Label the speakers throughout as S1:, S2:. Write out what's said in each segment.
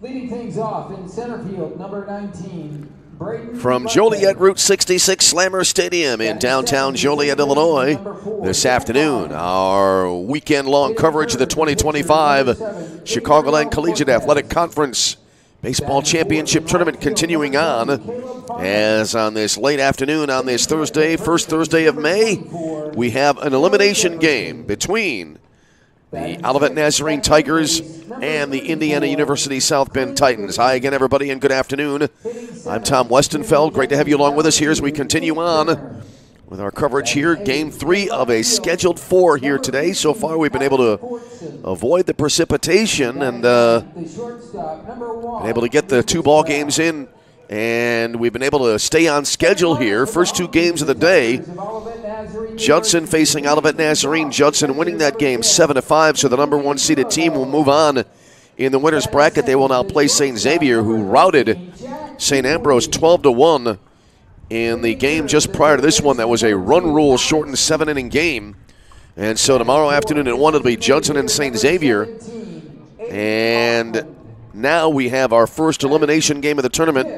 S1: Leading things off in center field, number 19.
S2: From Joliet Route 66 Slammer Stadium in downtown Joliet, Illinois, this afternoon, our weekend-long coverage of the 2025 Chicagoland Collegiate Athletic Conference Baseball Championship Tournament continuing on, as on this late afternoon on this Thursday, first Thursday of May, we have an elimination game between the Olivet Nazarene Tigers and the Indiana University South Bend Titans. Hi again, everybody, and good afternoon. I'm Tom Westenfeld. Great to have you along with us here as we continue on with our coverage here. Game 3 of a scheduled 4 here today. So far, we've been able to avoid the precipitation and been able to get the 2 ball games in, and we've been able to stay on schedule here. First 2 games of the day, Judson facing Olivet Nazarene. Judson winning that game 7-5, so the number 1 seeded team will move on in the winner's bracket. They will now play St. Xavier, who routed St. Ambrose 12-1 in the game just prior to this one. That was a run rule shortened 7-inning game. And so tomorrow afternoon at 1, it'll be Judson and St. Xavier. And now we have our first elimination game of the tournament.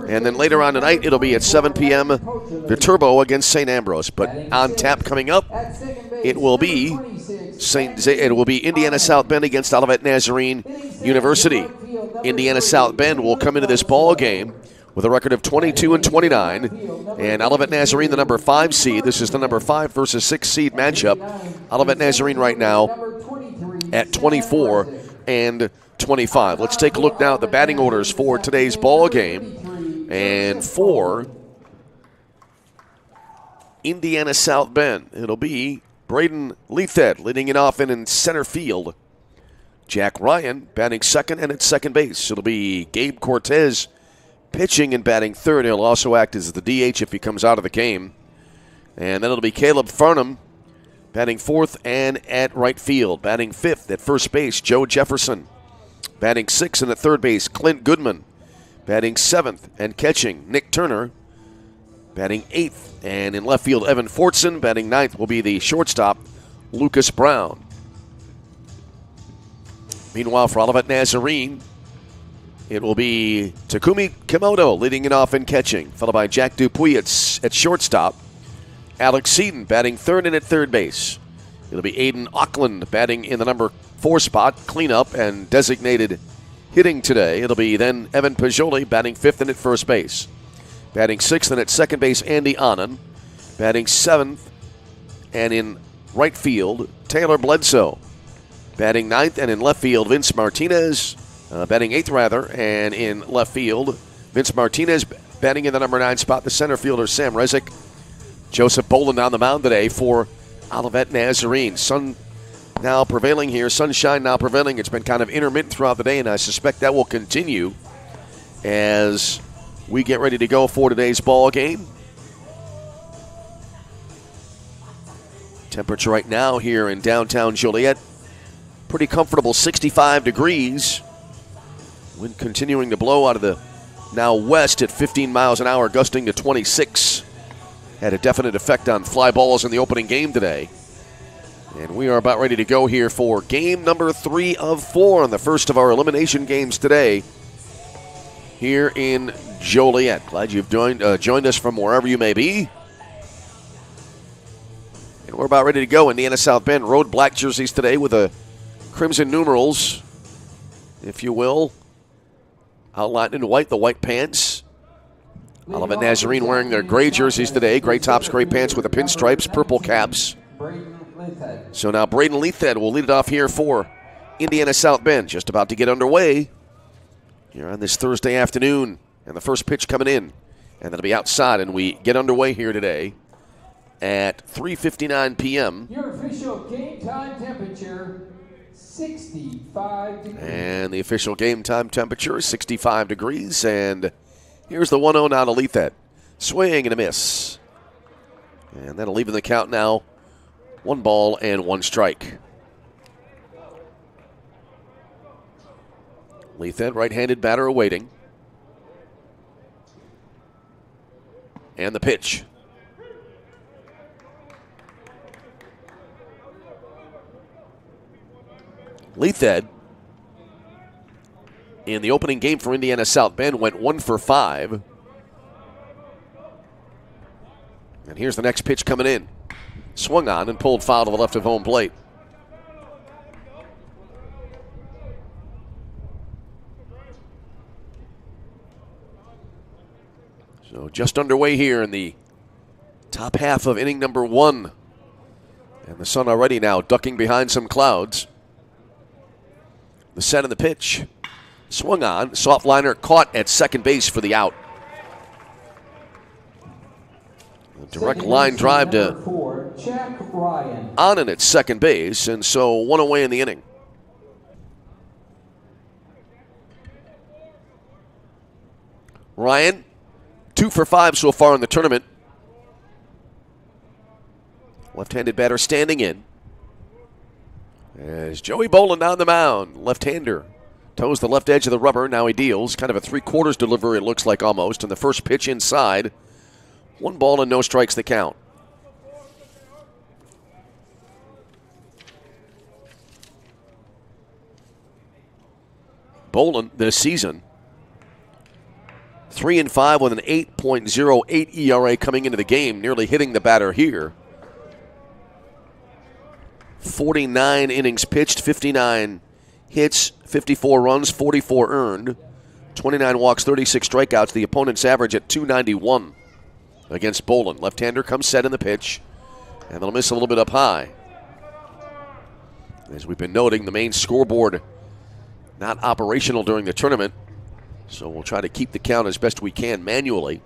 S2: And then later on tonight, it'll be at 7 p.m. Viterbo against St. Ambrose. But on tap coming up, it will be Indiana South Bend against Olivet Nazarene University. Indiana South Bend will come into this ball game with a record of 22-29, and Olivet Nazarene, the number 5 seed. This is the number 5 versus 6 seed matchup. Olivet Nazarene right now at 24-25. Let's take a look now at the batting orders for today's ball game. And for Indiana South Bend, it'll be Braden Leathed leading it off in center field. Jack Ryan batting second and at second base. It'll be Gabe Cortez pitching and batting third. He'll also act as the DH if he comes out of the game. And then it'll be Caleb Farnham batting fourth and at right field. Batting fifth at first base, Joe Jefferson. Batting sixth and at third base, Clint Goodman. Batting seventh and catching, Nick Turner. Batting eighth and in left field, Evan Fortson. Batting ninth will be the shortstop, Lucas Brown. Meanwhile, for Olivet Nazarene, it will be Takumi Kimoto leading it off and catching, followed by Jack Dupuis at shortstop. Alex Seaton batting third and at third base. It'll be Aiden Auckland batting in the number 4 spot, cleanup and designated hitting today. It'll be then Evan Pajoli batting fifth and at first base. Batting sixth and at second base, Andy Anand. Batting seventh and in right field, Taylor Bledsoe. Batting ninth and in left field, Vince Martinez. Batting eighth, rather, and in left field, Vince Martinez. Batting in the number 9 spot, the center fielder, Sam Rezick. Joseph Boland on the mound today for Olivet Nazarene. Sun now prevailing here, sunshine now prevailing. It's been kind of intermittent throughout the day, and I suspect that will continue as we get ready to go for today's ball game. Temperature right now here in downtown Joliet, pretty comfortable, 65 degrees. Wind continuing to blow out of the now west at 15 miles an hour, gusting to 26. Had a definite effect on fly balls in the opening game today. And we are about ready to go here for game number 3 of 4 on the first of our elimination games today here in Joliet. Glad you've joined us from wherever you may be. And we're about ready to go. Indiana South Bend road black jerseys today with the crimson numerals, if you will. Outlined in white, the white pants. Olivet Nazarene wearing their gray jerseys today. Gray tops, gray pants with the pinstripes, purple caps. So now Braden Leathed will lead it off here for Indiana South Bend. Just about to get underway here on this Thursday afternoon. And the first pitch coming in. And that'll be outside, and we get underway here today at 3:59 p.m.
S1: Your official game time temperature, 65 degrees.
S2: And the official game time temperature is 65 degrees. And here's the 1-0 now to Leathed. Swing and a miss. And that'll leave in the count now. 1 ball and 1 strike. Leathed, right-handed batter awaiting. And the pitch. Leathed in the opening game for Indiana South Bend went 1 for 5. And here's the next pitch coming in. Swung on and pulled foul to the left of home plate. So just underway here in the top half of inning number 1. And the sun already now ducking behind some clouds. The set of the pitch. Swung on. Soft liner caught at second base for the out. A direct line drive to Anand at second base. And so 1 away in the inning. Ryan, 2 for 5 so far in the tournament. Left-handed batter standing in. As Joey Boland on the mound. Left-hander toes the left edge of the rubber. Now he deals. Kind of a 3/4 delivery, it looks like almost. And the first pitch inside. 1 ball and no strikes the count. Boland this season 3-5 with an 8.08 ERA coming into the game, nearly hitting the batter here. 49 innings pitched, 59 hits, 54 runs, 44 earned, 29 walks, 36 strikeouts. The opponent's average at .291 against Boland. Left-hander comes set in the pitch, and they'll miss a little bit up high. As we've been noting, the main scoreboard not operational during the tournament, so we'll try to keep the count as best we can manually.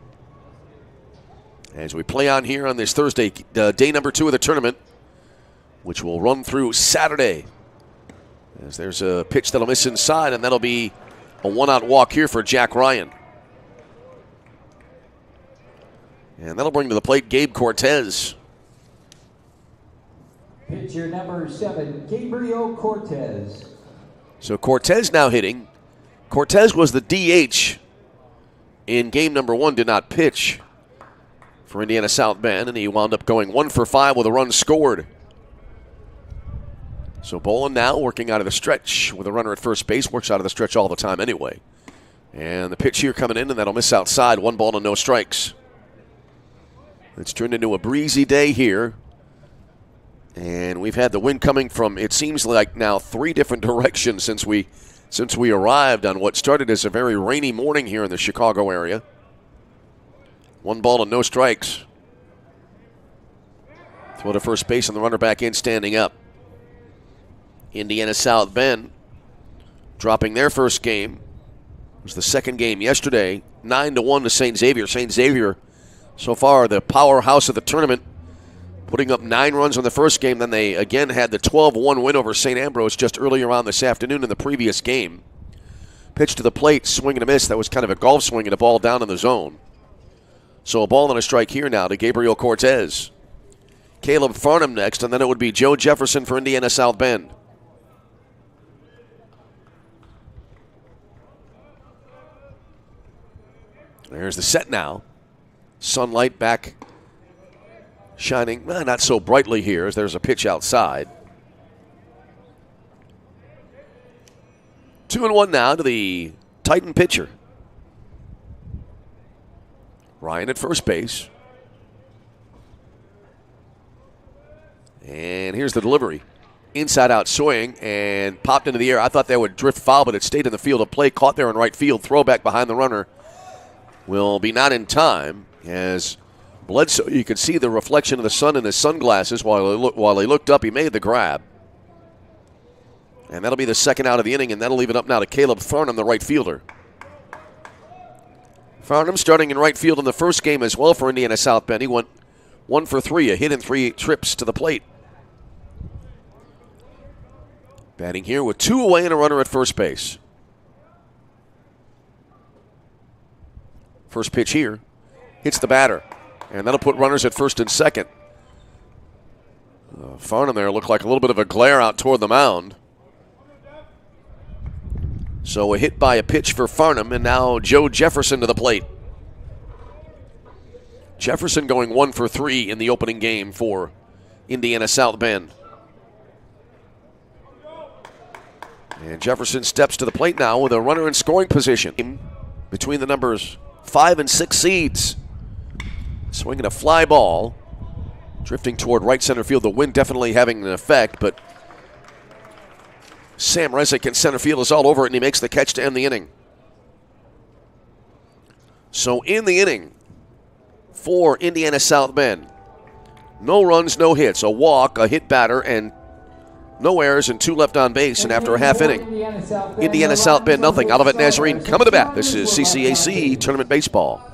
S2: As we play on here on this Thursday, day number 2 of the tournament, which will run through Saturday. As there's a pitch that'll miss inside, and that'll be a 1-out walk here for Jack Ryan. And that'll bring to the plate Gabe Cortez.
S1: Pitcher number 7, Gabriel Cortez.
S2: So Cortez now hitting. Cortez was the DH in game number 1, did not pitch for Indiana South Bend, and he wound up going 1 for 5 with a run scored. So Boland now working out of the stretch with a runner at first base. Works out of the stretch all the time anyway. And the pitch here coming in, and that'll miss outside. 1 ball and no strikes. It's turned into a breezy day here. And we've had the wind coming from, it seems like now, 3 different directions since we arrived on what started as a very rainy morning here in the Chicago area. 1 ball and no strikes. Throw to first base and the runner back in, standing up. Indiana South Bend dropping their first game. It was the second game yesterday, 9-1 to St. Xavier. St. Xavier, so far, the powerhouse of the tournament, putting up 9 runs on the first game. Then they again had the 12-1 win over St. Ambrose just earlier on this afternoon in the previous game. Pitch to the plate, swing and a miss. That was kind of a golf swing and a ball down in the zone. So a ball and a strike here now to Gabriel Cortez. Caleb Farnham next, and then it would be Joe Jefferson for Indiana South Bend. There's the set now. Sunlight back shining, not so brightly here as there's a pitch outside. 2-1 now to the Titan pitcher. Ryan at first base. And here's the delivery. Inside out swing and popped into the air. I thought that would drift foul, but it stayed in the field of play. Caught there in right field. Throwback behind the runner. Will be not in time as Bledsoe, you could see the reflection of the sun in his sunglasses while he looked up. He made the grab. And that'll be the second out of the inning, and that'll leave it up now to Caleb Farnham, the right fielder. Farnham starting in right field in the first game as well for Indiana South Bend. He went 1 for 3, a hit in 3 trips to the plate. Batting here with 2 away and a runner at first base. First pitch here hits the batter, and that'll put runners at first and second. Farnham there looked like a little bit of a glare out toward the mound. So a hit by a pitch for Farnham, and now Joe Jefferson to the plate. Jefferson going 1 for 3 in the opening game for Indiana South Bend. And Jefferson steps to the plate now with a runner in scoring position between the numbers 5 and 6 seeds. Swinging a fly ball, drifting toward right center field. The wind definitely having an effect, but Sam Resnick in center field is all over it, and he makes the catch to end the inning. So in the inning for Indiana South Bend, no runs, no hits, a walk, a hit batter, and no errors and 2 left on base. And after a half inning, Indiana South Bend nothing. Olivet Nazarene coming to bat. This is CCAC Tournament Baseball.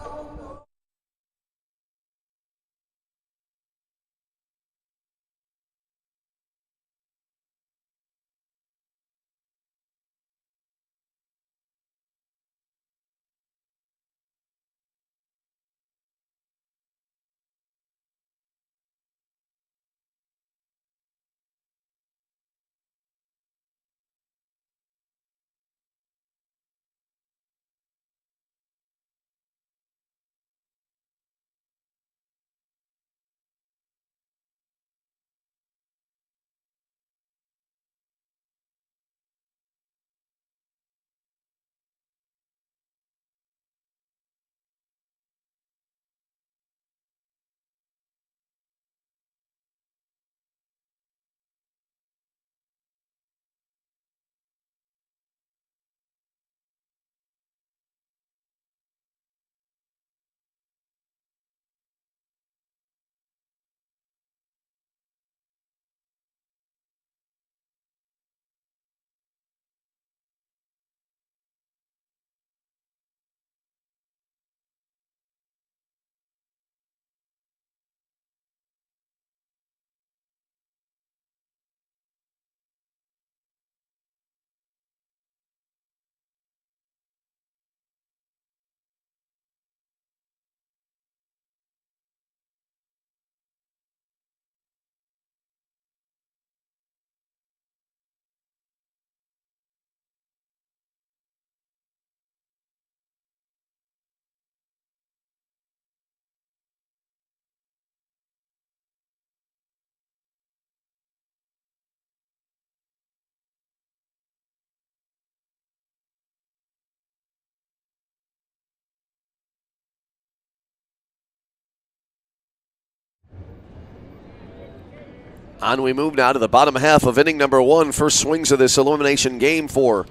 S2: On we move now to the bottom half of inning number 1. First swings of this elimination game for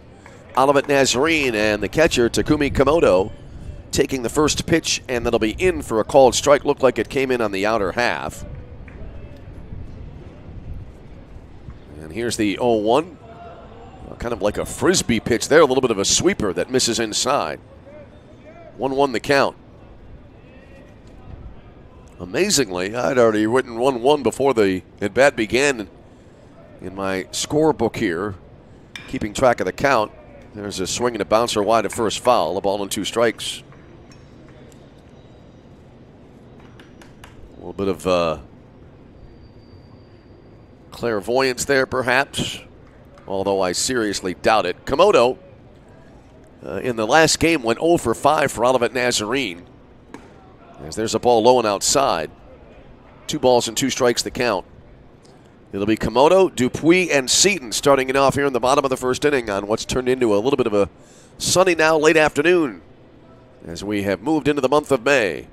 S2: Olivet Nazarene, and the catcher, Takumi Komodo, taking the first pitch, and that'll be in for a called strike. Looked like it came in on the outer half. And here's the 0-1. Kind of like a frisbee pitch there, a little bit of a sweeper that misses inside. 1-1 the count. Amazingly, I'd already written 1-1 before the at-bat began in my scorebook here, keeping track of the count. There's a swing and a bouncer wide at first foul, a ball and 2 strikes. A little bit of clairvoyance there, perhaps, although I seriously doubt it. Komodo, in the last game, went 0 for 5 for Olivet Nazarene. As there's a ball low and outside. 2 balls and 2 strikes the count. It'll be Komodo, Dupuis, and Seaton starting it off here in the bottom of the first inning on what's turned into a little bit of a sunny now late afternoon as we have moved into the month of May.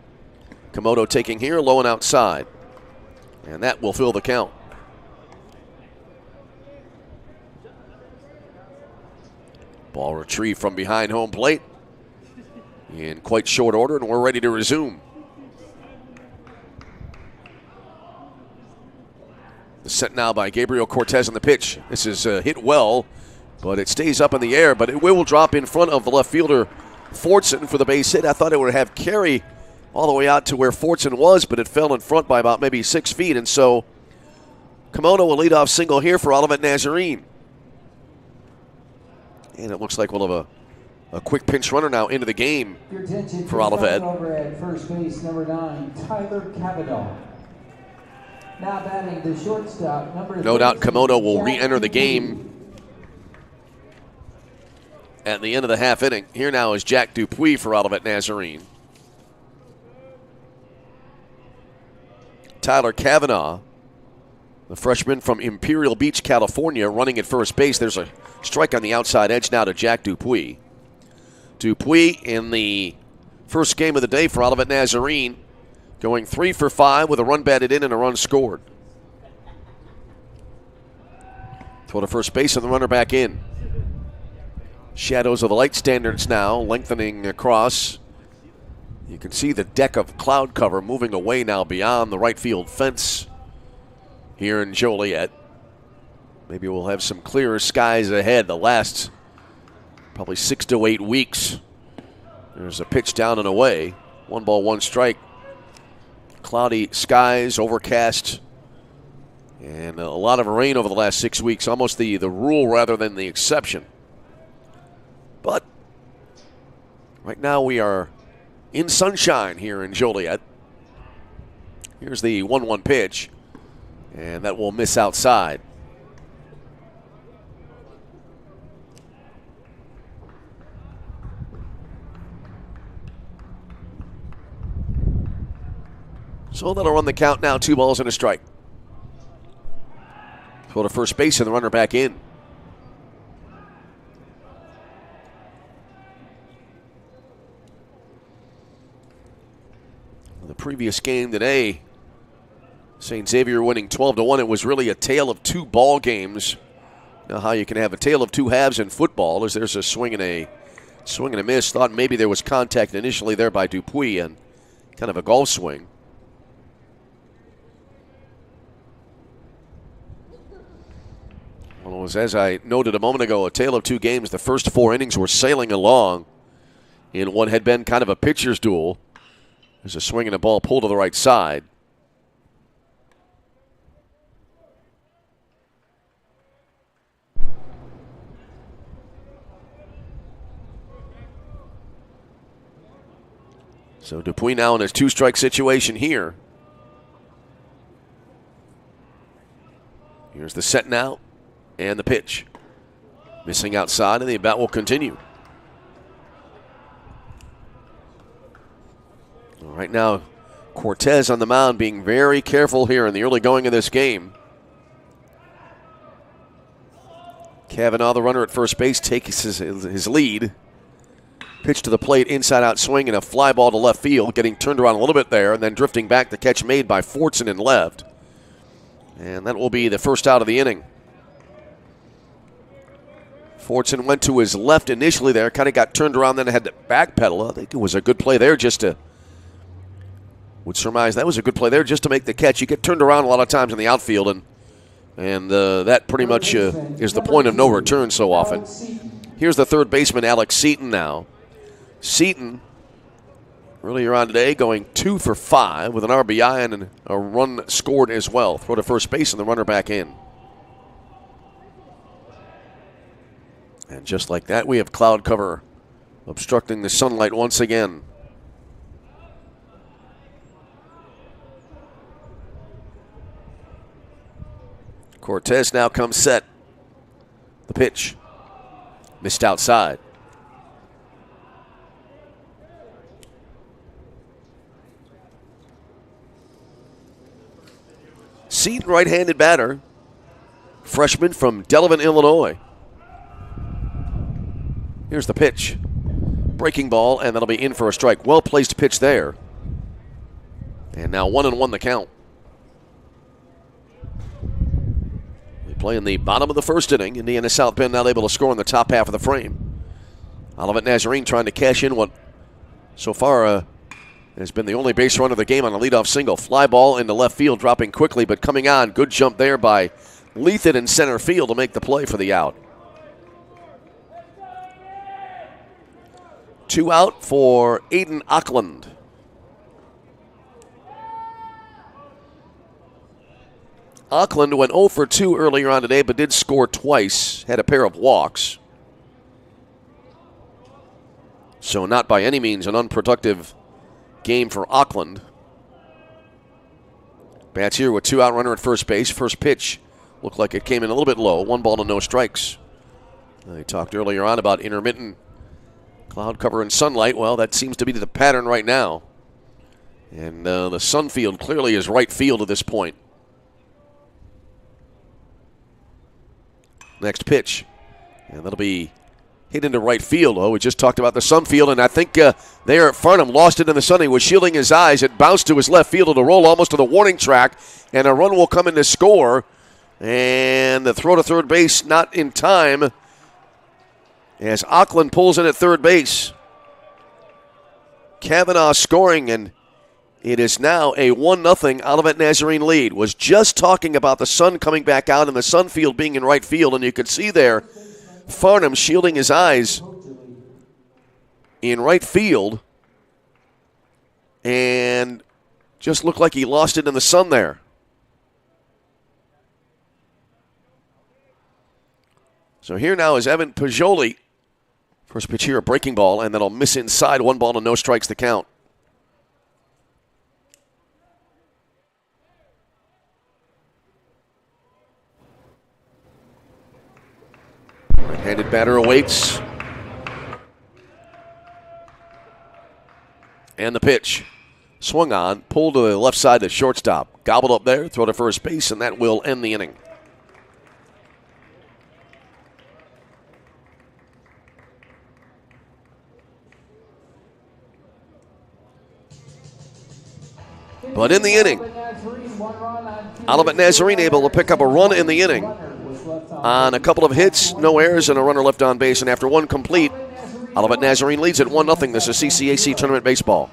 S2: Komodo taking here low and outside. And that will fill the count. Ball retrieved from behind home plate in quite short order, and we're ready to resume. The set now by Gabriel Cortez on the pitch. This is hit well, but it stays up in the air, but it will drop in front of the left fielder, Fortson, for the base hit. I thought it would have carry all the way out to where Fortson was, but it fell in front by about maybe 6 feet, and so Komodo will lead off single here for Olivet Nazarene. And it looks like we'll have a quick pinch runner now into the game for Olivet.
S1: Over at first base, number 9, Tyler Cavanaugh. Now batting the shortstop, number
S2: No doubt Komodo will re-enter the game at the end of the half inning. Here now is Jack Dupuis for Olivet Nazarene. Tyler Cavanaugh, The freshman from Imperial Beach, California, running at first base. There's a strike on the outside edge now to Jack Dupuis. Dupuis in the first game of the day for Olivet Nazarene, going 3 for 5 with a run batted in and a run scored. Throw to first base and the runner back in. Shadows of the light standards now lengthening across. You can see the deck of cloud cover moving away now beyond the right field fence here in Joliet. Maybe we'll have some clearer skies ahead the last probably 6 to 8 weeks. There's a pitch down and away. 1 ball, 1 strike. Cloudy skies, overcast, and a lot of rain over the last 6 weeks. Almost the rule rather than the exception. But right now we are in sunshine here in Joliet. Here's the 1-1 pitch, and that will miss outside. So that'll run the count now, 2 balls and a strike. Throw to first base and the runner back in. The previous game today, St. Xavier winning 12-1. It was really a tale of 2 ball games. Now how you can have a tale of 2 halves in football is there's a swing and a miss. Thought maybe there was contact initially there by Dupuis and kind of a golf swing. Well, it was, as I noted a moment ago, a tale of 2 games. The first 4 innings were sailing along in what had been kind of a pitcher's duel. There's a swing and a ball pulled to the right side. So Dupuis now in his 2-strike situation here. Here's the set now and the pitch. Missing outside, and the at-bat will continue. Right now, Cortez on the mound being very careful here in the early going of this game. Kavanaugh, the runner at first base, takes his lead. Pitch to the plate, inside-out swing, and a fly ball to left field, getting turned around a little bit there, and then drifting back, the catch made by Fortson in left. And that will be the first out of the inning. Fortson went to his left initially there, kind of got turned around, then had to backpedal. I think it was a good play there would surmise that was a good play there just to make the catch. You get turned around a lot of times in the outfield, and that pretty much is the point of no return so often. Here's the third baseman, Alex Seaton now. Seaton, earlier on today, going 2 for 5 with an RBI and a run scored as well. Throw to first base and the runner back in. And just like that, we have cloud cover obstructing the sunlight once again. Cortez now comes set. The pitch. Missed outside. Seaton, right-handed batter. Freshman from Delavan, Illinois. Here's the pitch. Breaking ball, and that'll be in for a strike. Well-placed pitch there. And now 1-1 the count. Playing the bottom of the first inning. Indiana South Bend not able to score in the top half of the frame. Olivet Nazarene trying to cash in what so far has been the only base run of the game on a leadoff single. Fly ball into left field, dropping quickly, but coming on. Good jump there by Lethan in center field to make the play for the out. 2 out for Aiden Auckland. Auckland went 0 for 2 earlier on today, but did score twice, had a pair of walks. So not by any means an unproductive game for Auckland. Bats here with 2 out, runner at first base. First pitch looked like it came in a little bit low. 1 ball to no strikes. I talked earlier on about intermittent cloud cover and sunlight. Well, that seems to be the pattern right now. And the sun field clearly is right field at this point. next pitch. And that'll be hit into right field. Oh, we just talked about the sun field, and I think there at Farnham lost it in the sun. He was shielding his eyes. It bounced to his left field. It'll roll almost to the warning track, and a run will come in to score. And the throw to third base not in time as Auckland pulls in at third base. Kavanaugh scoring, and it is now a 1-0 Olivet Nazarene lead. Was just talking about the sun coming back out and the sun field being in right field, and you could see there Farnham shielding his eyes in right field and just looked like he lost it in the sun there. So here now is Evan Pajoli. First pitch here, a breaking ball, and that'll miss inside. 1 ball and no strikes to count. Right-handed batter awaits. And the pitch. Swung on, pulled to the left side to shortstop. Gobbled up there, throw to first base, and that will end the inning. But in the inning, Olivet Nazarene able to pick up a run in the inning on a couple of hits, no errors, and a runner left on base. And after one complete, Olivet Nazarene leads at 1-0. This is CCAC Tournament Baseball.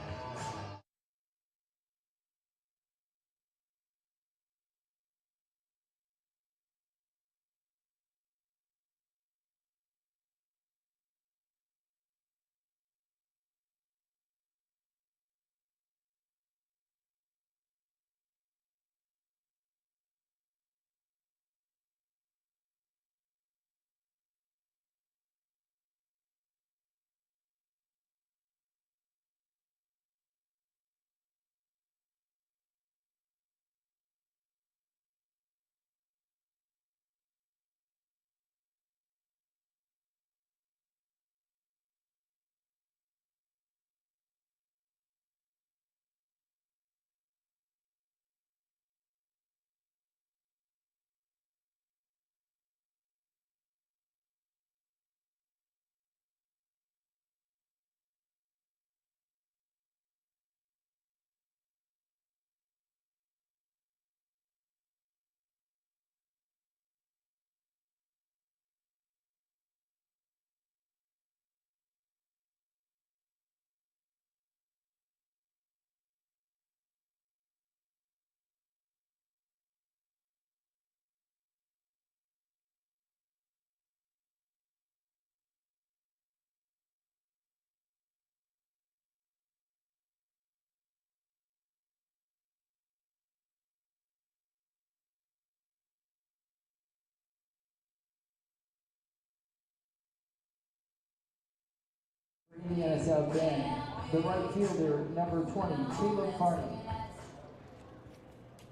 S1: Yes, out there. The right fielder, number 20, Caleb Farnham.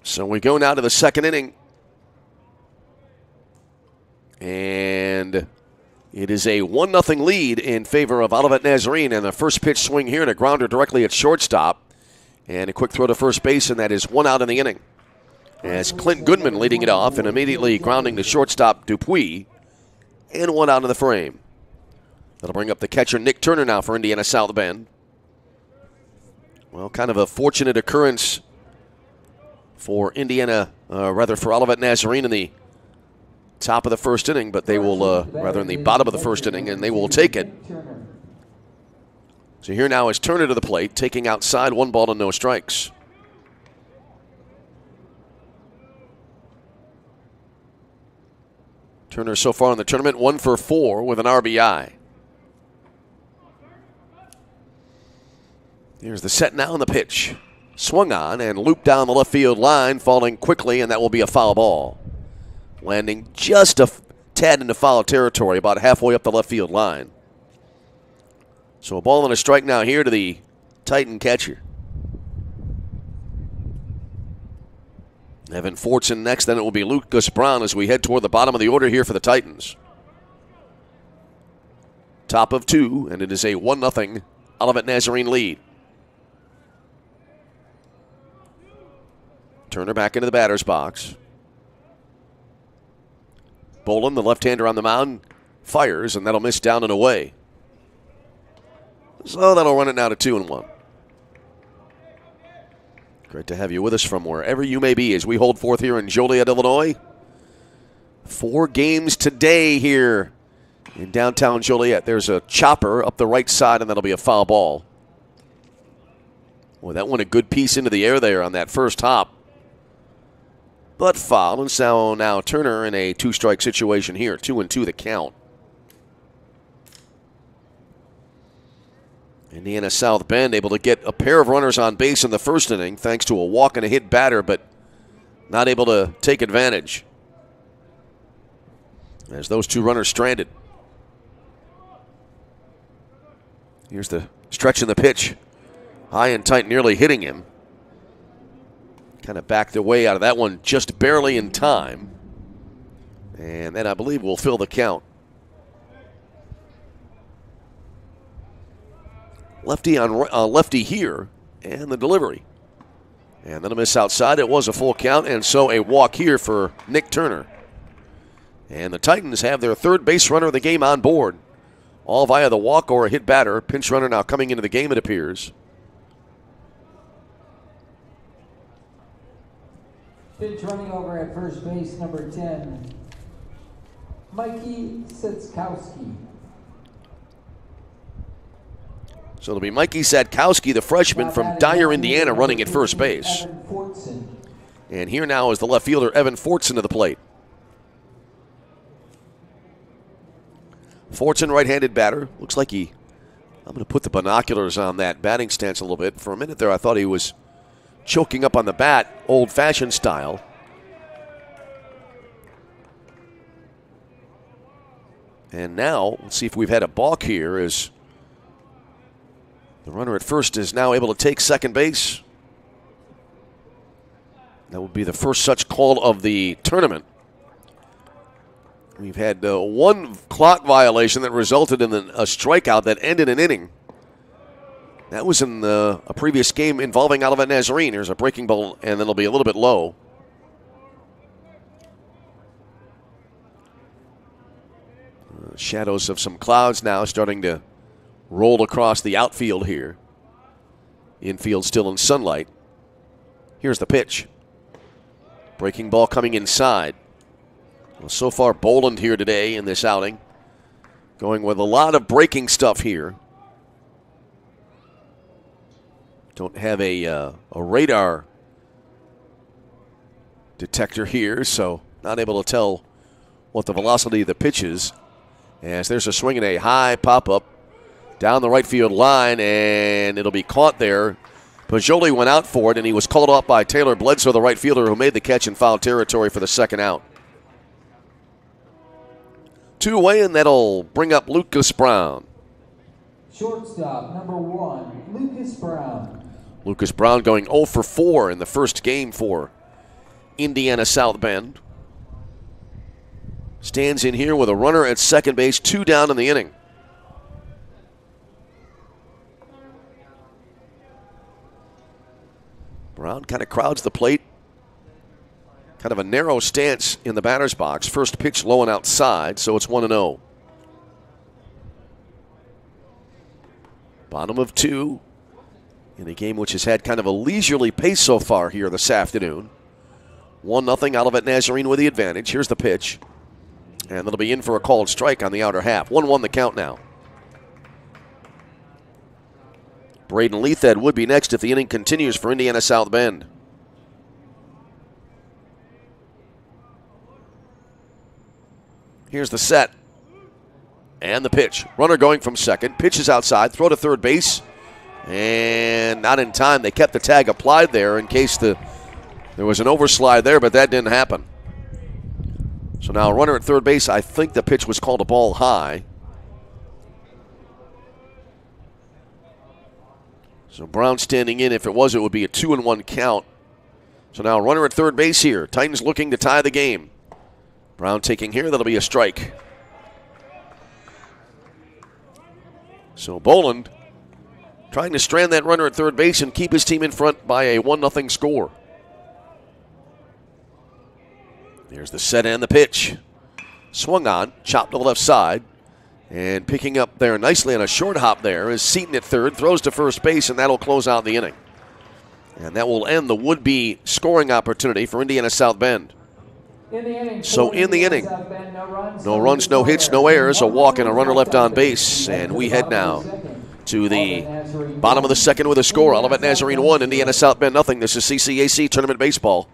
S2: So we go now to the second inning. And it is a 1-0 lead in favor of Olivet Nazarene. And the first pitch swing here and a grounder directly at shortstop. And a quick throw to first base, and that is 1 out in the inning. As Clint Goodman leading it off and immediately grounding to shortstop Dupuis. And 1 out in the frame. That'll bring up the catcher, Nick Turner, now for Indiana South Bend. Well, kind of a fortunate occurrence for for Olivet Nazarene in the top of the first inning, but they will, in the bottom of the first inning, and they will take it. So here now is Turner to the plate, taking outside, 1 ball and no strikes. Turner so far in the tournament, 1 for 4 with an RBI. Here's the set now and the pitch. Swung on and looped down the left field line, falling quickly, and that will be a foul ball. Landing just a tad into foul territory, about halfway up the left field line. So a ball and a strike now here to the Titan catcher. Evan Fortson next, then it will be Lucas Brown as we head toward the bottom of the order here for the Titans. Top of 2, and it is a 1-0 Olivet Nazarene lead. Turner back into the batter's box. Boland, the left-hander on the mound, fires, and that'll miss down and away. So that'll run it now to 2-1. Great to have you with us from wherever you may be as we hold forth here in Joliet, Illinois. 4 games today here in downtown Joliet. There's a chopper up the right side, and that'll be a foul ball. Boy, that went a good piece into the air there on that first hop. But foul, and so now Turner in a 2-strike situation here. 2-2 the count. Indiana South Bend able to get a pair of runners on base in the first inning thanks to a walk and a hit batter, but not able to take advantage as those 2 runners stranded. Here's the stretch in the pitch. High and tight, nearly hitting him. Kind of backed away out of that one just barely in time. And then I believe will fill the count. Lefty on lefty here, and the delivery. And then a miss outside. It was a full count, and so a walk here for Nick Turner. And the Titans have their 3rd base runner of the game on board. All via the walk or a hit batter. Pinch runner now coming into the game, it appears.
S1: Pitch running over at first base, number 10, Mikey Sitzkowski.
S2: So it'll be Mikey Sadkowski, the freshman from Dyer, Indiana, running at first base. And here now is the left fielder, Evan Fortson, to the plate. Fortson, right-handed batter. Looks like I'm going to put the binoculars on that batting stance a little bit. For a minute there, I thought he was choking up on the bat, old-fashioned style. And now, let's see if we've had a balk here as the runner at first is now able to take second base. That would be the first such call of the tournament. We've had 1 clock violation that resulted in a strikeout that ended an inning. That was in a previous game involving Olivet Nazarene. There's a breaking ball, and then it'll be a little bit low. Shadows of some clouds now starting to roll across the outfield here. Infield still in sunlight. Here's the pitch. Breaking ball coming inside. Well, so far, Boland here today in this outing. Going with a lot of breaking stuff here. Don't have a radar detector here, so not able to tell what the velocity of the pitch is. As there's a swing and a high pop-up down the right field line, and it'll be caught there. Pajoli went out for it, and he was called off by Taylor Bledsoe, the right fielder, who made the catch in foul territory for the second out. 2 away, and that'll bring up Lucas Brown.
S1: Shortstop, number 1, Lucas Brown.
S2: Lucas Brown going 0 for 4 in the first game for Indiana South Bend. Stands in here with a runner at second base, 2 down in the inning. Brown kind of crowds the plate. Kind of a narrow stance in the batter's box. First pitch low and outside, so it's 1-0. Bottom of 2 in a game which has had kind of a leisurely pace so far here this afternoon. 1-0 Olivet Nazarene with the advantage. Here's the pitch. And that'll be in for a called strike on the outer half. 1-1 the count now. Braden Leathed would be next if the inning continues for Indiana South Bend. Here's the set. And the pitch. Runner going from second. Pitch is outside. Throw to third base. And not in time. They kept the tag applied there in case there was an overslide there, but that didn't happen. So now runner at third base. I think the pitch was called a ball high. So Brown standing in. If it was, it would be a 2-1 count. So now runner at third base here. Titans looking to tie the game. Brown taking here. That'll be a strike. So Boland trying to strand that runner at third base and keep his team in front by a 1-0 score. There's the set and the pitch. swung on, chopped to the left side. And picking up there nicely on a short hop there is Seaton at third, throws to first base, and that'll close out the inning. And that will end the would-be scoring opportunity for Indiana South Bend. So in the inning, no runs, no hits, no errors, a walk and a runner left on base. And we head now to the bottom of the second with a score. Olivet Nazarene 1, Indiana South Bend nothing. This is CCAC Tournament Baseball.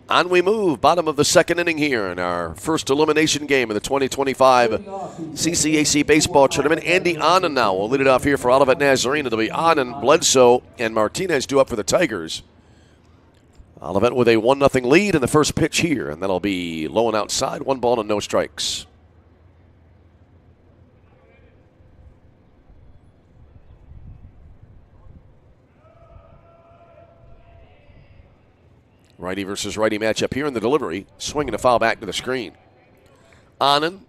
S2: On we move, bottom of the second inning here in our first elimination game of the 2025 CCAC Baseball Tournament. Andy Anand now will lead it off here for Olivet Nazarene. It'll be Anand, Bledsoe, and Martinez due up for the Tigers. Olivet with a 1-0 lead in the first pitch here, and that'll be low and outside, 1 ball and no strikes. Righty versus righty matchup here in the delivery. Swinging a foul back to the screen. Anand,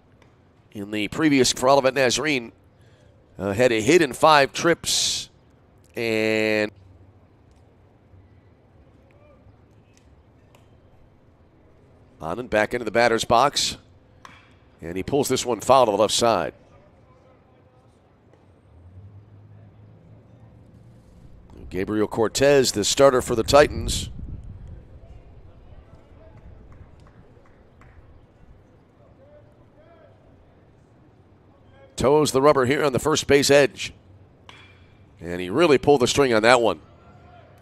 S2: in the previous for Olivet Nazarene, had a hit in 5 trips. And Anand back into the batter's box. And he pulls this one foul to the left side. Gabriel Cortez, the starter for the Titans. Toes the rubber here on the first base edge. And he really pulled the string on that one.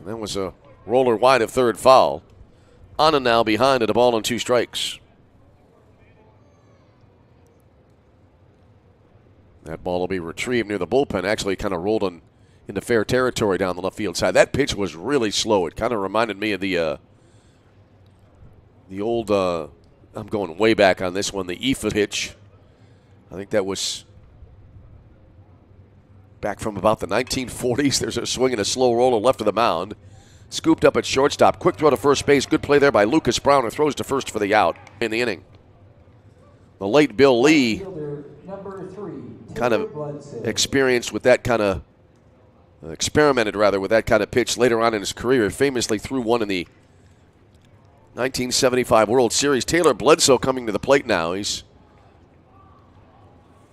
S2: And that was a roller wide of third foul. Anand now behind at a ball and 2 strikes. That ball will be retrieved near the bullpen. Actually kind of rolled into fair territory down the left field side. That pitch was really slow. It kind of reminded me of the old, I'm going way back on this one, the IFA pitch. I think that was back from about the 1940s. There's a swing and a slow roller left of the mound. Scooped up at shortstop. Quick throw to first base. Good play there by Lucas Brown, who throws to first for the out in the inning. The late Bill Lee kind of experienced with that kind of, experimented rather with that kind of pitch later on in his career. Famously threw one in the 1975 World Series. Taylor Bledsoe coming to the plate now. He's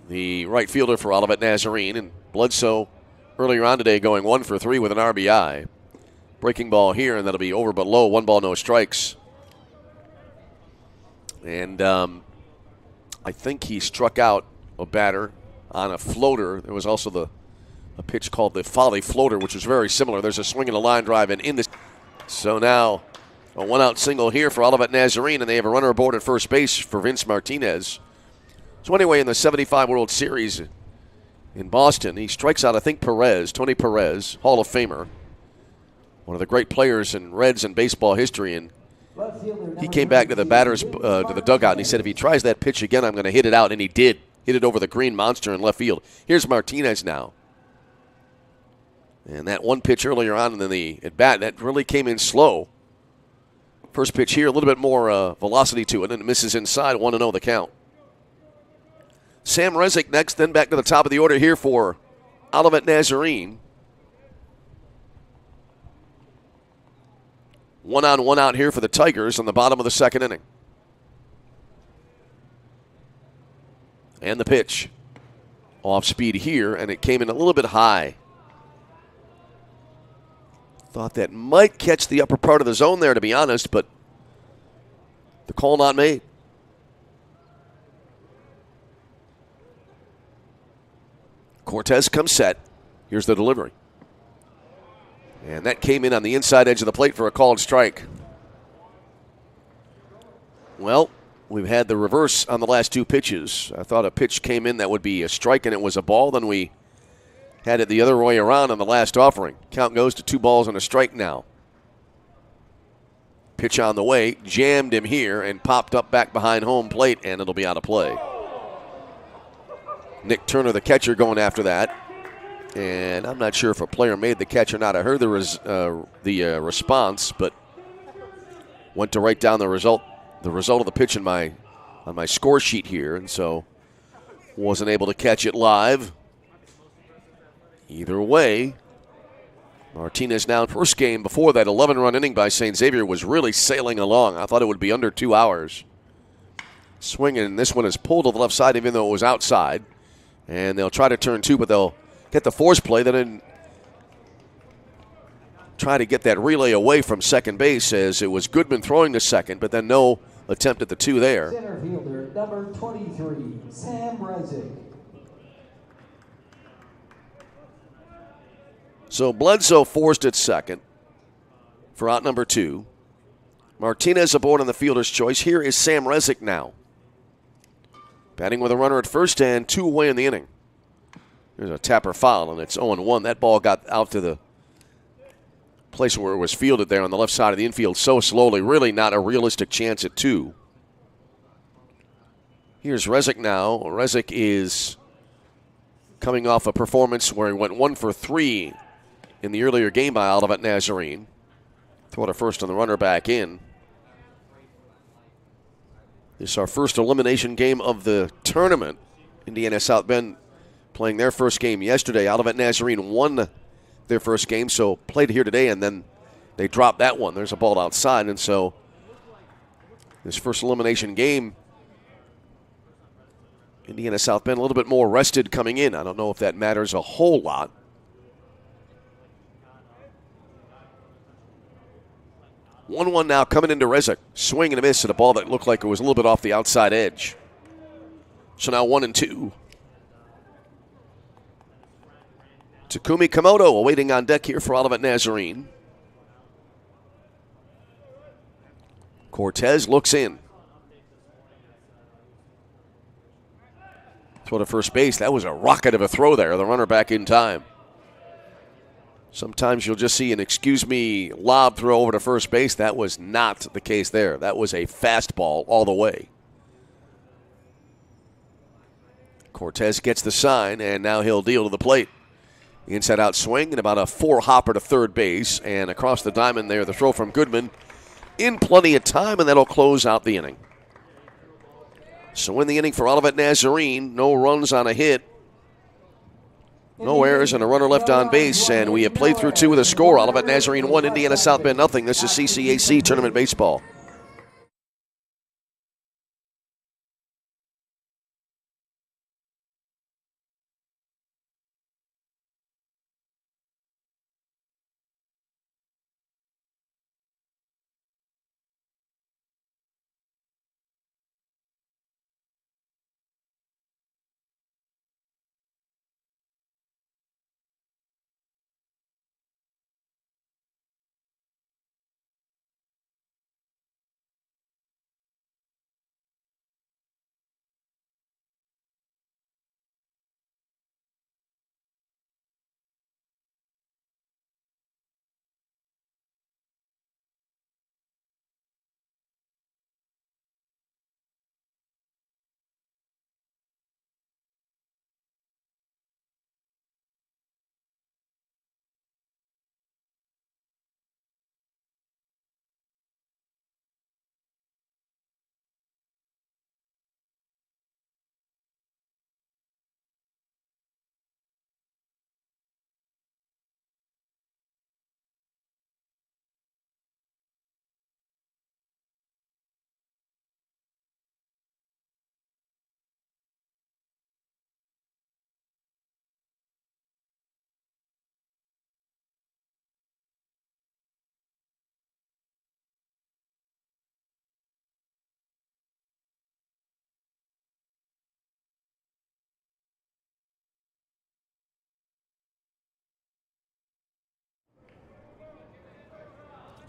S2: the right fielder for Olivet Nazarene, and Bledsoe earlier on today going 1 for 3 with an RBI. Breaking ball here, and that'll be over but low. 1 ball, no strikes. And I think he struck out a batter on a floater. There was also a pitch called the Folly Floater, which was very similar. There's a swing and a line drive, and in this. So now a 1-out single here for Olivet Nazarene, and they have a runner aboard at first base for Vince Martinez. So anyway, in the 75 World Series in Boston, he strikes out, I think, Tony Perez, Hall of Famer, one of the great players in Reds and baseball history. And he came back to the batters, to the dugout, and he said, if he tries that pitch again, I'm going to hit it out. And he did. Hit it over the green monster in left field. Here's Martinez now. And that one pitch earlier on in the at-bat, that really came in slow. First pitch here, a little bit more velocity to it, and it misses inside. 1-0 the count. Sam Rezick next, then back to the top of the order here for Olivet Nazarene. 1 on, 1 out here for the Tigers on the bottom of the second inning. And the pitch. Off speed here, and it came in a little bit high. Thought that might catch the upper part of the zone there, to be honest, but the call not made. Cortez comes set. Here's the delivery. And that came in on the inside edge of the plate for a called strike. Well, we've had the reverse on the last two pitches. I thought a pitch came in that would be a strike and it was a ball. Then we had it the other way around on the last offering. Count goes to 2 balls and a strike now. Pitch on the way, jammed him here and popped up back behind home plate, and it'll be out of play. Nick Turner, the catcher, going after that. And I'm not sure if a player made the catch or not. I heard the response, but went to write down the result of the pitch on my score sheet here, and so wasn't able to catch it live. Either way, Martinez now in first game. Before that 11-run inning by St. Xavier was really sailing along. I thought it would be under 2 hours. Swinging, and this one is pulled to the left side even though it was outside. And they'll try to turn 2, but they'll get the force play, then try to get that relay away from second base as it was Goodman throwing to second, but then no attempt at the 2 there.
S1: Center fielder, number 23, Sam Rezick.
S2: So Bledsoe forced at second for out number 2. Martinez aboard on the fielder's choice. Here is Sam Rezick now. Batting with a runner at first and 2 away in the inning. There's a tapper foul, and it's 0-1. That ball got out to the place where it was fielded there on the left side of the infield so slowly. Really not a realistic chance at 2. Here's Rezick now. Rezick is coming off a performance where he went 1 for 3 in the earlier game by Olivet Nazarene. Throw to first on the runner back in. This is our first elimination game of the tournament. Indiana South Bend playing their first game yesterday. Olivet Nazarene won their first game, so played here today, and then they dropped that one. There's a ball outside, and so this first elimination game, Indiana South Bend a little bit more rested coming in. I don't know if that matters a whole lot. 1-1 now coming into Rezick. Swing and a miss at a ball that looked like it was a little bit off the outside edge. So now 1-2. Takumi Komodo awaiting on deck here for Olivet Nazarene. Cortez looks in. Throw to first base. That was a rocket of a throw there. The runner back in time. Sometimes you'll just see an excuse me lob throw over to first base. That was not the case there. That was a fastball all the way. Cortez gets the sign, and now he'll deal to the plate. Inside out swing and about a 4-hopper to third base. And across the diamond there, the throw from Goodman in plenty of time, and that'll close out the inning. So in the inning for Olivet Nazarene, no runs on a hit. No errors and a runner left on base, and we have played through 2 with a score. Olivet Nazarene 1, Indiana South Bend nothing. This is CCAC Tournament Baseball.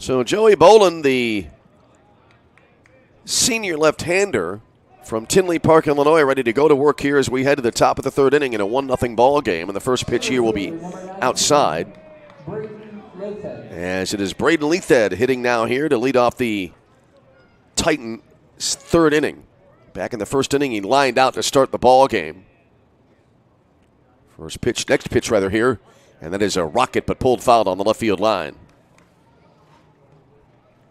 S2: So Joey Boland, the senior left-hander from Tinley Park, Illinois, ready to go to work here as we head to the top of the third inning in a 1-0 ball game. And the first pitch here will be outside, as it is Braden Leathed hitting now here to lead off the Titan third inning. Back in the first inning, he lined out to start the ball game. Next pitch here, and that is a rocket but pulled foul on the left field line.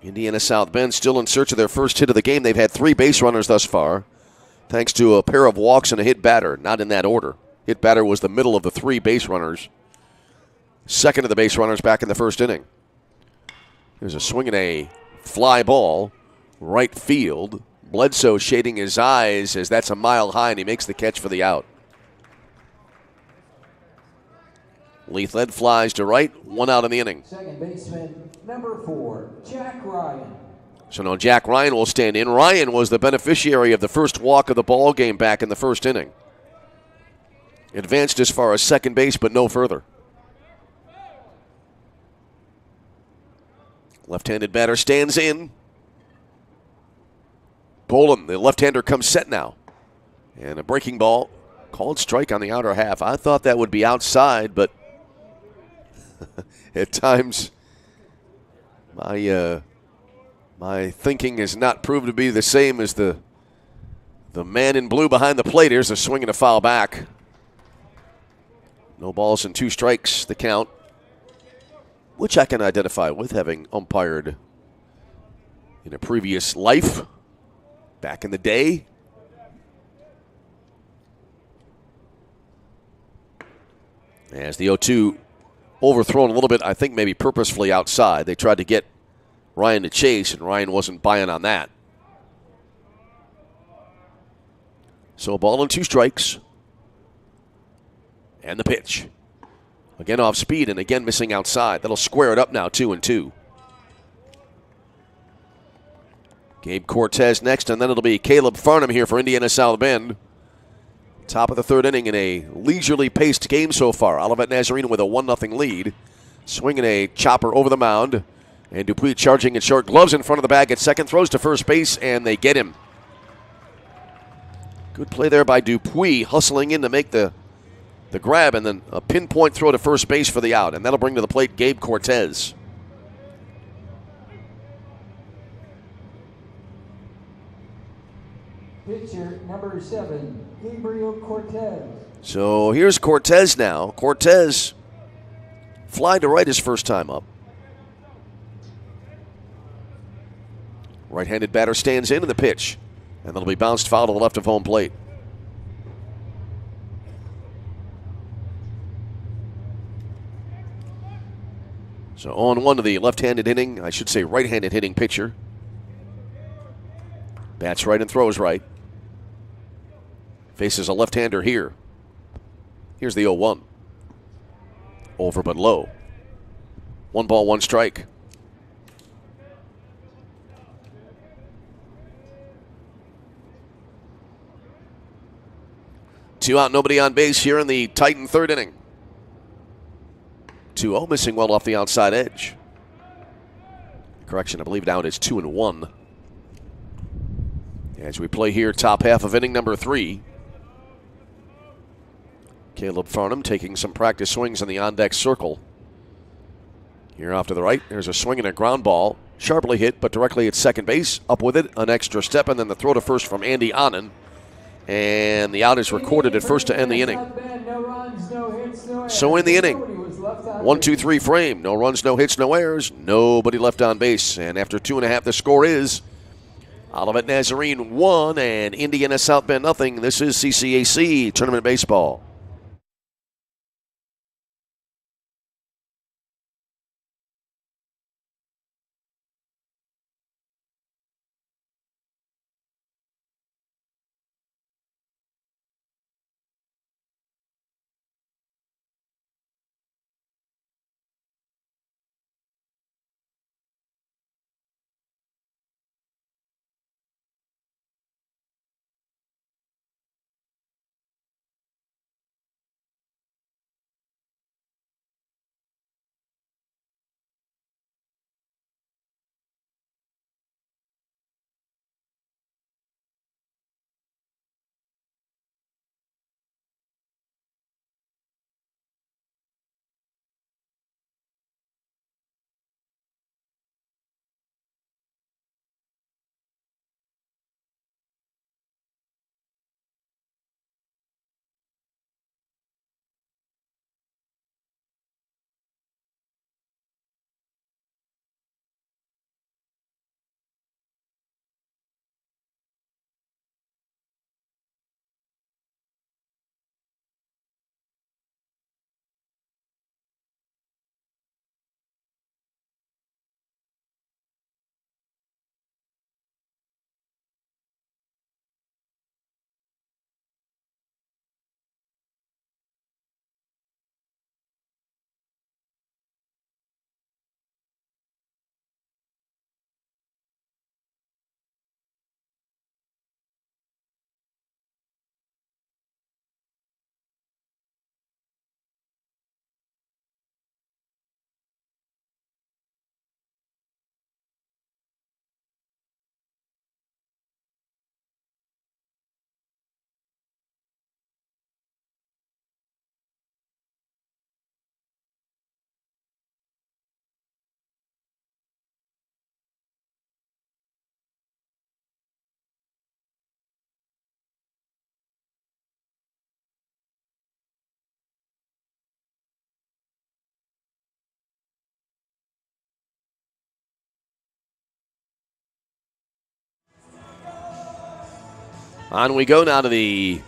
S2: Indiana South Bend still in search of their first hit of the game. They've had 3 base runners thus far, thanks to a pair of walks and a hit batter, not in that order. Hit batter was the middle of the 3 base runners. Second of the base runners back in the first inning. There's a swing and a fly ball, right field. Bledsoe shading his eyes as that's a mile high, and he makes the catch for the out. Leathed flies to right, 1 out in the inning.
S1: Second baseman, number 4, Jack Ryan.
S2: So now Jack Ryan will stand in. Ryan was the beneficiary of the first walk of the ball game back in the first inning. Advanced as far as second base, but no further. Left-handed batter stands in. Boland, the left-hander, comes set now. And a breaking ball, called strike on the outer half. I thought that would be outside, but at times my thinking has not proved to be the same as the man in blue behind the plate. Here's a swing and a foul back. No balls and 2 strikes, the count, which I can identify with, having umpired in a previous life back in the day. As the 0-2 overthrown a little bit, I think maybe purposefully outside. They tried to get Ryan to chase, and Ryan wasn't buying on that. So a ball and 2 strikes. And the pitch. Again off speed and again missing outside. That'll square it up now, 2-2. Gabe Cortez next, and then it'll be Caleb Farnham here for Indiana South Bend. Top of the third inning in a leisurely paced game so far. Olivet Nazarene with a 1-0 lead. Swinging a chopper over the mound. And Dupuis charging in short, gloves in front of the bag at second, throws to first base, and they get him. Good play there by Dupuis, hustling in to make the grab, and then a pinpoint throw to first base for the out. And that'll bring to the plate Gabe Cortez.
S1: Pitcher number 7, Gabriel Cortez.
S2: So here's Cortez now. Cortez fly to right his first time up. Right-handed batter stands in the pitch, and that'll be bounced foul to the left of home plate. So 0-1 to the left-handed hitting, I should say right-handed hitting pitcher. Bats right and throws right. Faces a left-hander here. Here's the 0-1. Over but low. 1 ball, 1 strike. Two out, nobody on base here in the Titan third inning. 2-0, missing well off the outside edge. Correction, I believe now it is 2-1. As we play here, top half of inning number 3. Caleb Farnham taking some practice swings in the on-deck circle. Here off to the right, there's a swing and a ground ball. Sharply hit, but directly at second base. Up with it, an extra step, and then the throw to first from Andy Annan. And the out is recorded at first to end the inning. So in the inning, 1-2-3 frame. No runs, no hits, no errors. Nobody left on base. And after 2.5, the score is Olivet Nazarene 1 and Indiana South Bend 0. This is CCAC Tournament Baseball. On we go now to the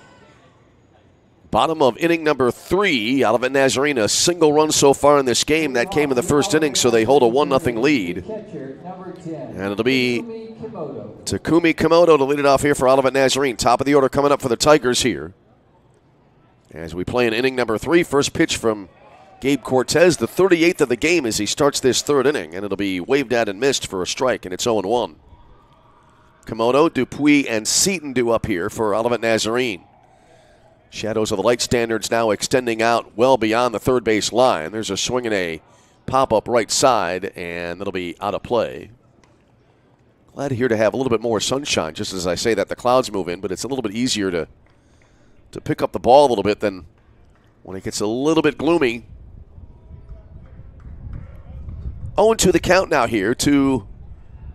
S2: bottom of inning number 3. Olivet Nazarene, a single run so far in this game. That came in the first inning, so they hold a 1-0 lead. And it'll be Takumi Komodo to lead it off here for Olivet Nazarene. Top of the order coming up for the Tigers here. As we play in inning number 3, first pitch from Gabe Cortez, the 38th of the game as he starts this third inning. And it'll be waved at and missed for a strike, and it's 0-1. Komodo, Dupuis, and Seaton due up here for Olivet Nazarene. Shadows of the light standards now extending out well beyond the third base line. There's a swing and a pop-up right side, and it'll be out of play. Glad here to have a little bit more sunshine. Just as I say that, the clouds move in, but it's a little bit easier to pick up the ball a little bit than when it gets a little bit gloomy. 0-2 the count now here to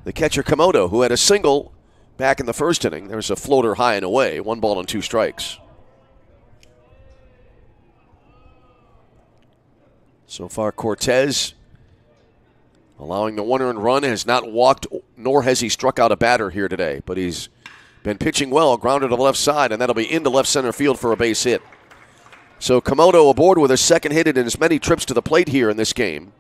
S2: the catcher Komodo, who had a single back in the first inning. There's a floater high and away. 1 ball and 2 strikes. So far, Cortez, allowing the 1-earned run, has not walked, nor has he struck out a batter here today. But he's been pitching well, grounded to the left side, and that'll be into left center field for a base hit. So Komodo aboard with a second hit in as many trips to the plate here in this game.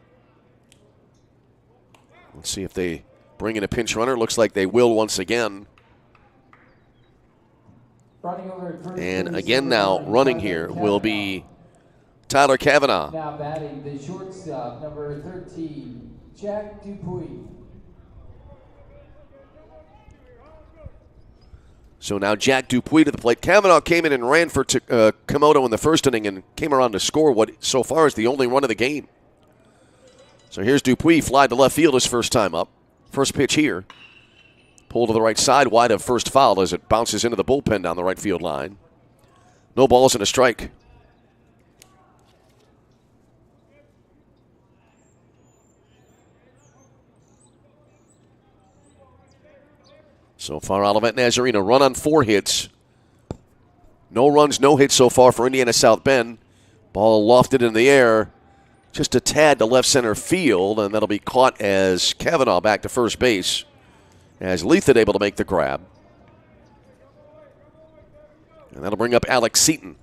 S2: Let's see if they bring in a pinch runner. Looks like they will once again. And again now, running here will be Tyler Kavanaugh.
S1: Now batting the shortstop, number 13, Jack Dupuis.
S2: So now Jack Dupuis to the plate. Kavanaugh came in and ran for Komodo in the first inning and came around to score what so far is the only run of the game. So here's Dupuis, fly to left field his first time up. First pitch here. Pull to the right side, wide of first foul as it bounces into the bullpen down the right field line. No balls and a strike. So far, Olivet Nazarene, a run on 4 hits. No runs, no hits so far for Indiana South Bend. Ball lofted in the air, just a tad to left center field, and that'll be caught as Kavanaugh back to first base, as Leathit able to make the grab. And that'll bring up Alex Seaton.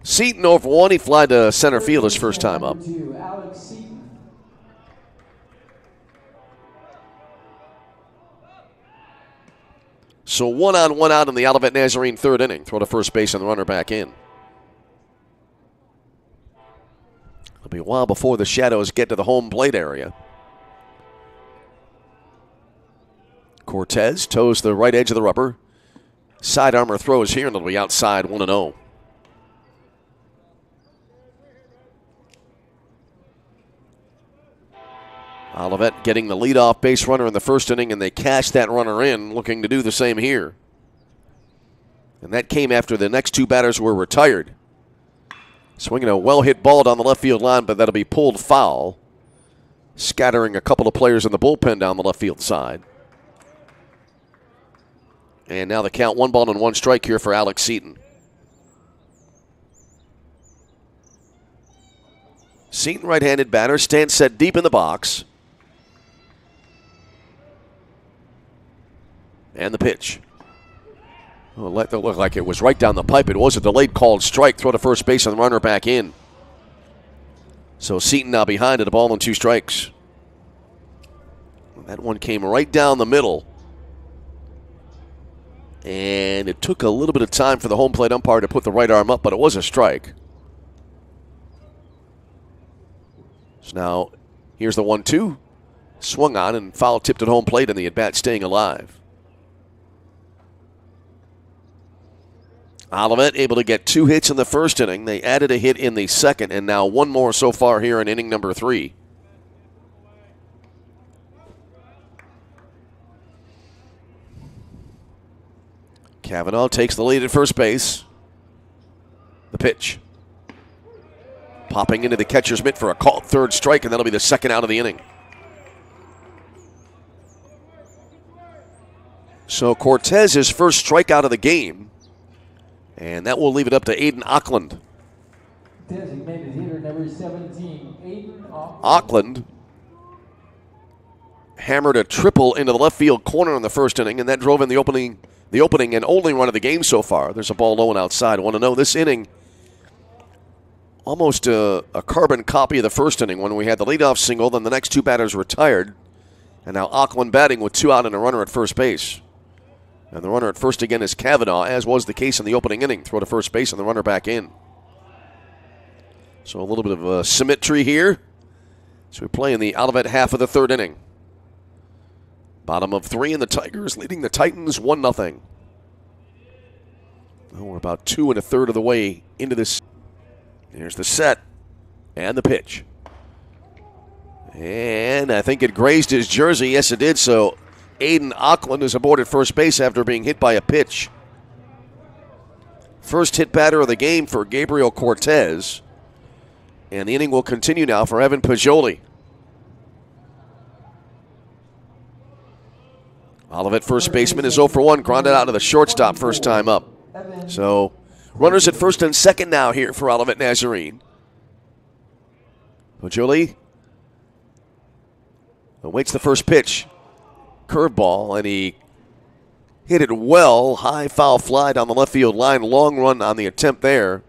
S2: Seaton over 1. He fly to center field his first time up. So 1 on, 1 out in the Olivet Nazarene third inning. Throw to first base and the runner back in. It'll be a while before the Shadows get to the home plate area. Cortez toes the right edge of the rubber. Side armor throws here, and it'll be outside 1-0. Olivet getting the leadoff base runner in the first inning, and they cash that runner in, looking to do the same here. And that came after the next 2 batters were retired. Swinging a well-hit ball down the left field line, but that'll be pulled foul, scattering a couple of players in the bullpen down the left field side. And now the count, 1 ball and 1 strike here for Alex Seaton. Seaton, right-handed batter, stands set deep in the box. And the pitch. Well, that looked like it was right down the pipe. It was a delayed called strike. Throw to first base and the runner back in. So Seaton now behind at 1 ball and 2 strikes. That one came right down the middle. And it took a little bit of time for the home plate umpire to put the right arm up, but it was a strike. So now here's the 1-2. Swung on and foul tipped at home plate, and the at-bat staying alive. Olivet able to get 2 hits in the first inning. They added a hit in the second, and now 1 more so far here in inning number 3. Kavanaugh takes the lead at first base. The pitch. Popping into the catcher's mitt for a called third strike, and that'll be the second out of the inning. So Cortez, his first strikeout of the game. And that will leave it up to Aiden
S1: Auckland. Designated hitter number 17, Aiden
S2: Auckland hammered a triple into the left field corner in the first inning, and that drove in the opening and only run of the game so far. There's a ball low and outside. 1-0 this inning. Almost a carbon copy of the first inning when we had the leadoff single, then the next two batters retired, and now Auckland batting with 2 out and a runner at first base. And the runner at first again is Kavanaugh, as was the case in the opening inning. Throw to first base and the runner back in. So a little bit of symmetry here. So we play in the Olivet half of the third inning. Bottom of 3, and the Tigers leading the Titans 1-0. Well, we're about 2 1/3 of the way into this. Here's the set and the pitch. And I think it grazed his jersey. Yes, it did. So Aiden Auckland is aboard at first base after being hit by a pitch. First hit batter of the game for Gabriel Cortez. And the inning will continue now for Evan Pajoli. Olivet first baseman is 0 for 1, grounded out to the shortstop first time up. So runners at first and second now here for Olivet Nazarene. Pajoli awaits the first pitch. Curveball, and he hit it well. High foul fly down the left field line. Long run on the attempt there.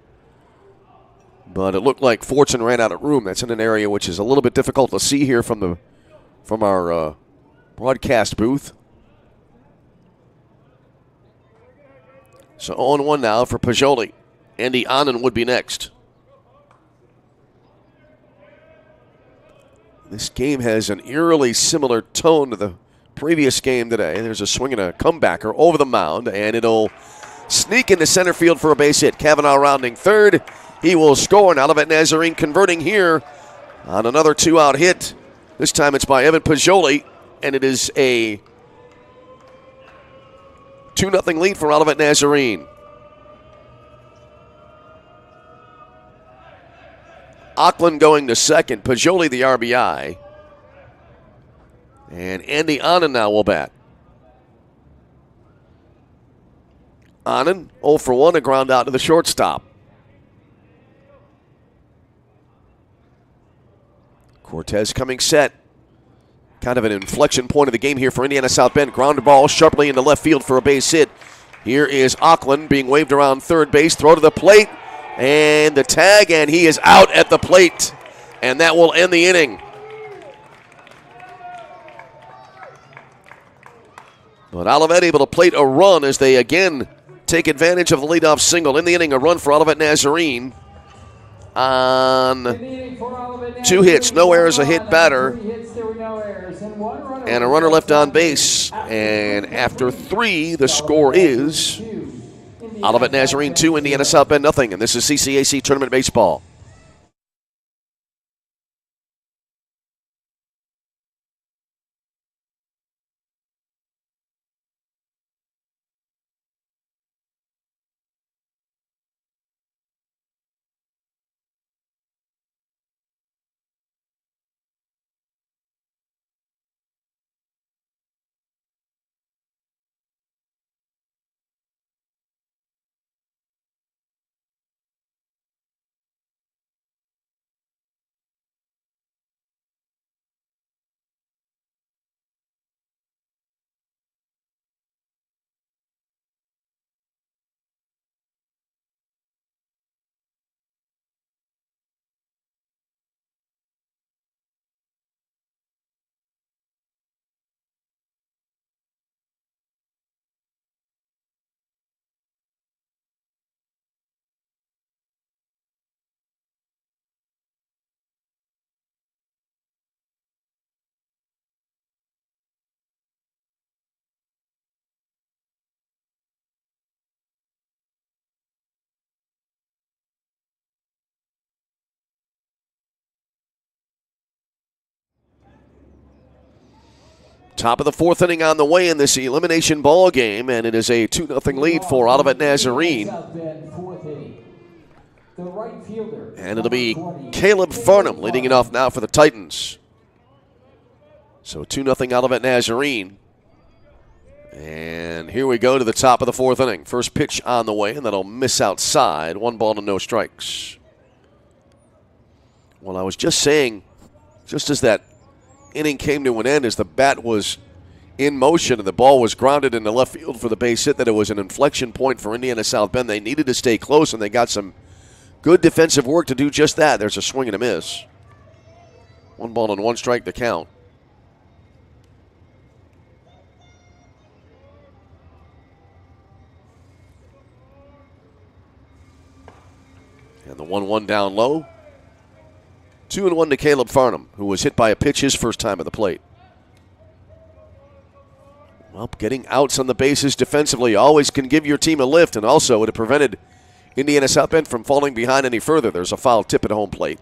S2: But it looked like Fortune ran out of room. That's in an area which is a little bit difficult to see here from our broadcast booth. So 0-1 now for Pajoli. Andy Anand would be next. This game has an eerily similar tone to the previous game today. There's a swing and a comebacker over the mound, and it'll sneak into center field for a base hit. Kavanaugh rounding third. He will score, and Olivet Nazarene converting here on another 2-out hit. This time it's by Evan Pajoli, and it is a 2-0 lead for Olivet Nazarene. Auckland going to second. Pajoli the RBI. And Andy Anand now will bat. Anand 0 for 1, a ground out to the shortstop. Cortez coming set. Kind of an inflection point of the game here for Indiana South Bend. Ground ball sharply into left field for a base hit. Here is Auckland being waved around third base. Throw to the plate. And the tag, and he is out at the plate. And that will end the inning. But Olivet able to plate a run as they again take advantage of the leadoff single. In the inning, a run for Olivet Nazarene on 2 hits. No errors, a hit batter, and a runner left on base. And after 3, the score is Olivet Nazarene 2, Indiana South Bend 0. And this is CCAC Tournament Baseball. Top of the 4th inning on the way in this elimination ball game, and it is a 2-0 lead for Olivet Nazarene. And it'll be Caleb Farnham leading it off now for the Titans. So 2-0 Olivet Nazarene. And here we go to the top of the 4th inning. First pitch on the way, and that'll miss outside. 1 ball to no strikes. Well, I was just saying, just as that inning came to an end as the bat was in motion and the ball was grounded into left field for the base hit, that it was an inflection point for Indiana South Bend. They needed to stay close, and they got some good defensive work to do just that. There's a swing and a miss. 1 ball and 1 strike to count. And the 1-1 down low. 2-1 to Caleb Farnham, who was hit by a pitch his first time at the plate. Well, getting outs on the bases defensively always can give your team a lift, and also it prevented Indiana South Bend from falling behind any further. There's a foul tip at home plate.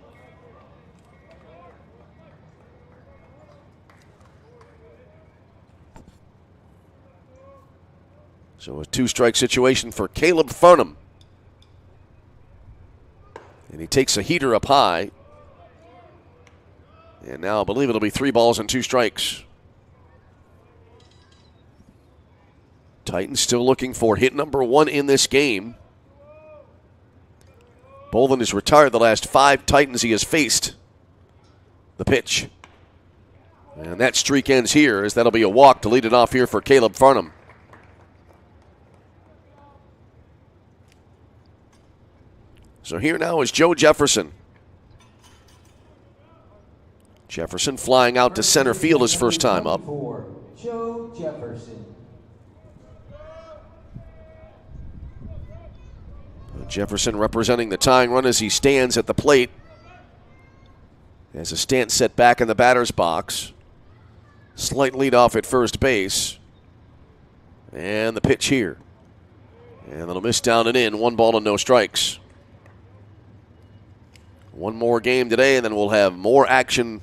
S2: So a 2-strike situation for Caleb Farnham. And he takes a heater up high. And now I believe it'll be 3 balls and 2 strikes. Titans still looking for hit number 1 in this game. Bolden has retired the last 5 Titans he has faced. The pitch. And that streak ends here, as that'll be a walk to lead it off here for Caleb Farnham. So here now is Joe Jefferson. Jefferson flying out to center field his first time up.
S1: Joe Jefferson.
S2: Jefferson representing the tying run as he stands at the plate. As a stance set back in the batter's box. Slight lead off at first base. And the pitch here. And it'll miss down and in. 1 ball and no strikes. 1 more game today, and then we'll have more action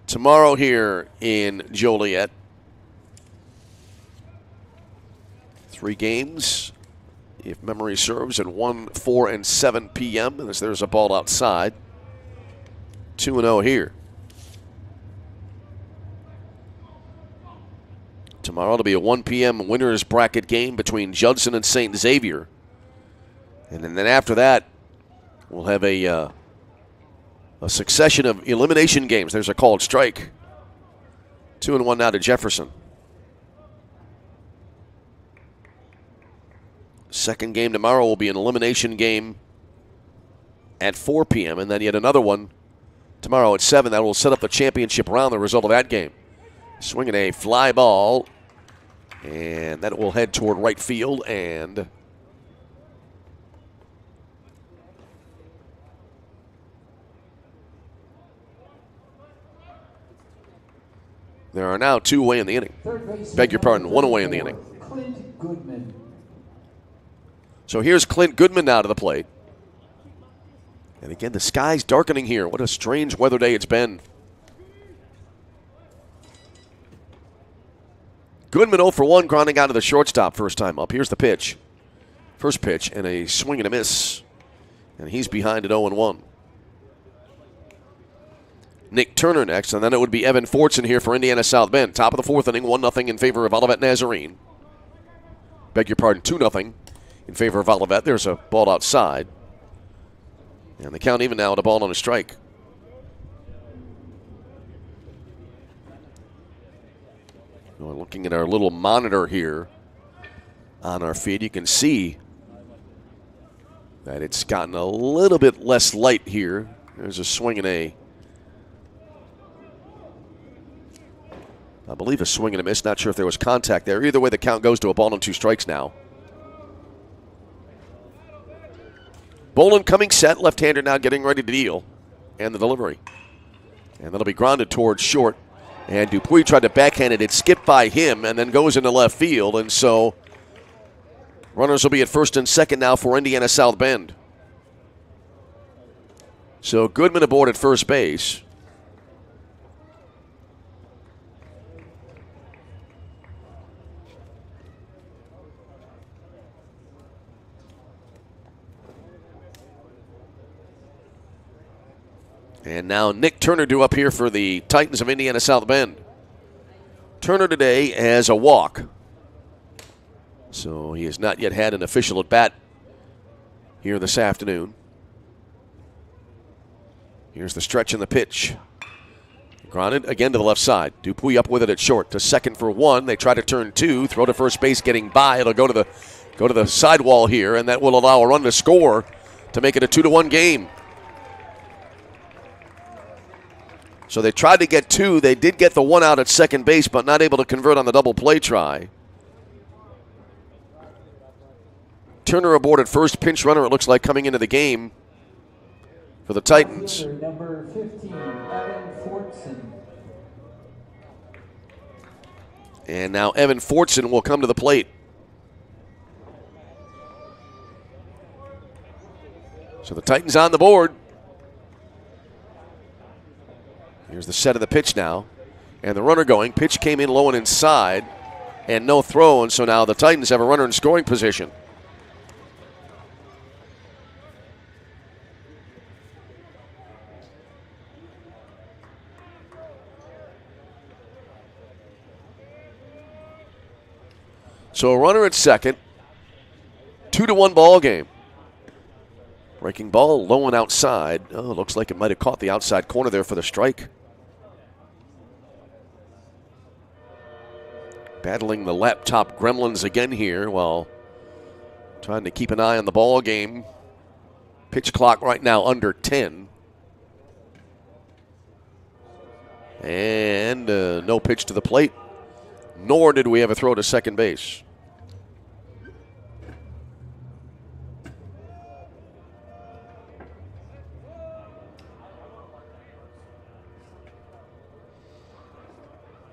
S2: tomorrow here in Joliet. 3 games, if memory serves, at 1, 4, and 7 p.m. As there's a ball outside. 2-0 here. Tomorrow it'll be a 1 p.m. winners bracket game between Judson and St. Xavier. And then after that, we'll have a succession of elimination games. There's a called strike. 2-1 now to Jefferson. Second game tomorrow will be an elimination game at 4 p.m. and then yet another one tomorrow at 7. That will set up the championship round, the result of that game. Swinging a fly ball, and that will head toward right field, and there are now 2 away in the inning. Beg your pardon, 1 away in the inning.
S1: Clint Goodman.
S2: So here's Clint Goodman now to the plate. And again, the sky's darkening here. What a strange weather day it's been. Goodman 0 for 1, grounding out to the shortstop first time up. Here's the pitch. First pitch, and a swing and a miss. And he's behind at 0-1. Nick Turner next, and then it would be Evan Fortson here for Indiana South Bend. Top of the 4th inning, 1-0 in favor of Olivet Nazarene. Beg your pardon, 2-0 in favor of Olivet. There's a ball outside. And the count even now at a ball on a strike. We're looking at our little monitor here on our feed. You can see that it's gotten a little bit less light here. There's a swing and I believe a swing and a miss. Not sure if there was contact there. Either way, the count goes to a ball and 2 strikes now. Bolin coming set. Left-hander now getting ready to deal. And the delivery. And that'll be grounded towards short. And Dupuis tried to backhand it. It skipped by him and then goes into left field. And so runners will be at first and second now for Indiana South Bend. So Goodman aboard at first base. And now Nick Turner due up here for the Titans of Indiana South Bend. Turner today has a walk. So he has not yet had an official at bat here this afternoon. Here's the stretch and the pitch. Grounded again to the left side. Dupuy up with it at short to second for one. They try to turn two. Throw to first base, getting by. It'll go to the sidewall here, and that will allow a run to score to make it a 2-1 game. So they tried to get two. They did get the one out at second base, but not able to convert on the double play try. Turner aboard at first. Pinch runner, it looks like, coming into the game for the Titans.
S1: Number 15, Evan Fortson.
S2: And now Evan Fortson will come to the plate. So the Titans on the board. Here's the set of the pitch now. And the runner going. Pitch came in low and inside. And no throw, and so now the Titans have a runner in scoring position. So a runner at second. 2-1 ball game. Breaking ball low and outside. Oh, looks like it might have caught the outside corner there for the strike. Battling the laptop gremlins again here while trying to keep an eye on the ball game. Pitch clock right now under 10. And no pitch to the plate. Nor did we have a throw to second base.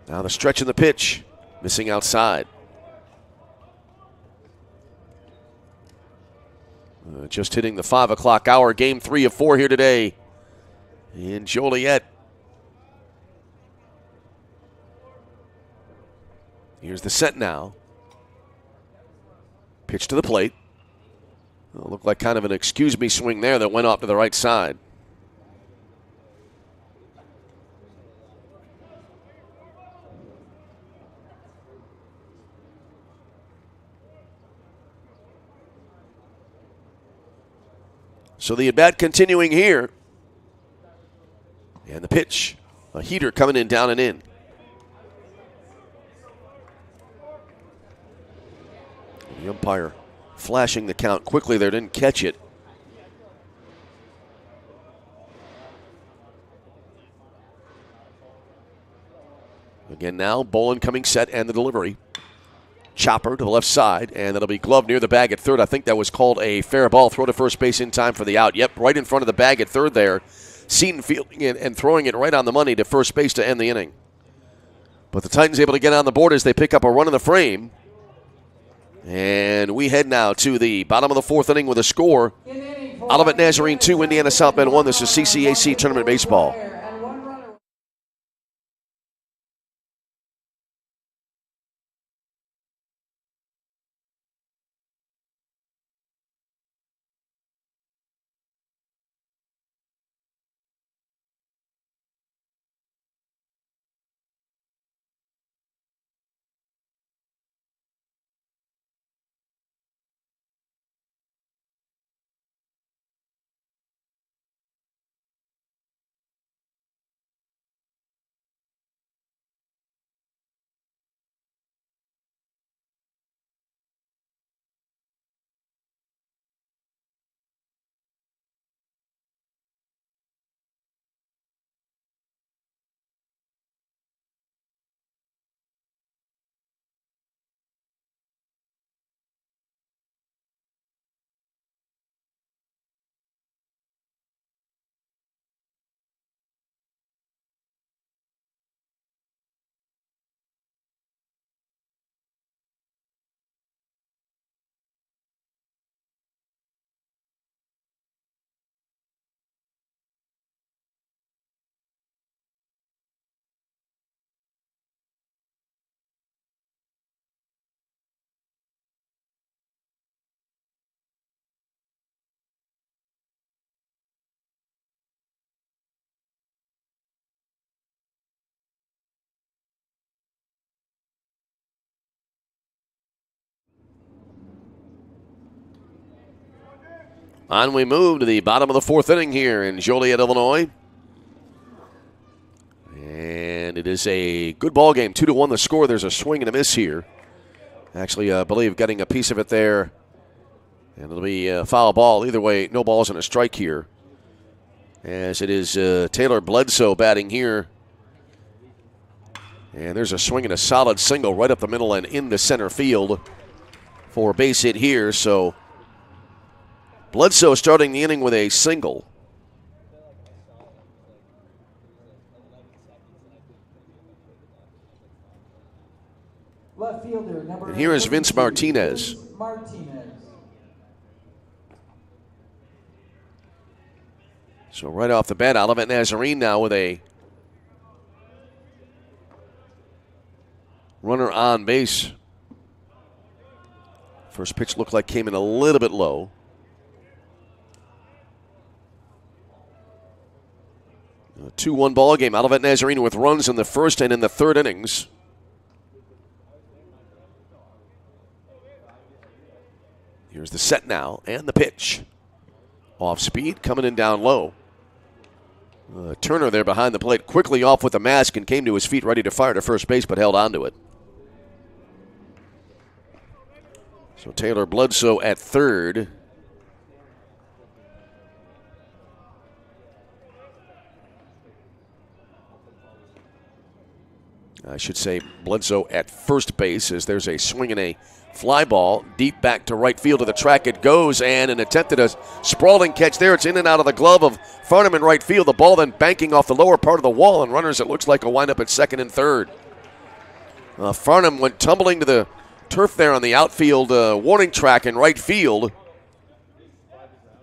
S2: Now the stretch in the pitch. Missing outside. Just hitting the 5 o'clock hour. Game 3 of 4 here today in Joliet. Here's the set now. Pitch to the plate. Oh, looked like kind of an excuse me swing there that went off to the right side. So the at-bat continuing here. And the pitch. A heater coming in, down and in. The umpire flashing the count quickly there, didn't catch it. Again now, Bolin coming set and the delivery. Chopper to the left side, and that'll be gloved near the bag at third. I think that was called a fair ball. Throw to first base in time for the out. Yep, right in front of the bag at third there. Seaton fielding it and throwing it right on the money to first base to end the inning. But the Titans able to get on the board as they pick up a run in the frame. And we head now to the bottom of the fourth inning with a score. Olivet Nazarene 2, Indiana South Bend 1. This is CCAC Tournament Baseball. On we move to the bottom of the fourth inning here in Joliet, Illinois. it is a good ball game. 2-1 the score. There's a swing and a miss here. Actually, I believe getting a piece of it there. And it'll be a foul ball. Either way, no balls and a strike here. As it is Taylor Bledsoe batting here. And there's a swing and a solid single right up the middle and into center field for a base hit here. So Bledsoe starting the inning with a single.
S1: Left fielder, number
S2: and here is Vince Martinez. So right off the bat, Olivet Nazarene now with a runner on base. First pitch looked like came in a little bit low. A 2-1 ball game. Olivet Nazarene with runs in the first and in the third innings. Here's the set now and the pitch. Off speed, coming in down low. Turner there behind the plate, quickly off with the mask and came to his feet ready to fire to first base, but held onto it. So Taylor Bledsoe at third. I should say Bledsoe at first base as there's a swing and a fly ball deep back to right field of the track. It goes, and an attempt at a sprawling catch there. It's in and out of the glove of Farnham in right field. The ball then banking off the lower part of the wall, and runners, it looks like, will wind up at second and third. Farnham went tumbling to the turf there on the outfield warning track in right field.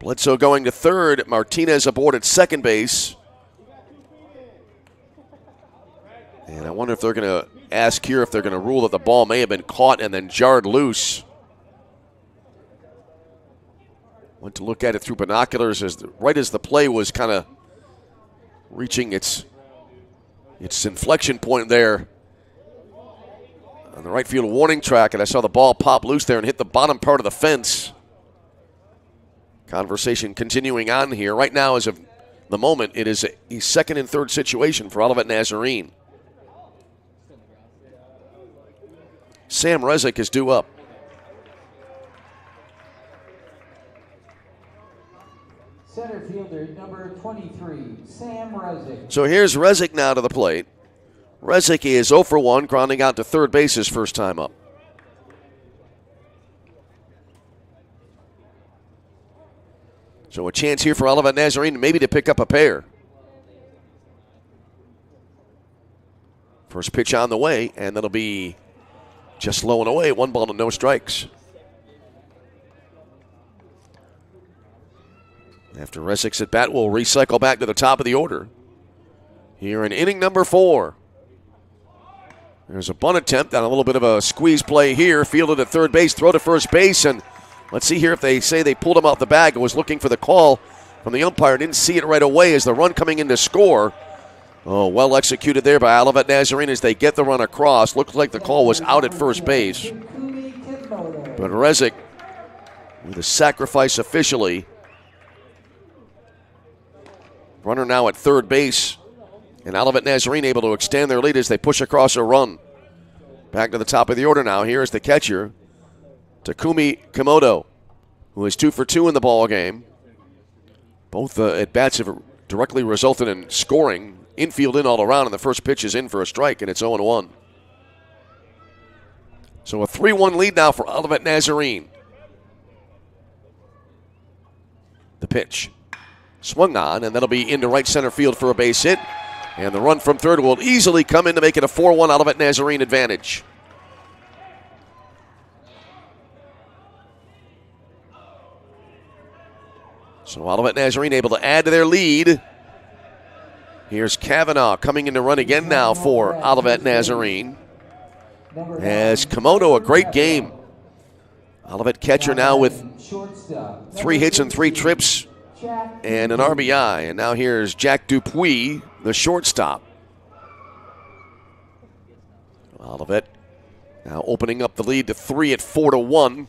S2: Bledsoe going to third. Martinez aboard at second base. And I wonder if they're going to ask here if they're going to rule that the ball may have been caught and then jarred loose. Went to look at it through binoculars right as the play was kind of reaching its inflection point there on the right field warning track, and I saw the ball pop loose there and hit the bottom part of the fence. Conversation continuing on here. Right now, as of the moment, it is a second and third situation for Olivet Nazarene. Sam Rezick is due up.
S1: Center fielder, number 23, Sam Rezick.
S2: So here's Rezick now to the plate. Rezick is 0 for 1, grounding out to third base his first time up. So a chance here for Olivet Nazarene maybe to pick up a pair. First pitch on the way, and that'll be just low and away. 1 ball and no strikes. After Rezick's at bat, we'll recycle back to the top of the order. Here in inning number 4. There's a bunt attempt on a little bit of a squeeze play here. Fielded at third base, throw to first base, and let's see here if they say they pulled him out the bag and was looking for the call from the umpire. Didn't see it right away as the run coming in to score. Oh, well executed there by Olivet Nazarene as they get the run across. Looks like the call was out at first base. But Rezick with a sacrifice officially. Runner now at third base. And Olivet Nazarene able to extend their lead as they push across a run. Back to the top of the order now. Here's the catcher, Takumi Komodo, who is 2 for 2 in the ball game. Both at-bats have directly resulted in scoring. Infield in all around, and the first pitch is in for a strike, and it's 0-1. So a 3-1 lead now for Olivet Nazarene. The pitch. Swung on, and that'll be into right center field for a base hit. And the run from third will easily come in to make it a 4-1 Olivet Nazarene advantage. So Olivet Nazarene able to add to their lead. Here's Kavanaugh coming in to run again now for Olivet Nazarene. As Komodo, a great game. Olivet catcher now with 3 hits and 3 trips and an RBI. And now here's Jack Dupuis, the shortstop. Olivet now opening up the lead to 3 at 4-1.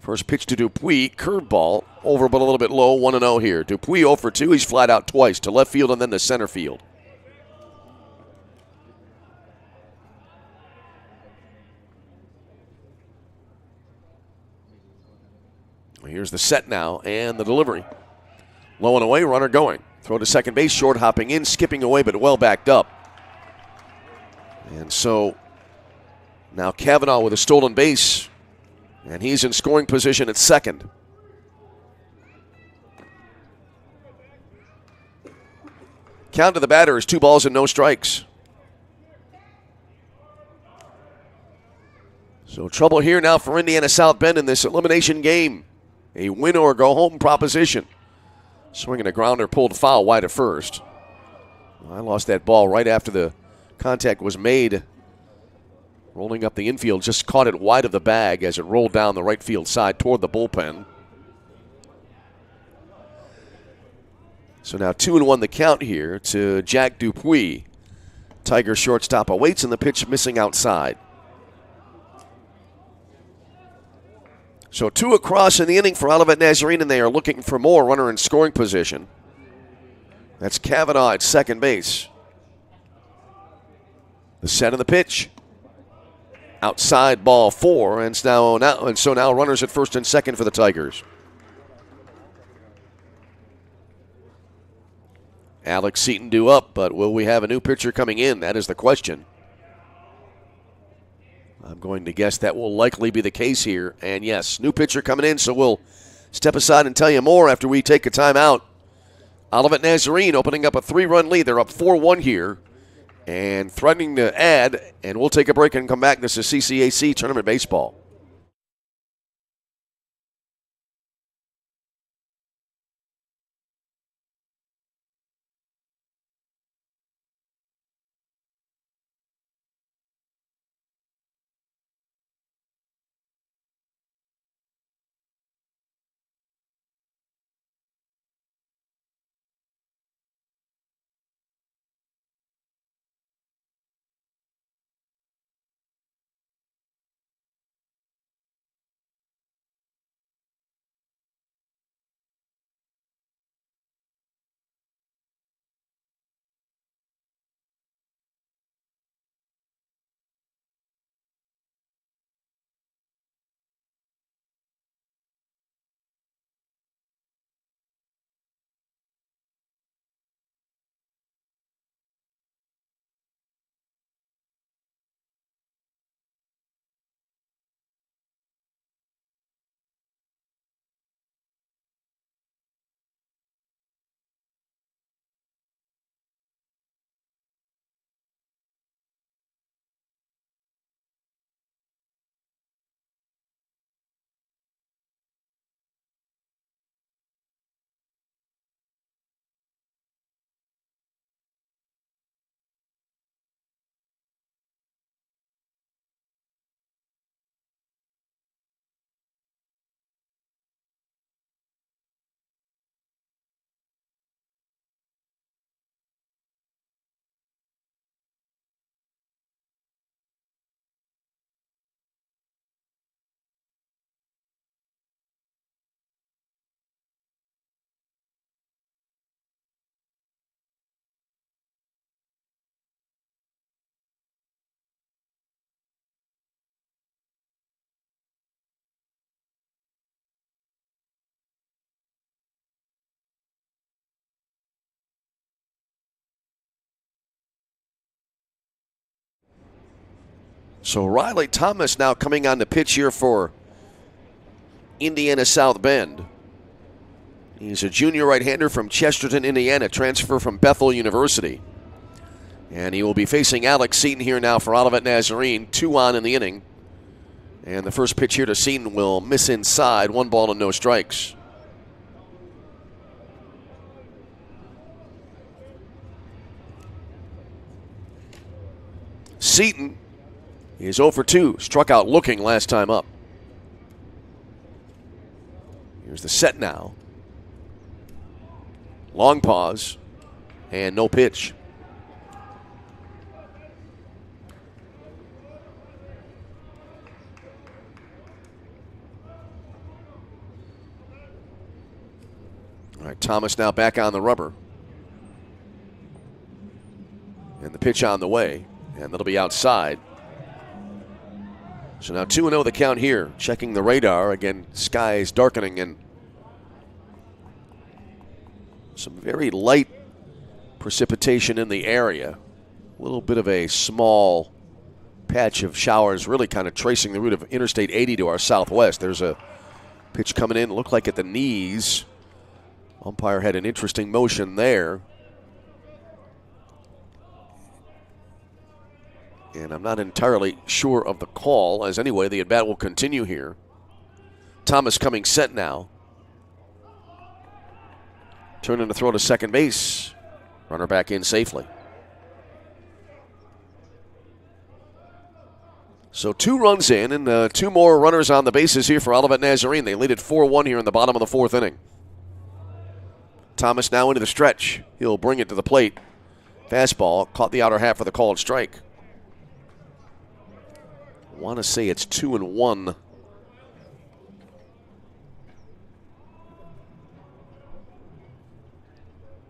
S2: First pitch to Dupuis, curveball, over but a little bit low, 1-0 here. Dupuis 0 for 2, he's flat out twice, to left field and then to center field. Here's the set now and the delivery. Low and away, runner going. Throw to second base, short hopping in, skipping away, but well backed up. And so now Cavanaugh with a stolen base, and he's in scoring position at second. Count to the batter is 2 balls and no strikes. So trouble here now for Indiana South Bend in this elimination game. A win or go home proposition. Swinging a grounder, pulled foul wide of first. I lost that ball right after the contact was made. Rolling up the infield, just caught it wide of the bag as it rolled down the right field side toward the bullpen. So now 2-1 the count here to Jack Dupuis. Tiger shortstop awaits, and the pitch missing outside. So 2 across in the inning for Olivet Nazarene, and they are looking for more. Runner in scoring position. That's Cavanaugh at second base. The set of the pitch. Outside, ball 4, and so now runners at first and second for the Tigers. Alex Seaton due up, but will we have a new pitcher coming in? That is the question. I'm going to guess that will likely be the case here. And yes, new pitcher coming in, so we'll step aside and tell you more after we take a timeout. Olivet Nazarene opening up a 3-run lead. They're up 4-1 here and threatening to add. And we'll take a break and come back. This is CCAC Tournament Baseball. So Riley Thomas now coming on the pitch here for Indiana South Bend. He's a junior right-hander from Chesterton, Indiana, transfer from Bethel University. And he will be facing Alex Seaton here now for Olivet Nazarene. 2 on in the inning. And the first pitch here to Seaton will miss inside. 1 ball and no strikes. Seaton is 0 for 2. Struck out looking last time up. Here's the set now. Long pause and no pitch. All right, Thomas now back on the rubber. And the pitch on the way, and that'll be outside. So now 2-0 the count here. Checking the radar. Again, skies darkening and some very light precipitation in the area. A little bit of a small patch of showers really kind of tracing the route of Interstate 80 to our southwest. There's a pitch coming in, looked like at the knees. Umpire had an interesting motion there. And I'm not entirely sure of the call, as anyway, the at-bat will continue here. Thomas coming set now. Turning to throw to second base. Runner back in safely. So 2 runs in and 2 more runners on the bases here for Olivet Nazarene. They lead at 4-1 here in the bottom of the 4th inning. Thomas now into the stretch. He'll bring it to the plate. Fastball caught the outer half for the called strike. I want to say it's 2-1.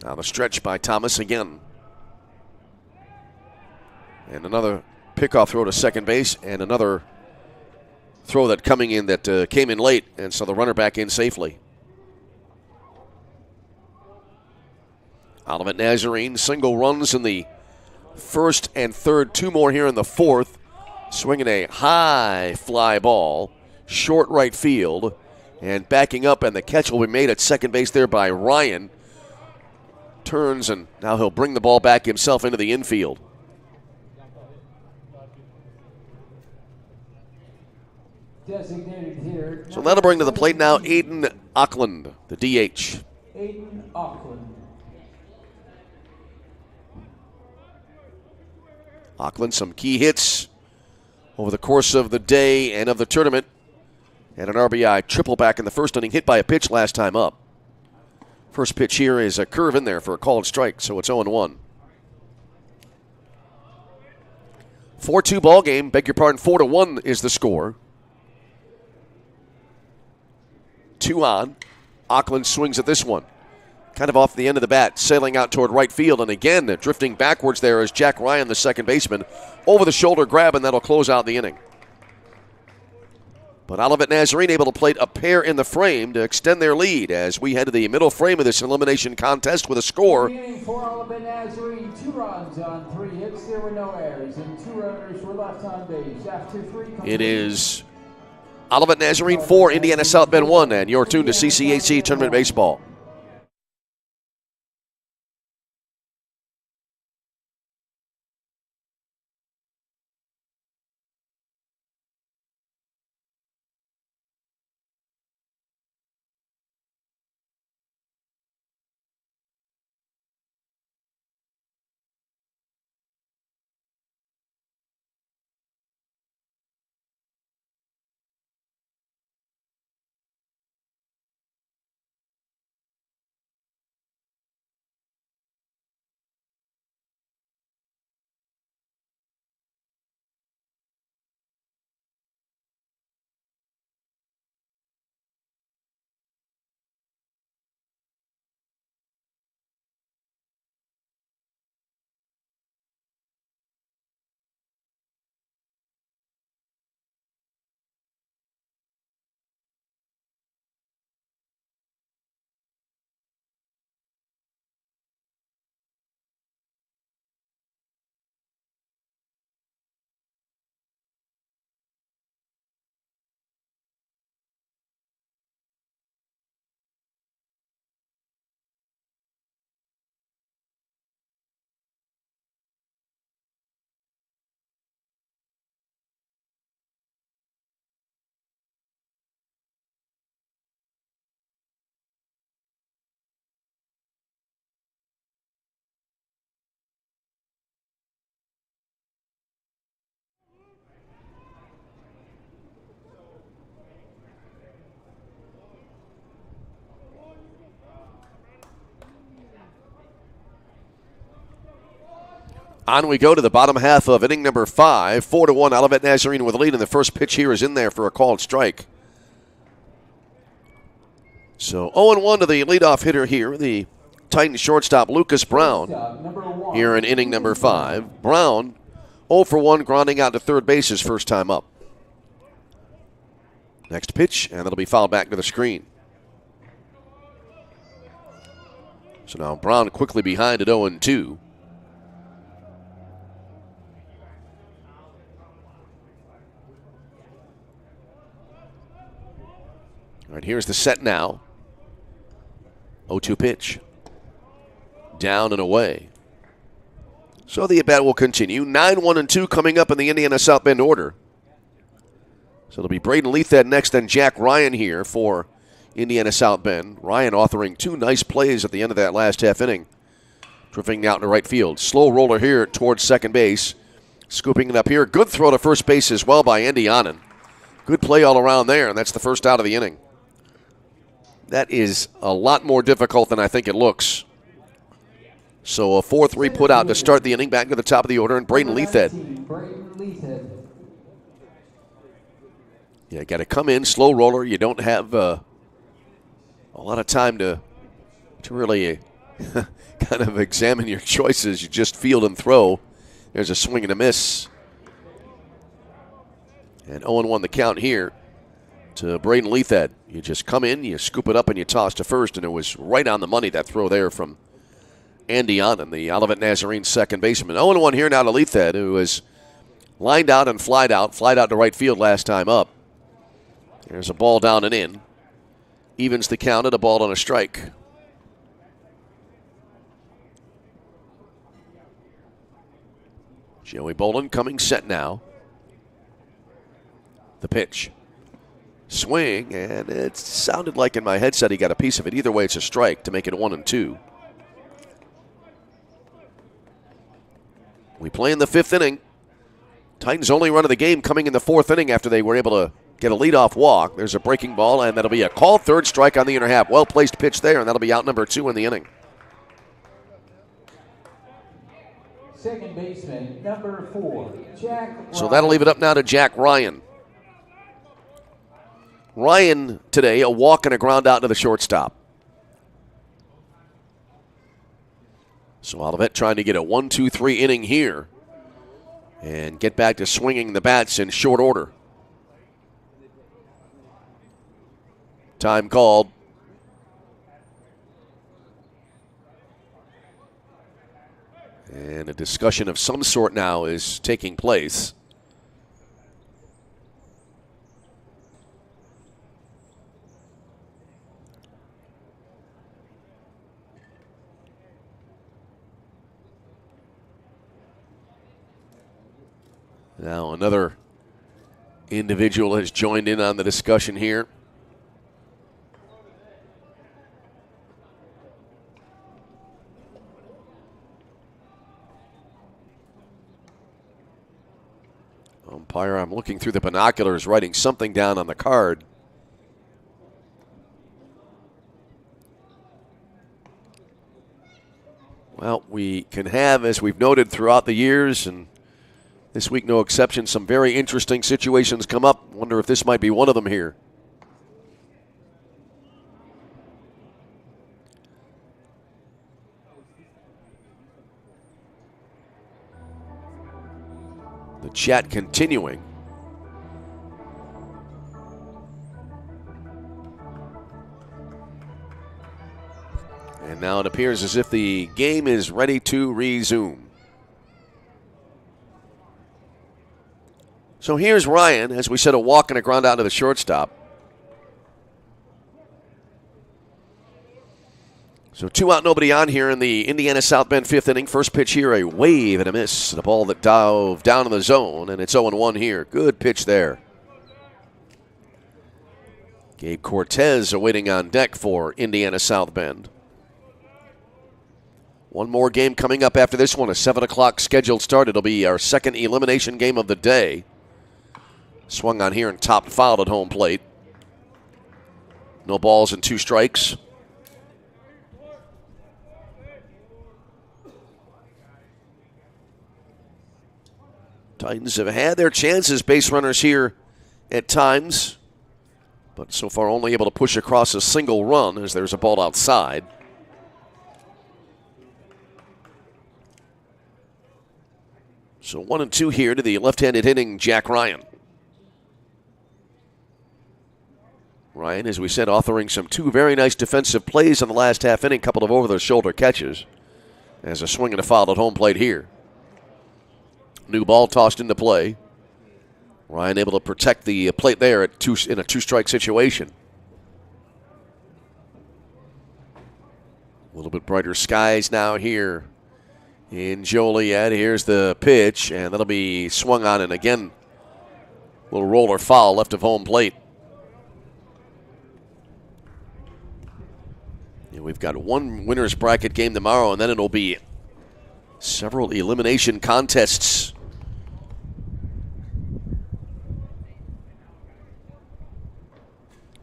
S2: Now the stretch by Thomas again. And another pickoff throw to second base, and another throw that coming in that came in late, and so the runner back in safely. Olivet Nazarene, single runs in the 1st and 3rd, 2 more here in the 4th. Swinging a high fly ball, short right field, and backing up, and the catch will be made at second base there by Ryan. Turns, and now he'll bring the ball back himself into the infield.
S1: Designated here.
S2: So that'll bring to the plate now Aiden Auckland, the DH.
S1: Aiden Auckland.
S2: Auckland, some key hits over the course of the day and of the tournament. And an RBI triple back in the 1st inning, hit by a pitch last time up. First pitch here is a curve in there for a called strike, so it's 0-1. 4-2 ball game, beg your pardon, 4-1 is the score. 2 on. Auckland swings at this one. Kind of off the end of the bat, sailing out toward right field, and again, drifting backwards there is Jack Ryan, the second baseman. Over the shoulder grab, and that'll close out the inning. But Olivet Nazarene able to plate a pair in the frame to extend their lead as we head to the middle frame of this elimination contest with a score.
S1: For Olivet Nazarene, 2 runs on 3 hits. There were no errors, and 2 runners were left on base. After 3,
S2: it is Olivet Nazarene 4, Indiana South Bend 1, and you're tuned to CCAC Tournament Baseball. On we go to the bottom half of inning number 5. 4-1, Olivet Nazarene with a lead, and the first pitch here is in there for a called strike. So 0-1 to the leadoff hitter here, the Titan shortstop Lucas Brown, here in inning number 5. Brown 0 for 1, grounding out to third base his first time up. Next pitch, and that'll be fouled back to the screen. So now Brown quickly behind at 0-2. All right, here's the set now. 0-2 pitch. Down and away. So the at-bat will continue. 9-1-2 coming up in the Indiana South Bend order. So it'll be Braden Leathed next, then Jack Ryan here for Indiana South Bend. Ryan authoring two nice plays at the end of that last half inning. Drifting out into right field. Slow roller here towards second base. Scooping it up here. Good throw to first base as well by Andy Annan. Good play all around there, and that's the first out of the inning. That is a lot more difficult than I think it looks. So a 4-3 put out to start the inning, back to the top of the order, and Braden Leathed. Yeah, got to come in, slow roller. You don't have a lot of time to really kind of examine your choices. You just field and throw. There's a swing and a miss. And 0-1 the count here to Braden Leathed. You just come in, you scoop it up, and you toss to first, and it was right on the money, that throw there from Andy Annan, the Olivet Nazarene second baseman. 0-1 here now to Leathed, who was lined out and flied out to right field last time up. There's a ball down and in. Evens the count at a ball on a strike. Joey Bolin coming set now. The pitch. Swing, and it sounded like in my headset he got a piece of it. Either way, it's a strike to make it 1-2. We play in the fifth inning. Titans' only run of the game coming in the fourth inning after they were able to get a leadoff walk. There's a breaking ball, and that'll be a called third strike on the inner half. Well-placed pitch there, and that'll be out number 2 in the inning.
S1: Second baseman, number 4, Jack Ryan.
S2: So that'll leave it up now to Jack Ryan. Ryan today, a walk and a ground out to the shortstop. So Olivet trying to get a 1-2-3 inning here and get back to swinging the bats in short order. Time called. And a discussion of some sort now is taking place. Now another individual has joined in on the discussion here. Umpire, I'm looking through the binoculars, writing something down on the card. Well, we can have, as we've noted throughout the years, and this week no exception, some very interesting situations come up. Wonder if this might be one of them here. The chat continuing. And now it appears as if the game is ready to resume. So here's Ryan, as we said, a walk and a ground out to the shortstop. So 2 out, nobody on here in the Indiana South Bend fifth inning. First pitch here, a wave and a miss. The ball that dove down in the zone, and it's 0-1 here. Good pitch there. Gabe Cortez awaiting on deck for Indiana South Bend. One more game coming up after this one, a 7 o'clock scheduled start. It'll be our second elimination game of the day. Swung on here and topped fouled at home plate. No balls and 2 strikes. Titans have had their chances, base runners here at times, but so far only able to push across a single run as there's a ball outside. So 1-2 here to the left-handed hitting Jack Ryan. Ryan, as we said, authoring two very nice defensive plays in the last half inning, couple of over-the-shoulder catches. As a swing and a foul at home plate here. New ball tossed into play. Ryan able to protect the plate there in a two-strike situation. A little bit brighter skies now here in Joliet. Here's the pitch, and that'll be swung on, and again, a little roller foul left of home plate. And we've got one winner's bracket game tomorrow, and then it'll be several elimination contests.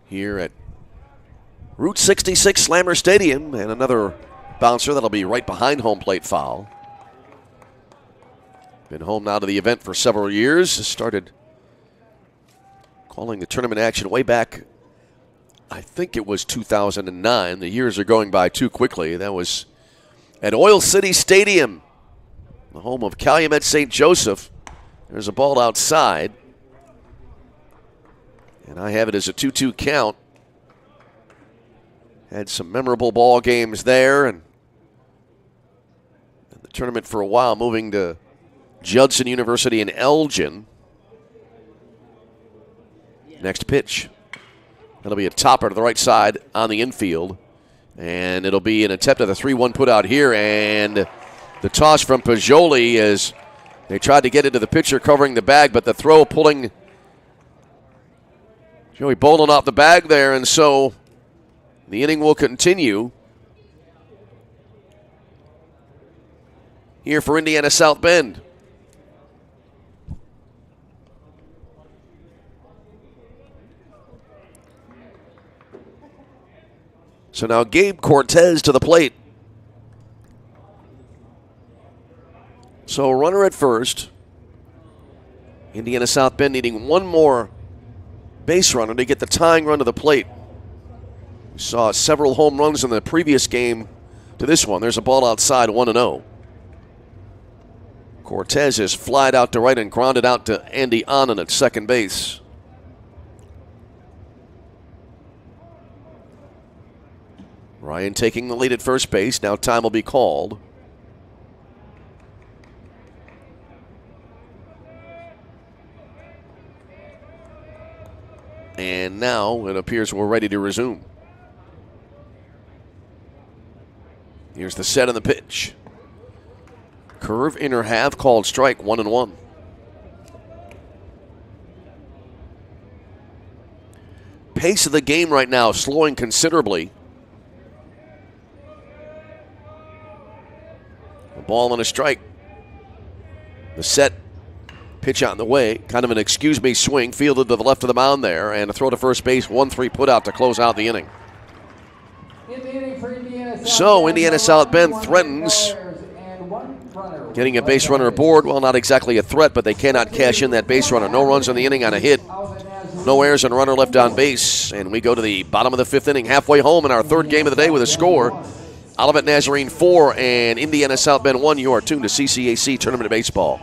S2: Here at Route 66 Slammer Stadium, and another bouncer that'll be right behind home plate foul. Been home now to the event for several years. Started calling the tournament action way back, I think it was 2009. The years are going by too quickly. That was at Oil City Stadium, the home of Calumet St. Joseph. There's a ball outside, and I have it as a 2-2 count. Had some memorable ball games there, and the tournament for a while moving to Judson University in Elgin. Next pitch. That'll be a topper to the right side on the infield, and it'll be an attempt at the 3-1 put out here, and the toss from Pajoli as they tried to get into the pitcher covering the bag, but the throw pulling Joey Bolin off the bag there, and so the inning will continue here for Indiana South Bend. So now Gabe Cortez to the plate. So runner at first. Indiana South Bend needing one more base runner to get the tying run to the plate. We saw several home runs in the previous game to this one. There's a ball outside, 1-0. Cortez is flied out to right and grounded out to Andy Anand at second base. Ryan taking the lead at first base. Now time will be called. And now it appears we're ready to resume. Here's the set and the pitch. Curve inner half called strike, 1-1. Pace of the game right now slowing considerably. A ball and a strike. The set, pitch out in the way, kind of an excuse me swing, fielded to the left of the mound there, and a throw to first base, 1-3 put out to close out the inning. So Indiana South Bend threatens getting a base runner aboard. Well, not exactly a threat, but they cannot cash in that base runner. No runs in the inning on a hit. No errors and a runner left on base. And we go to the bottom of the fifth inning, halfway home in our third game of the day with a score. Olivet Nazarene 4 and Indiana South Bend 1. You are tuned to CCAC Tournament of Baseball.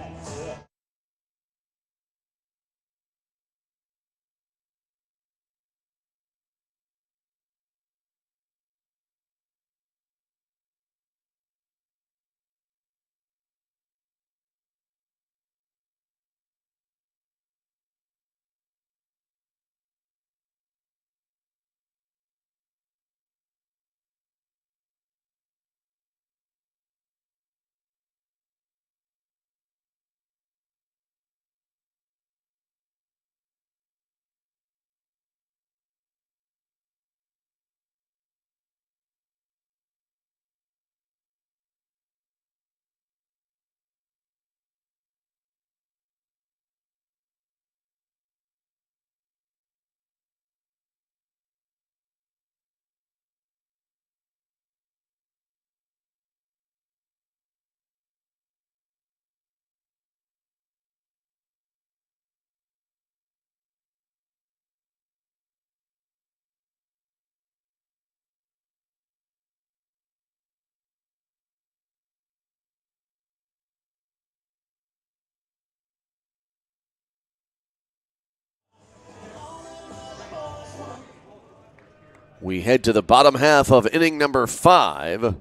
S2: We head to the bottom half of inning number 5.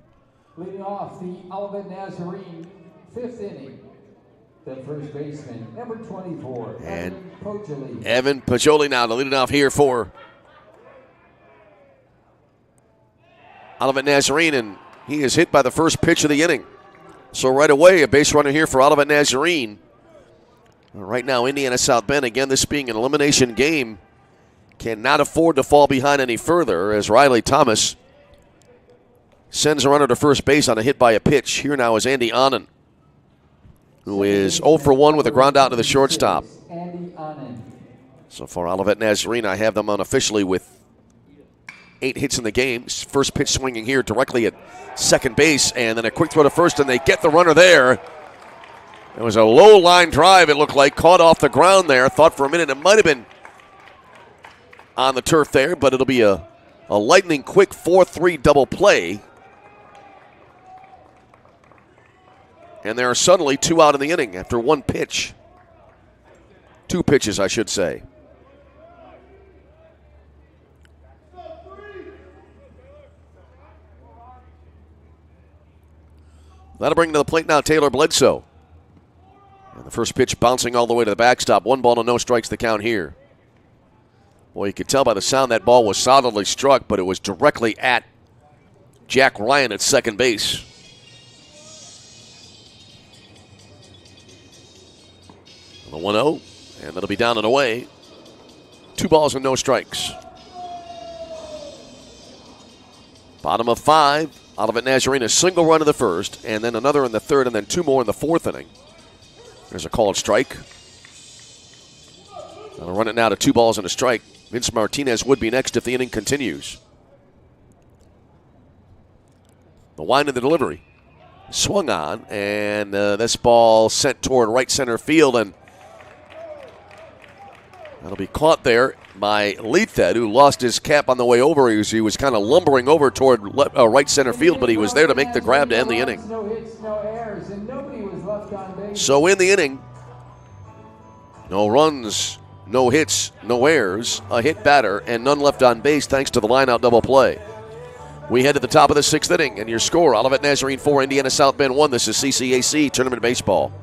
S1: Leading off the Olivet Nazarene, 5th inning. The first baseman, number 24,
S2: And
S1: Evan
S2: Pajoli now to lead it off here for Olivet Nazarene, and he is hit by the first pitch of the inning. So right away, a base runner here for Olivet Nazarene. Right now, Indiana South Bend, again, this being an elimination game, cannot afford to fall behind any further as Riley Thomas sends a runner to first base on a hit by a pitch. Here now is Andy Annan, who is 0 for 1 with a ground out to the shortstop. So far, Olivet Nazarene, I have them unofficially with 8 hits in the game. First pitch swinging here directly at second base, and then a quick throw to first, and they get the runner there. It was a low line drive, it looked like, caught off the ground there. Thought for a minute it might have been on the turf there, but it'll be a lightning quick 4-3 double play. And there are suddenly 2 out in the inning after 1 pitch. 2 pitches, I should say. That'll bring to the plate now Taylor Bledsoe. And the first pitch bouncing all the way to the backstop. 1 ball and no strikes the count here. Boy, you could tell by the sound that ball was solidly struck, but it was directly at Jack Ryan at second base. The 1-0, and that'll be down and away. 2 balls and no strikes. Bottom of 5. Olivet Nazarene, a single run in the first, and then another in the third, and then 2 more in the 4th inning. There's a called strike. They'll run it now to 2 balls and a strike. Vince Martinez would be next if the inning continues. The wind of the delivery. Swung on, and this ball sent toward right center field, and that'll be caught there by Lethed, who lost his cap on the way over. He was kind of lumbering over toward right center field, but he was there to make the grab to end the inning.
S1: No hits, no errors, and nobody was left on base.
S2: So in the inning, no runs, no hits, no errors, a hit batter, and none left on base thanks to the line-out double play. We head to the top of the 6th inning, and your score, Olivet Nazarene 4, Indiana South Bend 1. This is CCAC Tournament Baseball.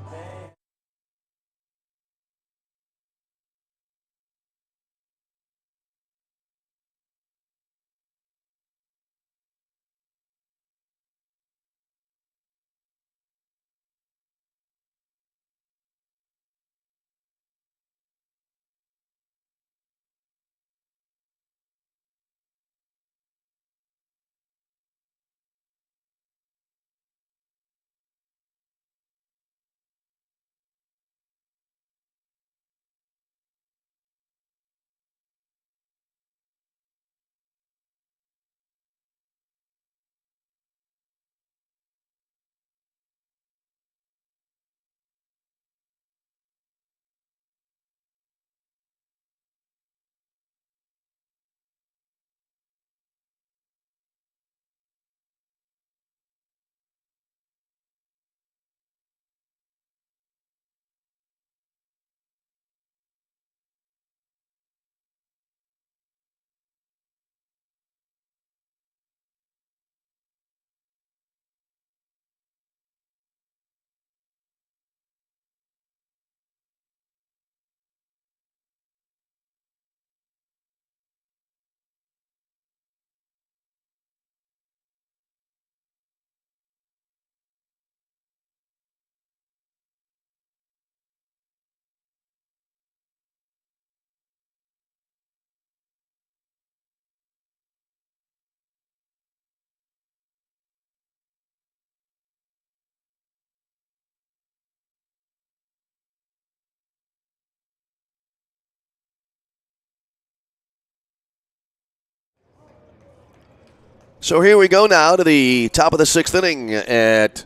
S2: So here we go now to the top of the 6th inning at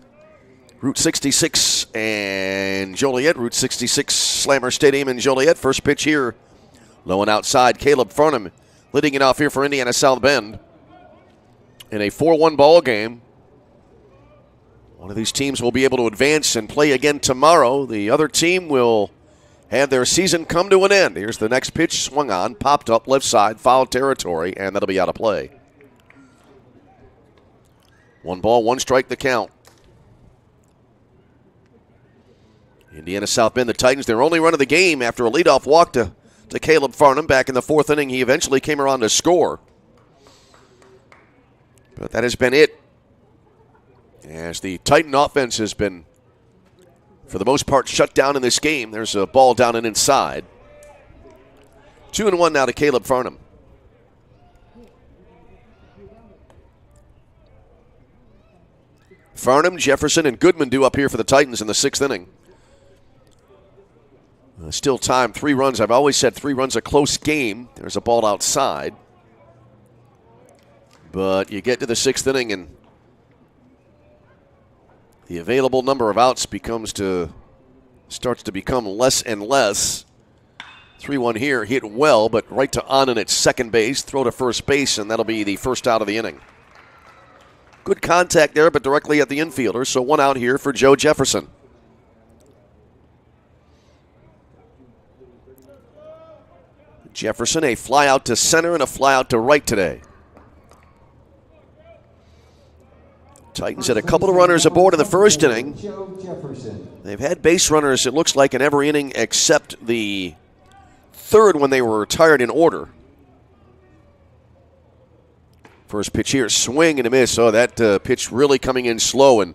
S2: Route 66 and Joliet. Route 66 Slammer Stadium in Joliet. First pitch here, low and outside. Caleb Farnham leading it off here for Indiana South Bend in a 4-1 ball game. One of these teams will be able to advance and play again tomorrow. The other team will have their season come to an end. Here's the next pitch, swung on, popped up left side, foul territory, and that'll be out of play. 1 ball, 1 strike the count. Indiana South Bend, the Titans, their only run of the game after a leadoff walk to Caleb Farnham back in the 4th inning. He eventually came around to score. But that has been it. As the Titan offense has been, for the most part, shut down in this game. There's a ball down and inside. 2-1 now to Caleb Farnham. Farnham, Jefferson, and Goodman due up here for the Titans in the 6th inning. Still time, 3 runs. I've always said 3 runs a close game. There's a ball outside. But you get to the 6th inning and the available number of outs starts to become less and less. 3-1 here, hit well, but right to Anand at second base, throw to first base, and that'll be the first out of the inning. Good contact there, but directly at the infielder, so 1 out here for Joe Jefferson. Jefferson, a fly out to center and a fly out to right today. Titans had a couple of runners aboard in the 1st inning. They've had base runners, it looks like, in every inning except the 3rd when they were retired in order. First pitch here, swing and a miss. Oh, that pitch really coming in slow, and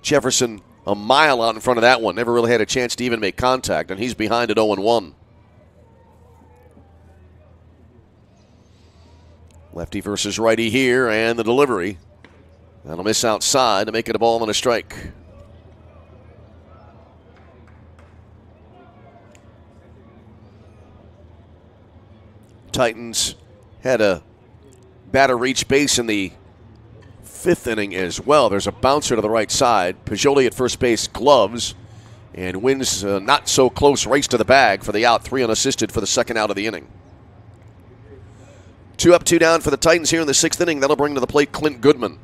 S2: Jefferson a mile out in front of that one. Never really had a chance to even make contact, and he's behind at 0-1. Lefty versus righty here, and the delivery. That'll miss outside to make it a ball and a strike. Titans had a batter reach base in the 5th inning as well. There's a bouncer to the right side. Pajoli at first base gloves and wins not so close race to the bag for the out, 3 unassisted for the 2nd out of the inning. 2 up, 2 down for the Titans here in the 6th inning. That'll bring to the plate Clint Goodman.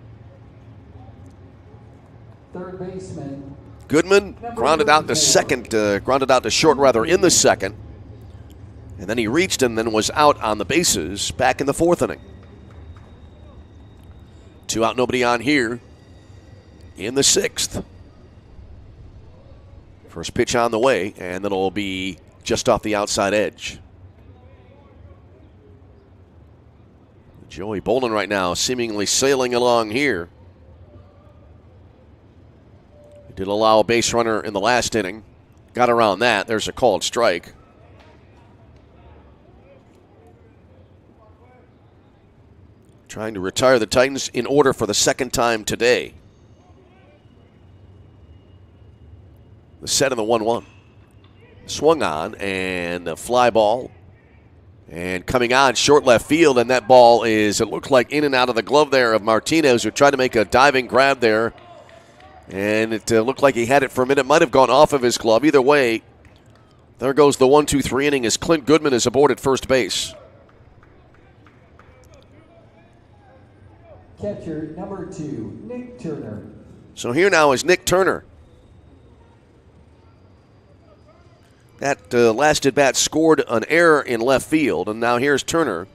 S1: 3rd baseman.
S2: Goodman grounded out to short in the 2nd. And then he reached and then was out on the bases back in the 4th inning. 2 out, nobody on here in the 6th. First pitch on the way, and it'll be just off the outside edge. Joey Bolin right now seemingly sailing along here. He did allow a base runner in the last inning. Got around that. There's a called strike. Trying to retire the Titans in order for the 2nd time today. The set of the 1-1. Swung on, and a fly ball. And coming on, short left field, and that ball is, it looked like, in and out of the glove there of Martinez, who tried to make a diving grab there. And it looked like he had it for a minute. Might have gone off of his glove. Either way, there goes the 1-2-3 inning as Clint Goodman is aboard at first base.
S1: Catcher number 2, Nick Turner.
S2: So here now is Nick Turner. That last at bat scored an error in left field, and now here's Turner.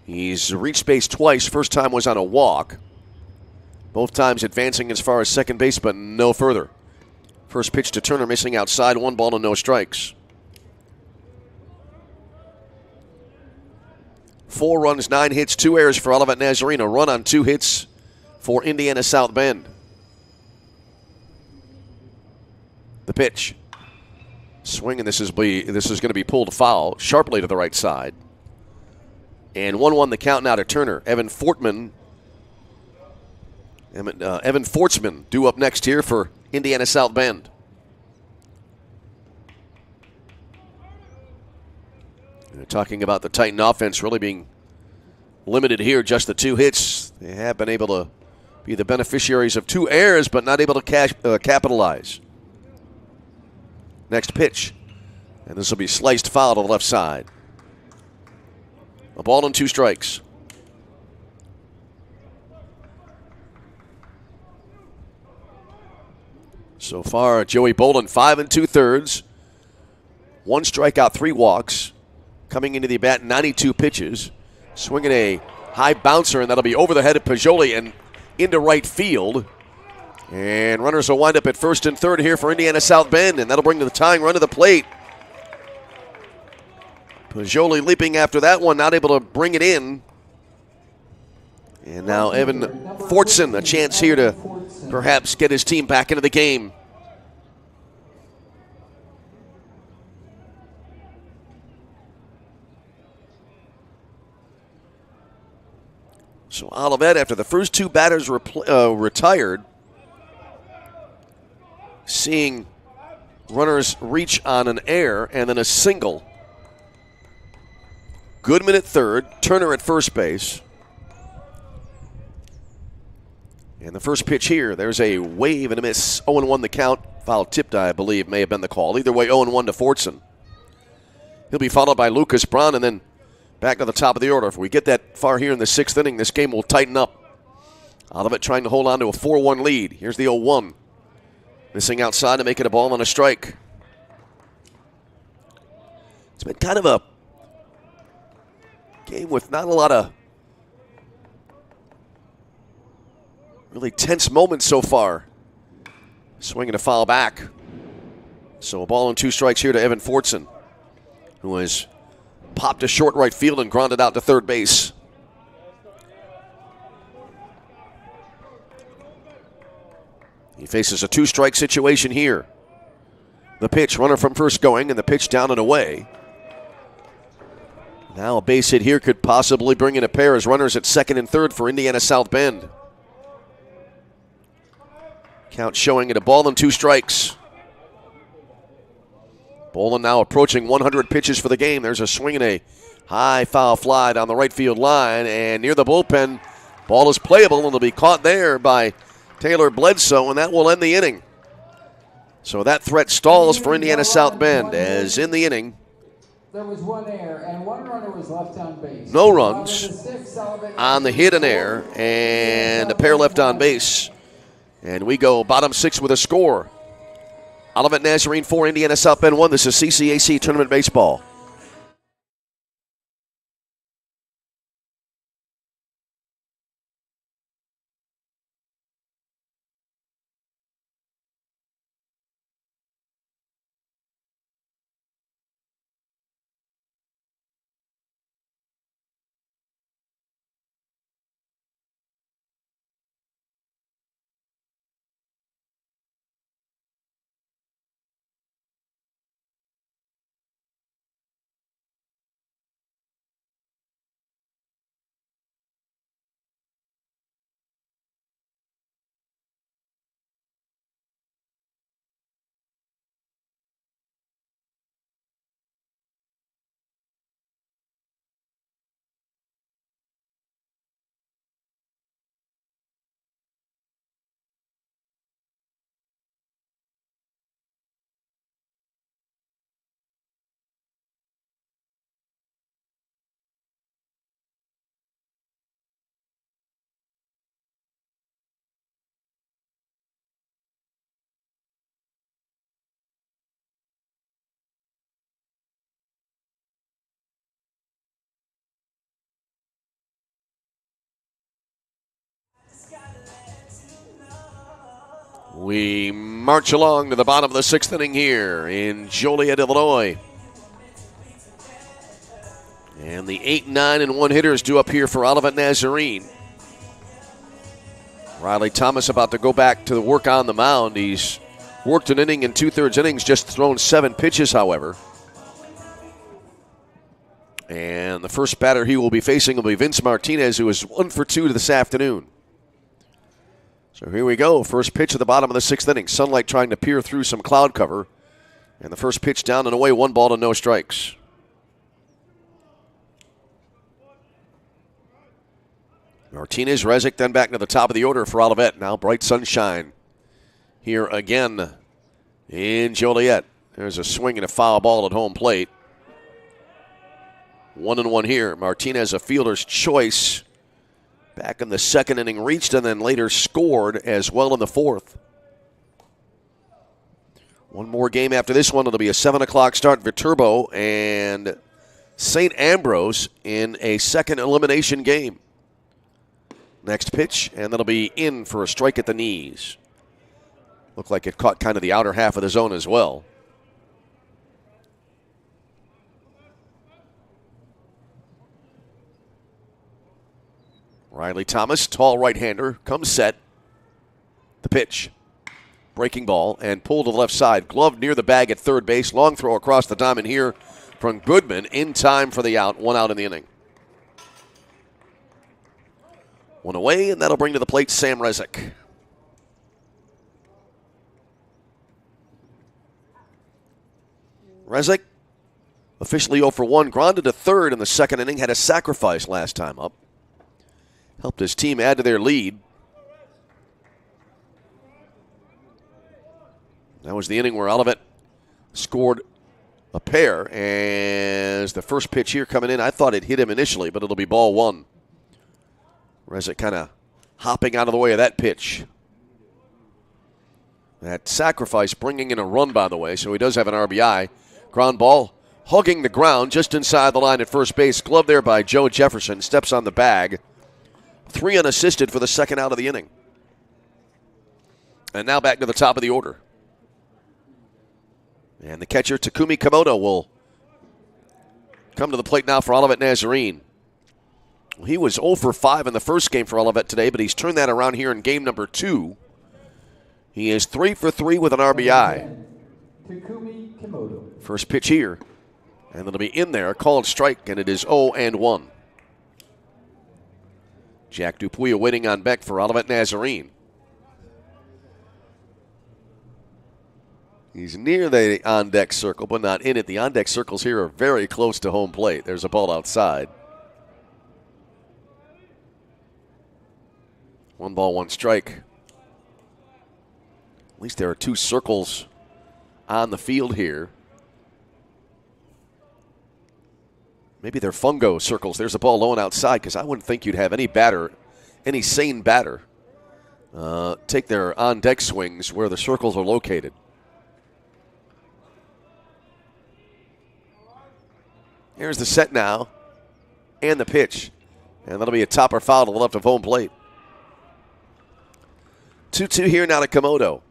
S2: He's reached base twice. First time was on a walk. Both times advancing as far as second base, but no further. First pitch to Turner, missing outside, 1 ball and no strikes. 4 runs, 9 hits, 2 errors for Olivet Nazarene. A run on 2 hits for Indiana South Bend. The pitch. Swing, and this is going to be pulled foul sharply to the right side. And 1-1 the count now to Turner. Evan Fortsman due up next here for Indiana South Bend. They're talking about the Titan offense really being limited here, just the 2 hits. They have been able to be the beneficiaries of 2 errors, but not able to capitalize. Next pitch, and this will be sliced foul to the left side. A ball and 2 strikes. So far, Joey Bolin, 5 2/3. 1 strikeout, 3 walks. Coming into the bat, 92 pitches. Swinging a high bouncer, and that'll be over the head of Pajoli. And into right field. And runners will wind up at first and third here for Indiana South Bend, and that'll bring the tying run to the plate. Pajoli leaping after that one, not able to bring it in. And now Evan Fortson, a chance here to perhaps get his team back into the game. So Olivet, after the first two batters retired, seeing runners reach on an error and then a single. Goodman at third, Turner at first base. And the first pitch here, there's a wave and a miss. 0-1 the count. Foul tipped, I believe, may have been the call. Either way, 0-1 to Fortson. He'll be followed by Lucas Braun, and then back to the top of the order. If we get that far here in the sixth inning, this game will tighten up. Olivet trying to hold on to a 4-1 lead. Here's the 0-1. Missing outside to make it a ball on a strike. It's been kind of a game with not a lot of really tense moments so far. Swinging a foul back. So a ball and two strikes here to Evan Fortson, who has popped to short right field and grounded out to third base. He faces a two-strike situation here. The pitch, runner from first going, and the pitch down and away. Now a base hit here could possibly bring in a pair as runners at second and third for Indiana South Bend. Count showing it a ball and two strikes. Bolin now approaching 100 pitches for the game. There's a swing and a high foul fly down the right field line, and near the bullpen, ball is playable, and it'll be caught there by Taylor Bledsoe, and that will end the inning. So that threat stalls for Indiana South Bend, as in the inning,
S1: there was one error, and one runner was left on base.
S2: No runs on the hit and error, and a pair left on base. And we go bottom six with a score. Olivet Nazarene 4, Indiana South Bend 1. This is CCAC Tournament Baseball. We march along to the bottom of the sixth inning here in Joliet, Illinois. And the 8, 9, and 1 hitters due up here for Olivet Nazarene. Riley Thomas about to go back to the work on the mound. He's worked an inning and 2/3 innings, just thrown 7 pitches, however. And the first batter he will be facing will be Vince Martinez, who is 1 for 2 this afternoon. So here we go. First pitch at the bottom of the sixth inning. Sunlight trying to peer through some cloud cover. And the first pitch down and away, 1 ball to no strikes. Martinez, Rezick, then back to the top of the order for Olivet. Now bright sunshine here again in Joliet. There's a swing and a foul ball at home plate. 1-1 here. Martinez, a fielder's choice. Back in the second inning, reached and then later scored as well in the fourth. One more game after this one. It'll be a 7 o'clock start. Viterbo and St. Ambrose in a second elimination game. Next pitch, and that'll be in for a strike at the knees. Looked like it caught kind of the outer half of the zone as well. Riley Thomas, tall right-hander, comes set. The pitch. Breaking ball and pulled to the left side. Glove near the bag at third base. Long throw across the diamond here from Goodman in time for the out. 1 out in the inning. 1 away, and that'll bring to the plate Sam Rezick. Rezick, officially 0 for 1, grounded to third in the second inning, had a sacrifice last time up. Helped his team add to their lead. That was the inning where Olivet scored a pair. As the first pitch here coming in, I thought it hit him initially, but it'll be ball 1. Rezick kind of hopping out of the way of that pitch. That sacrifice bringing in a run, by the way, so he does have an RBI. Ground ball, hugging the ground just inside the line at first base. Glove there by Joe Jefferson, steps on the bag. 3 unassisted for the second out of the inning. And now back to the top of the order. And the catcher, Takumi Komodo, will come to the plate now for Olivet Nazarene. He was 0 for 5 in the first game for Olivet today, but he's turned that around here in game number 2. He is 3 for 3 with an RBI.
S1: Takumi Komodo.
S2: First pitch here, and it'll be in there, a called strike, and it is 0-1. Jack Dupuy waiting on Beck for Olivet Nazarene. He's near the on-deck circle, but not in it. The on-deck circles here are very close to home plate. There's a ball outside. 1 ball, 1 strike. At least there are 2 circles on the field here. Maybe they're fungo circles. There's a ball low and outside, because I wouldn't think you'd have any batter, any sane batter, take their on-deck swings where the circles are located. Here's the set now, and the pitch. And that'll be a topper foul to the left of home plate. 2-2 here now to Komodo.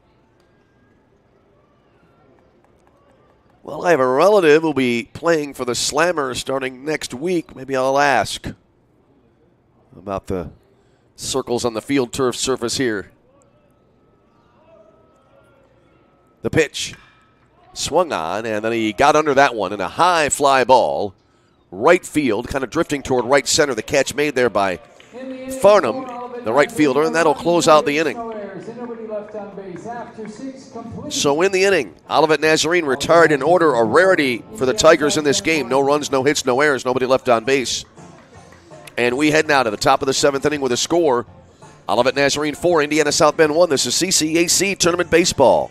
S2: Well, I have a relative who'll be playing for the Slammers starting next week. Maybe I'll ask about the circles on the field turf surface here. The pitch. Swung on, and then he got under that one in a high fly ball. Right field, kind of drifting toward right center. The catch made there by Farnham, the right fielder, and that'll close out the inning. So in the inning, Olivet Nazarene retired in order, a rarity for the Tigers in this game. No runs, no hits, no errors, nobody left on base. And we head now to the top of the 7th inning with a score. Olivet Nazarene 4, Indiana South Bend 1. This is CCAC Tournament Baseball.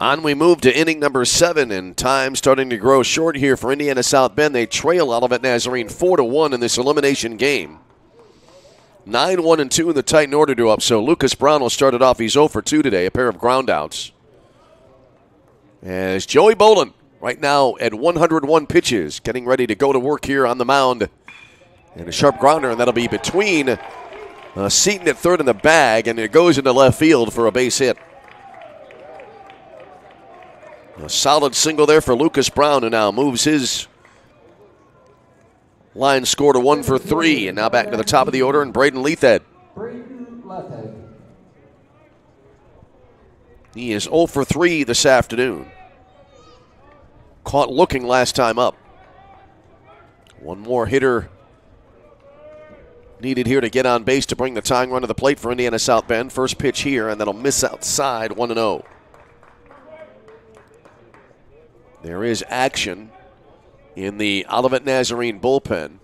S2: On we move to inning number 7, and time starting to grow short here for Indiana South Bend. They trail Olivet Nazarene 4-1 in this elimination game. 9-1-2 in the Titan order to up. So Lucas Brown will start it off. He's 0 for 2 today, a pair of groundouts. As Joey Bolin, right now at 101 pitches, getting ready to go to work here on the mound. And a sharp grounder, and that'll be between Seaton at third in the bag, and it goes into left field for a base hit. A solid single there for Lucas Brown, who now moves his line score to 1 for 3. And now back to the top of the order, and Braden Leathed. He is 0 for 3 this afternoon. Caught looking last time up. One more hitter needed here to get on base to bring the tying run to the plate for Indiana South Bend. First pitch here, and that'll miss outside, 1-0. There is action in the Olivet Nazarene bullpen.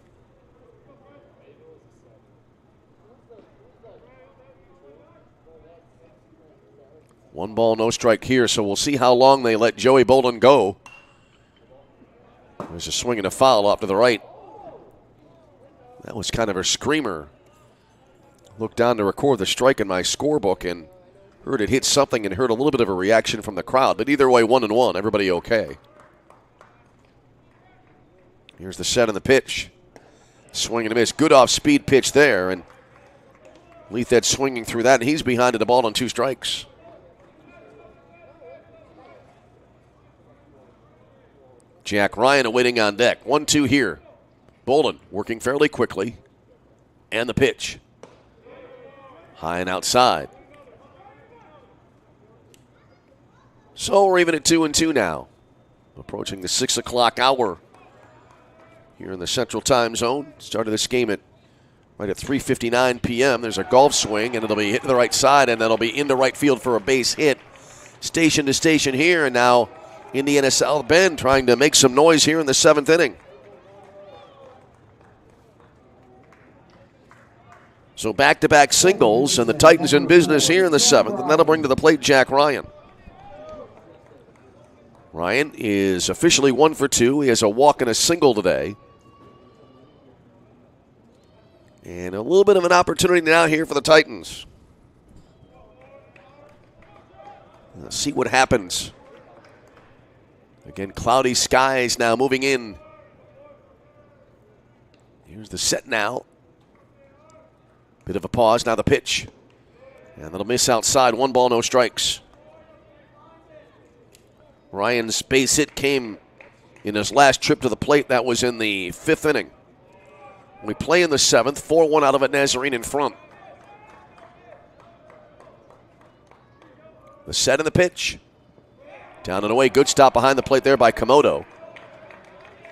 S2: One ball, no strike here, so we'll see how long they let Joey Bolin go. There's a swing and a foul off to the right. That was kind of a screamer. Looked down to record the strike in my scorebook and heard it hit something and heard a little bit of a reaction from the crowd. But either way, 1-1, everybody okay. Here's the set and the pitch. Swing and a miss. Good off-speed pitch there. And Leathed swinging through that, and he's behind the ball on 2 strikes. Jack Ryan awaiting on deck. 1-2 here. Bolin working fairly quickly. And the pitch. High and outside. So we're even at 2-2 now. Approaching the 6 o'clock hour here in the Central Time Zone. Started this game at 3:59 p.m. There's a golf swing, and it'll be hit to the right side, and that'll be into right field for a base hit. Station to station here, and now Indiana South Bend trying to make some noise here in the 7th inning. So back-to-back singles, and the Titans in business here in the 7th, and that'll bring to the plate Jack Ryan. Ryan is officially 1 for 2. He has a walk and a single today. And a little bit of an opportunity now here for the Titans. Let's see what happens. Again, cloudy skies now moving in. Here's the set now. Bit of a pause, now the pitch. And that'll miss outside, 1 ball, no strikes. Ryan's base hit came in his last trip to the plate. That was in the 5th inning. We play in the 7th, 4-1 out of it, Nazarene in front. The set and the pitch. Down and away, good stop behind the plate there by Komodo.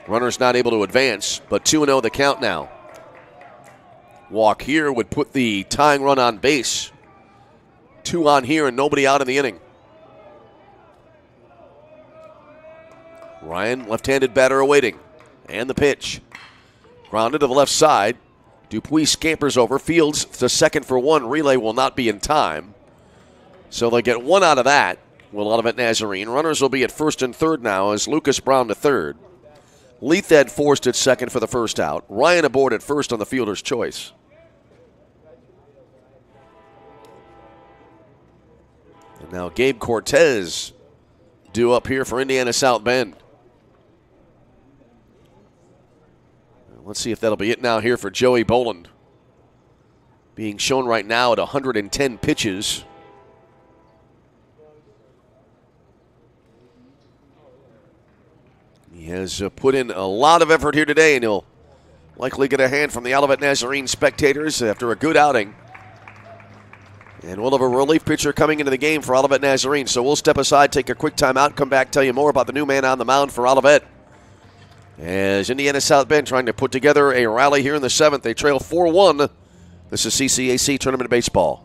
S2: Runner's not able to advance, but 2-0 the count now. Walk here would put the tying run on base. 2 on here and nobody out in the inning. Ryan, left-handed batter awaiting. And the pitch. Grounded to the left side. Dupuis scampers over. Fields to second for 1. Relay will not be in time. So they'll get 1 out of that. Will Olivet Nazarene. Runners will be at first and third now as Lucas Brown to third. Leathed forced at second for the first out. Ryan aboard at first on the fielder's choice. And now Gabe Cortez due up here for Indiana South Bend. Let's see if that'll be it now here for Joey Bolin. Being shown right now at 110 pitches. He has put in a lot of effort here today, and he'll likely get a hand from the Olivet Nazarene spectators after a good outing. And we'll have a relief pitcher coming into the game for Olivet Nazarene. So we'll step aside, take a quick timeout, come back, tell you more about the new man on the mound for Olivet. As Indiana South Bend trying to put together a rally here in the 7th. They trail 4-1. This is CCAC Tournament Baseball.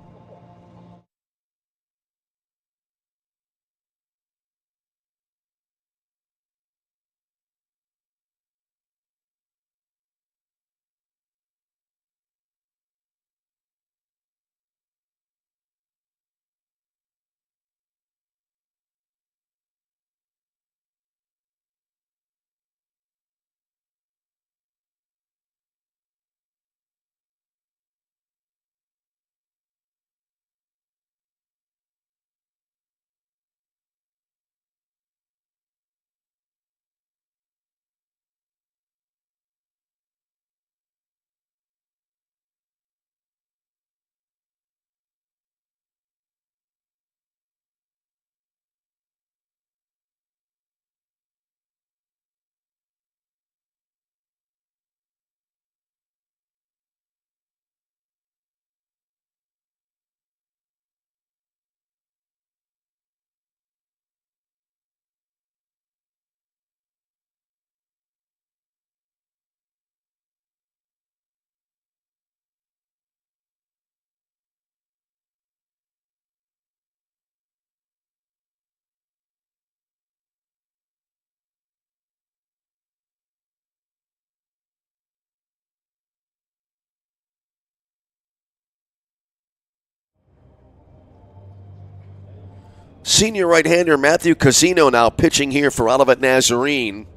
S2: senior right-hander Matthew Casino now pitching here for Olivet Nazarene.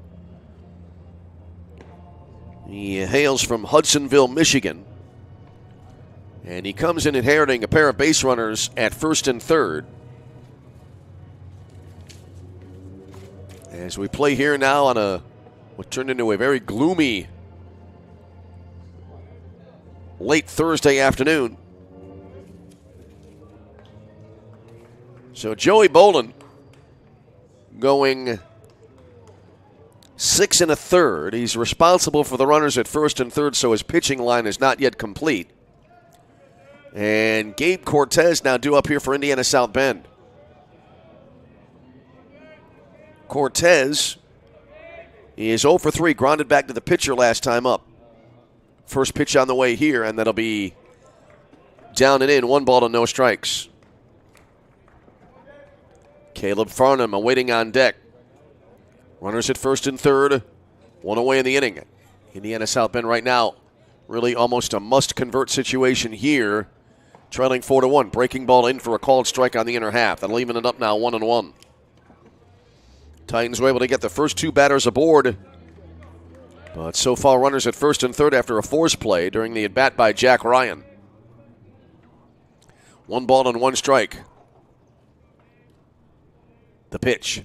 S2: He hails from Hudsonville, Michigan. And he comes in inheriting a pair of base runners at first and third. As we play here now on what turned into a very gloomy late Thursday afternoon. So Joey Bolin going 6 1/3. He's responsible for the runners at first and third, so his pitching line is not yet complete. And Gabe Cortez now due up here for Indiana South Bend. Cortez is 0 for 3, grounded back to the pitcher last time up. First pitch on the way here, and that'll be down and in, 1 ball to no strikes. Caleb Farnham awaiting on deck. Runners at first and third, 1 away in the inning. Indiana South Bend right now, really almost a must-convert situation here. Trailing 4-1, breaking ball in for a called strike on the inner half. That'll even it up now 1-1. Titans were able to get the first 2 batters aboard. But so far, runners at first and third after a force play during the at-bat by Jack Ryan. 1 ball and 1 strike. The pitch.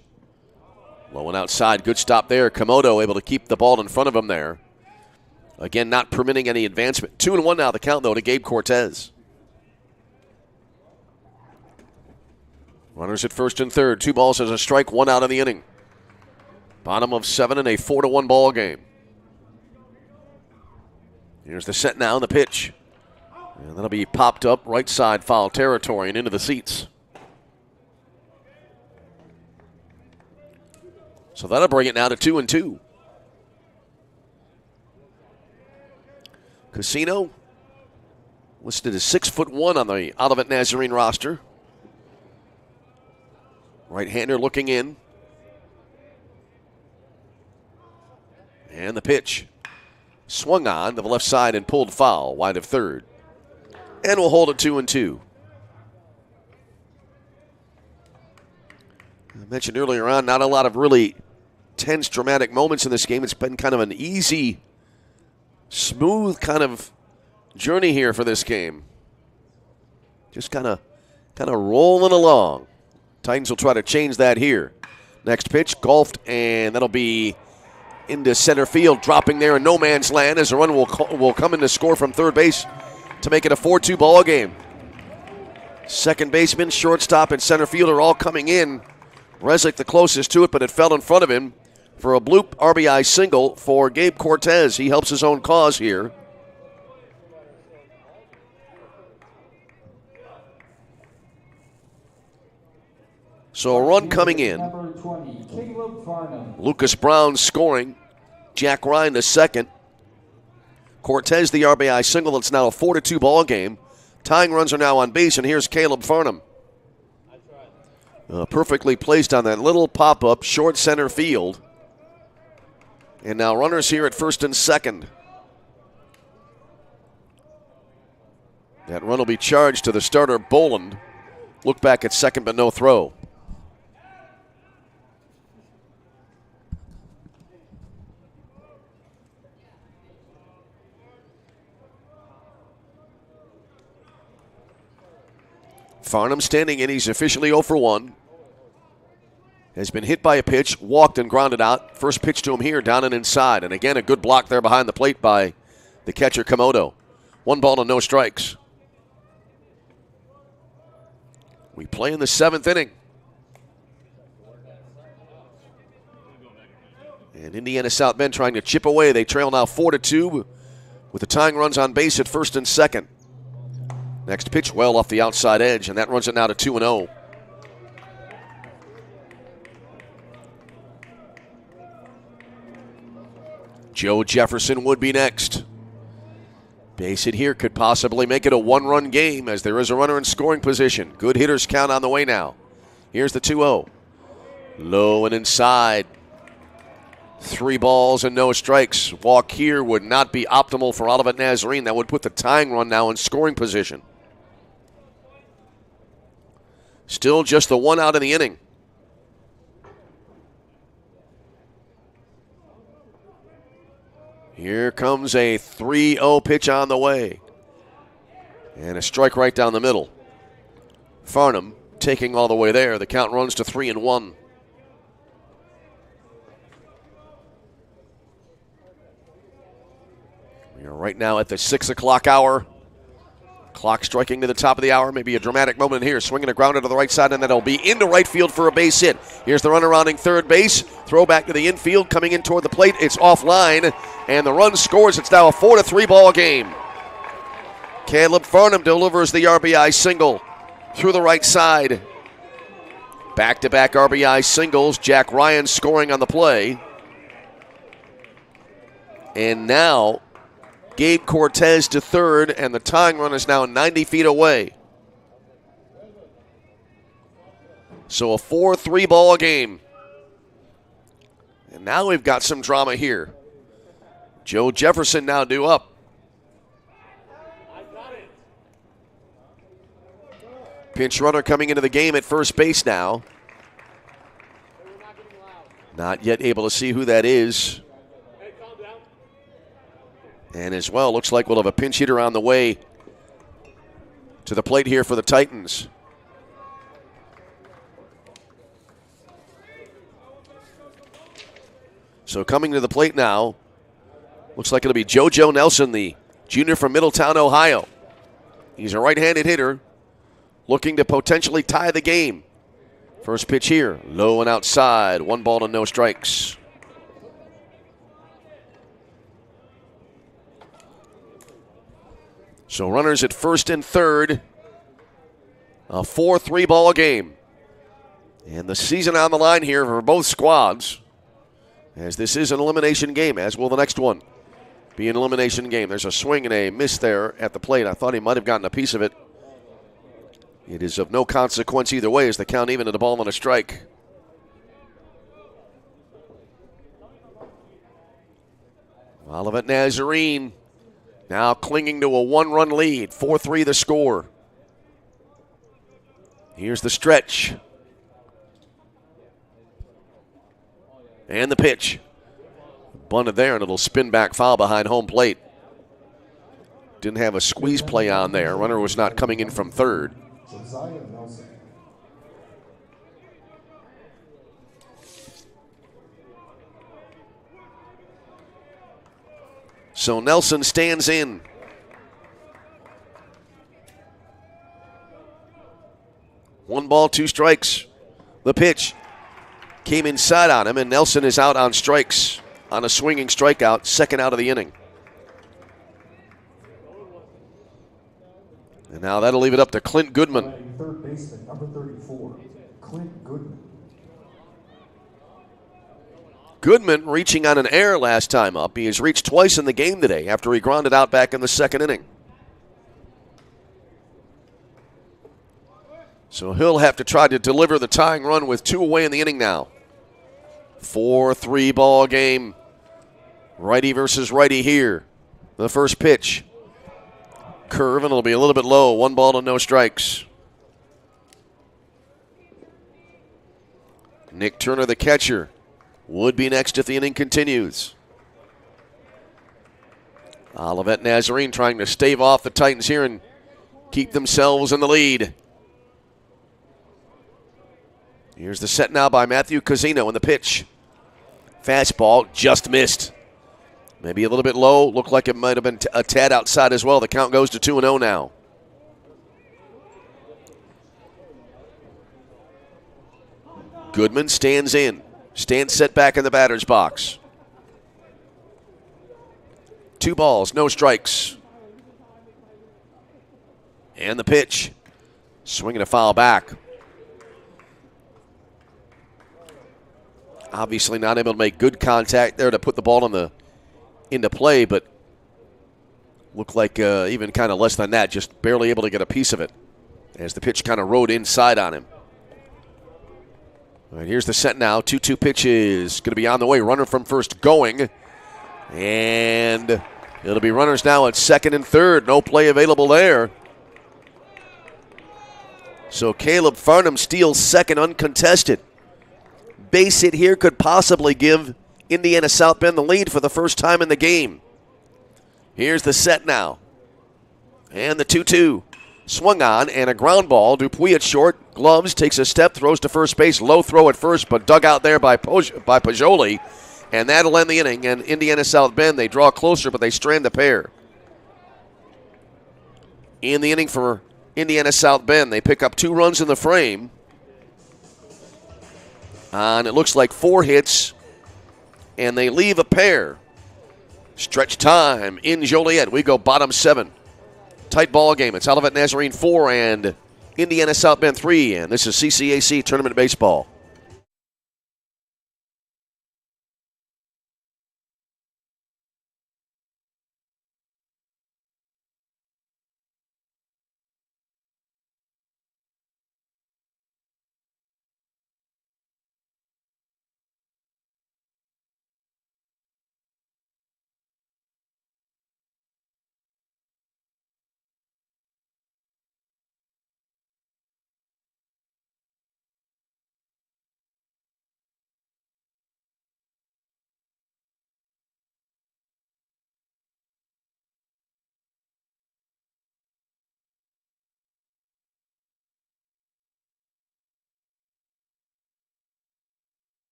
S2: Low and outside. Good stop there. Komodo able to keep the ball in front of him there. Again, not permitting any advancement. 2-1 now the count, though, to Gabe Cortez. Runners at first and third. 2 balls as a strike, 1 out in the inning. Bottom of 7 in a 4-1 ball game. Here's the set now and the pitch. And that'll be popped up right side foul territory and into the seats. So that'll bring it now to 2-2. Casino listed as 6'1" on the Olivet Nazarene roster. Right-hander looking in. And the pitch. Swung on to the left side and pulled foul, wide of third. And we'll hold it 2-2. I mentioned earlier on, not a lot of really tense, dramatic moments in this game. It's been kind of an easy, smooth kind of journey here for this game. Just kind of rolling along. Titans will try to change that here. Next pitch, golfed, and that'll be into center field, dropping there in no man's land as a run will come in to score from third base to make it a 4-2 ball game. Second baseman, shortstop, and center fielder all coming in. Resnick the closest to it, but it fell in front of him for a bloop RBI single for Gabe Cortez. He helps his own cause here. So a run coming in.
S1: Number 20, Caleb Farnham.
S2: Lucas Brown scoring. Jack Ryan the second. Cortez the RBI single. It's now a 4-2 ball game. Tying runs are now on base, and here's Caleb Farnham. Perfectly placed on that little pop-up, short center field. And now runners here at first and second. That run will be charged to the starter, Boland. Look back at second, but no throw. Farnham standing in. He's officially 0 for 1. Has been hit by a pitch, walked and grounded out. First pitch to him here, down and inside. And again, a good block there behind the plate by the catcher, Komodo. 1 ball and no strikes. We play in the 7th inning. And Indiana South Bend trying to chip away. They trail now 4-2 with the tying runs on base at first and second. Next pitch well off the outside edge, and that runs it now to 2-0. Joe Jefferson would be next. Base hit here could possibly make it a 1-run game as there is a runner in scoring position. Good hitters count on the way now. Here's the 2-0. Low and inside. 3 balls and no strikes. Walk here would not be optimal for Olivet Nazarene. That would put the tying run now in scoring position. Still just the one out in the inning. Here comes a 3-0 pitch on the way. And a strike right down the middle. Farnham taking all the way there. The count runs to 3-1. We are right now at the 6 o'clock hour. Clock striking to the top of the hour. Maybe a dramatic moment here. Swinging a grounder to the right side, and that'll be into right field for a base hit. Here's the runner rounding third base. Throw back to the infield. Coming in toward the plate. It's offline, and the run scores. It's now a 4-3 ball game. Caleb Farnham delivers the RBI single through the right side. Back-to-back RBI singles. Jack Ryan scoring on the play. And now Gabe Cortez to third, and the tying run is now 90 feet away. So a 4-3 ball game. And now we've got some drama here. Joe Jefferson now due up. Pinch runner coming into the game at first base now. Not yet able to see who that is. And as well, looks like we'll have a pinch hitter on the way to the plate here for the Titans. So coming to the plate now, looks like it'll be JoJo Nelson, the junior from Middletown, Ohio. He's a right-handed hitter looking to potentially tie the game. First pitch here, low and outside, 1 ball and no strikes. So runners at first and third. A 4-3 ball game. And the season on the line here for both squads, as this is an elimination game, as will the next one be an elimination game. There's a swing and a miss there at the plate. I thought he might have gotten a piece of it. It is of no consequence either way as the count even at a ball and a strike. Olivet Nazarene now clinging to a 1-run lead. 4-3 the score. Here's the stretch. And the pitch. Bunted there, and it'll spin back foul behind home plate. Didn't have a squeeze play on there. Runner was not coming in from third. So Nelson stands in. One ball, 2 strikes. The pitch came inside on him, and Nelson is out on strikes on a swinging strikeout, second out of the inning. And now that'll leave it up to Clint Goodman.
S3: Third baseman, number 34, Clint Goodman.
S2: Goodman reaching on an error last time up. He has reached twice in the game today after he grounded out back in the second inning. So he'll have to try to deliver the tying run with 2 away in the inning now. 4-3 ball game. Righty versus righty here. The first pitch. Curve, and it'll be a little bit low. 1 ball and no strikes. Nick Turner, the catcher, would be next if the inning continues. Olivet Nazarene trying to stave off the Titans here and keep themselves in the lead. Here's the set now by Matthew Casino in the pitch. Fastball just missed. Maybe a little bit low. Looked like it might have been a tad outside as well. The count goes to 2-0 now. Goodman stands in. Stands set back in the batter's box. 2 balls, no strikes. And the pitch. Swinging a foul back. Obviously not able to make good contact there to put the ball into play, but looked like even kind of less than that, just barely able to get a piece of it as the pitch kind of rode inside on him. All right, here's the set now. 2-2 pitch is going to be on the way. Runner from first going. And it'll be runners now at second and third. No play available there. So Caleb Farnham steals second uncontested. Base hit here could possibly give Indiana South Bend the lead for the first time in the game. Here's the set now. And the 2-2. Swung on and a ground ball. Dupuis at short. Gloves, takes a step, throws to first base. Low throw at first, but dug out there by Pajoli. And that'll end the inning. And Indiana South Bend, they draw closer, but they strand the pair. In the inning for Indiana South Bend, they pick up 2 runs in the frame. And it looks like 4 hits. And they leave a pair. Stretch time in Joliet. We go bottom 7. Tight ball game. It's Olivet Nazarene 4 and Indiana South Bend 3. And this is CCAC Tournament Baseball.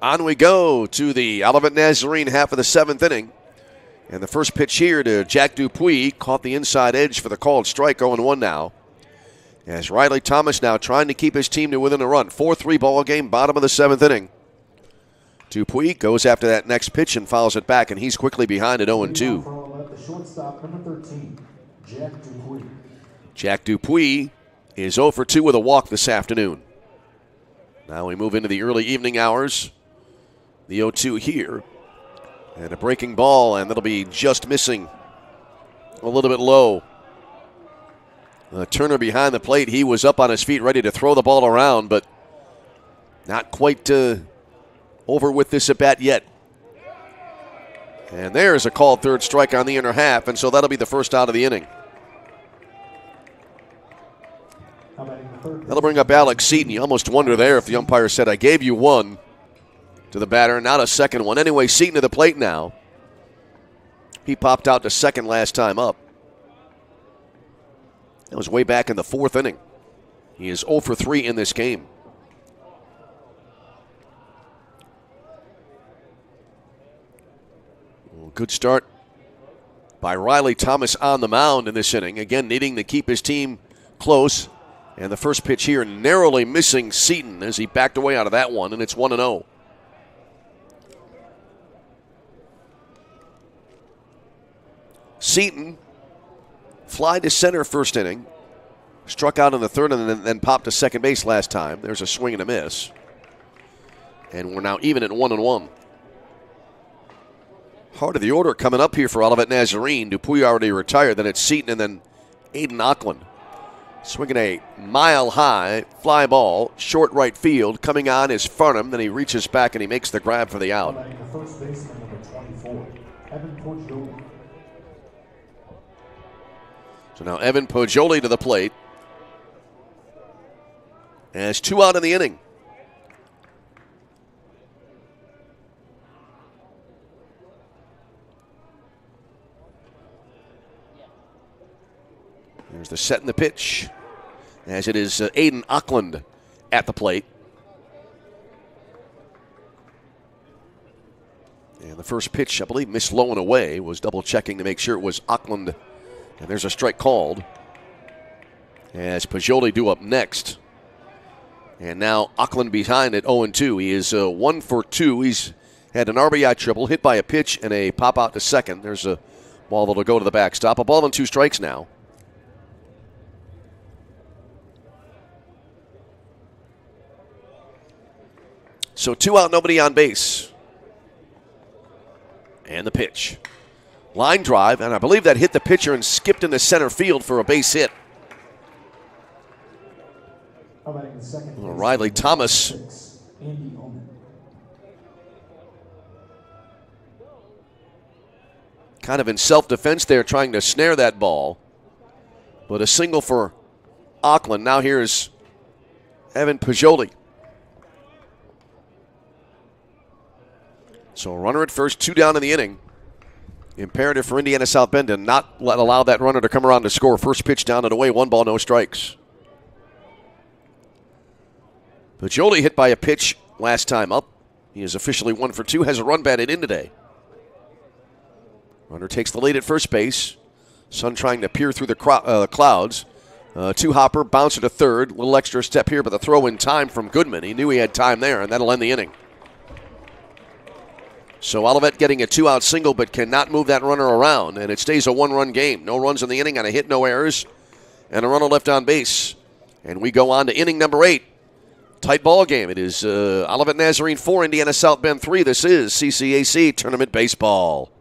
S2: On we go to the Olivet Nazarene half of the 7th inning. And the first pitch here to Jack Dupuis. Caught the inside edge for the called strike, 0-1 now. As Riley Thomas now trying to keep his team to within a run. 4-3 ball game, bottom of the 7th inning. Dupuis goes after that next pitch and fouls it back, and he's quickly behind at 0-2.
S3: The shortstop, number 13, Jack Dupuis.
S2: Jack Dupuis is 0 for 2 with a walk this afternoon. Now we move into the early evening hours. The 0-2 here. And a breaking ball, and that'll be just missing a little bit low. Turner behind the plate. He was up on his feet ready to throw the ball around, but not quite over with this at bat yet. And there's a called third strike on the inner half, and so that'll be the first out of the inning. That'll bring up Alex Seaton. You almost wonder there if the umpire said, I gave you one to the batter, not a second one. Anyway, Seaton to the plate now. He popped out to second last time up. That was way back in the 4th inning. He is 0 for 3 in this game. Well, good start by Riley Thomas on the mound in this inning. Again, needing to keep his team close. And the first pitch here narrowly missing Seaton as he backed away out of that one, and it's 1-0. Seaton fly to center first inning. Struck out in the 3rd and then popped to second base last time. There's a swing and a miss. And we're now even at 1-1. Heart of the order coming up here for Olivet Nazarene. Dupuis already retired. Then it's Seaton and then Aiden Auckland. Swinging a mile-high fly ball, short right field. Coming on is Farnham. Then he reaches back and he makes the grab for the out.
S3: The first baseman, number 24, Evan Pajoli.
S2: So now Evan Pajoli to the plate. As 2 out in the inning. There's the set and the pitch. As it is Aiden Auckland at the plate. And the first pitch, I believe, missed low and away. Was double checking to make sure it was Auckland. And there's a strike called. As Pajoli due up next. And now Auckland behind at 0-2. He is 1 for 2. He's had an RBI triple, hit by a pitch and a pop out to second. There's a ball that'll go to the backstop. A ball and 2 strikes now. So 2 out, nobody on base. And the pitch. Line drive, and I believe that hit the pitcher and skipped into center field for a base hit. Riley Thomas. Kind of in self-defense there, trying to snare that ball. But a single for Auckland. Now here's Evan Pajoli. So a runner at first, 2 down in the inning. Imperative for Indiana South Bend to not allow that runner to come around to score. First pitch down and away, 1 ball, no strikes. Pajoli hit by a pitch last time up. He is officially 1 for 2, has a run batted in today. Runner takes the lead at first base. Sun trying to peer through the clouds. 2-hopper, bouncer to third. Little extra step here, but the throw in time from Goodman. He knew he had time there, and that'll end the inning. So Olivet getting a 2-out single, but cannot move that runner around, and it stays a 1-run game. No runs in the inning on a hit, no errors, and a runner left on base. And we go on to inning number 8. Tight ball game. It is Olivet Nazarene 4, Indiana South Bend 3. This is CCAC Tournament Baseball.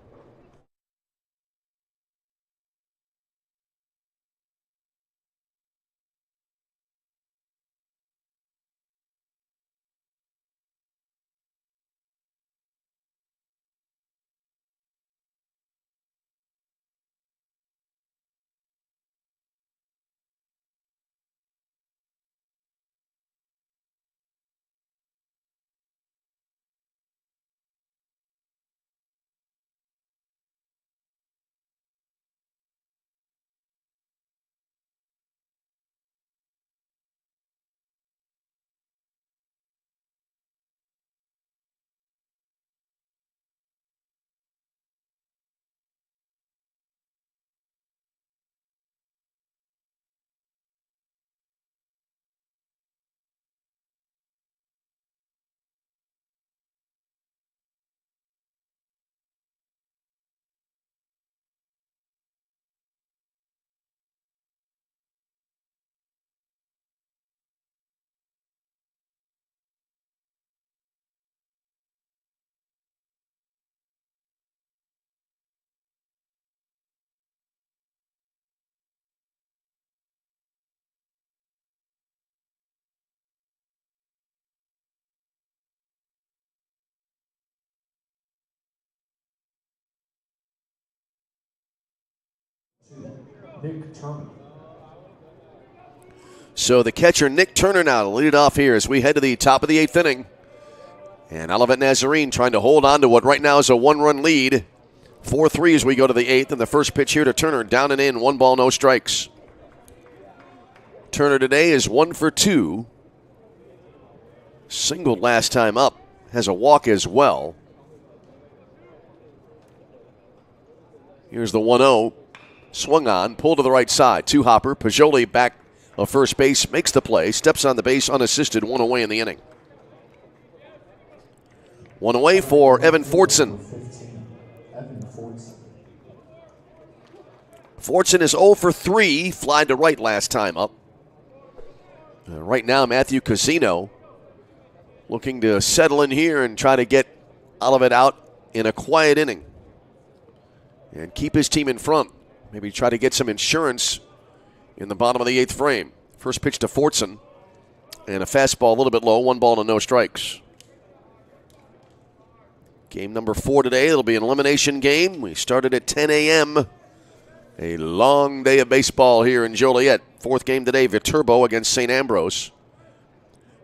S3: Nick Turner.
S2: So the catcher, Nick Turner, now to lead it off here as we head to the top of the 8th inning. And Olivet Nazarene trying to hold on to what right now is a 1-run lead. 4-3 as we go to the 8th, and the first pitch here to Turner, down and in, 1 ball, no strikes. Turner today is 1 for 2. Singled last time up, has a walk as well. Here's the 1-0. Swung on, pulled to the right side. 2-hopper, Pajoli back of first base, makes the play, steps on the base unassisted, 1 away in the inning. 1 away for Evan Fortson. Fortson is 0 for 3, flied to right last time up. Right now, Matthew Casino looking to settle in here and try to get Olivet out in a quiet inning and keep his team in front. Maybe try to get some insurance in the bottom of the 8th frame. First pitch to Fortson, and a fastball a little bit low, 1 ball and no strikes. Game number 4 today. It'll be an elimination game. We started at 10 a.m. A long day of baseball here in Joliet. 4th game today, Viterbo against St. Ambrose.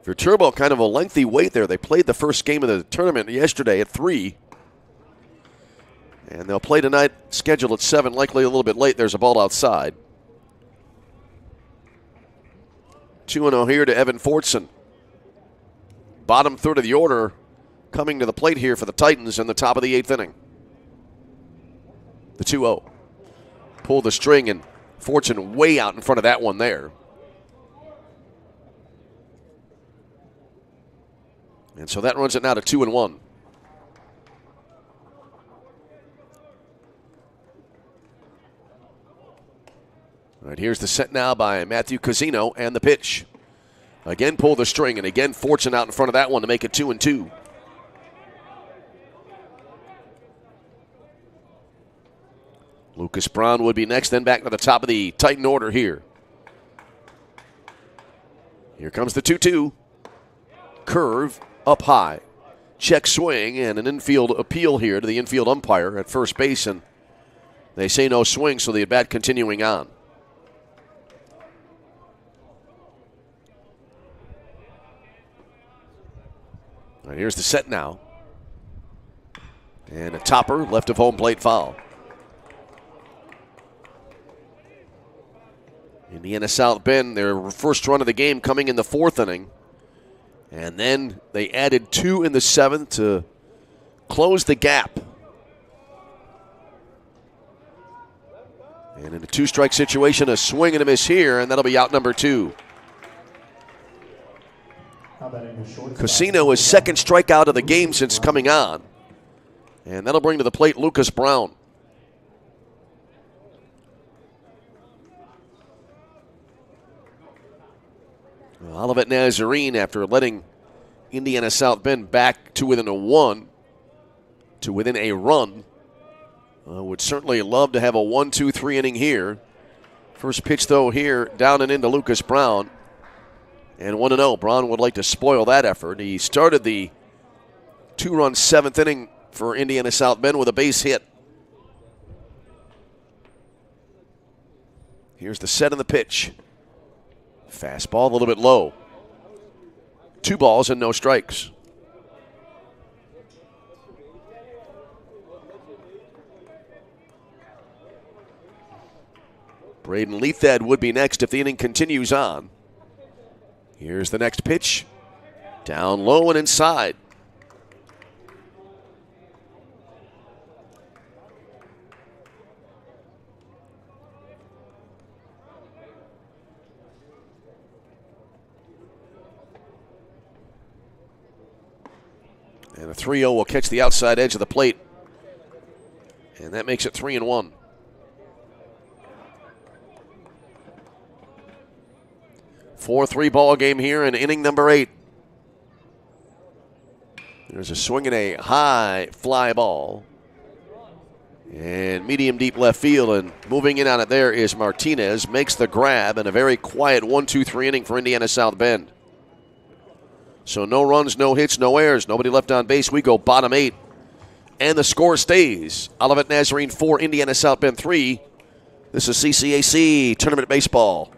S2: Viterbo, kind of a lengthy wait there. They played the first game of the tournament yesterday at 3. And they'll play tonight, scheduled at 7, likely a little bit late. There's a ball outside. 2-0 here to Evan Fortson. Bottom third of the order coming to the plate here for the Titans in the top of the 8th inning. The 2-0. Pull the string, and Fortson way out in front of that one there. And so that runs it now to 2-1. All right, here's the set now by Matthew Casino and the pitch. Again, pull the string, and again, Fortune out in front of that one to make it 2-2. Lucas Brown would be next, then back to the top of the Titan order here. Here comes the 2-2. Curve up high. Check swing and an infield appeal here to the infield umpire at first base, and they say no swing, so the at-bat continuing on. All right, here's the set now. And a topper, left of home plate foul. Indiana South Bend, their first run of the game coming in the fourth inning. And then they added 2 in the seventh to close the gap. And in a 2-strike situation, a swing and a miss here, and that'll be out number 2. Casino is second strikeout of the game since coming on. And that'll bring to the plate Lucas Brown. Olivet Nazarene, after letting Indiana South Bend back to within a run, would certainly love to have a 1-2-3 inning here. First pitch, though, here, down and into Lucas Brown. And 1-0. Brown would like to spoil that effort. He started the 2-run seventh inning for Indiana South Bend with a base hit. Here's the set and the pitch. Fastball a little bit low. 2 balls and no strikes. Braden Leathad would be next if the inning continues on. Here's the next pitch. Down low and inside. And a 3-0 will catch the outside edge of the plate. And that makes it 3-1. Four-3 ball game here in inning number 8. There's a swing and a high fly ball. And medium deep left field, and moving in on it there is Martinez. Makes the grab, and a very quiet 1-2-3 inning for Indiana South Bend. So no runs, no hits, no errors. Nobody left on base. We go bottom 8. And the score stays. Olivet Nazarene 4, Indiana South Bend 3. This is CCAC Tournament Baseball.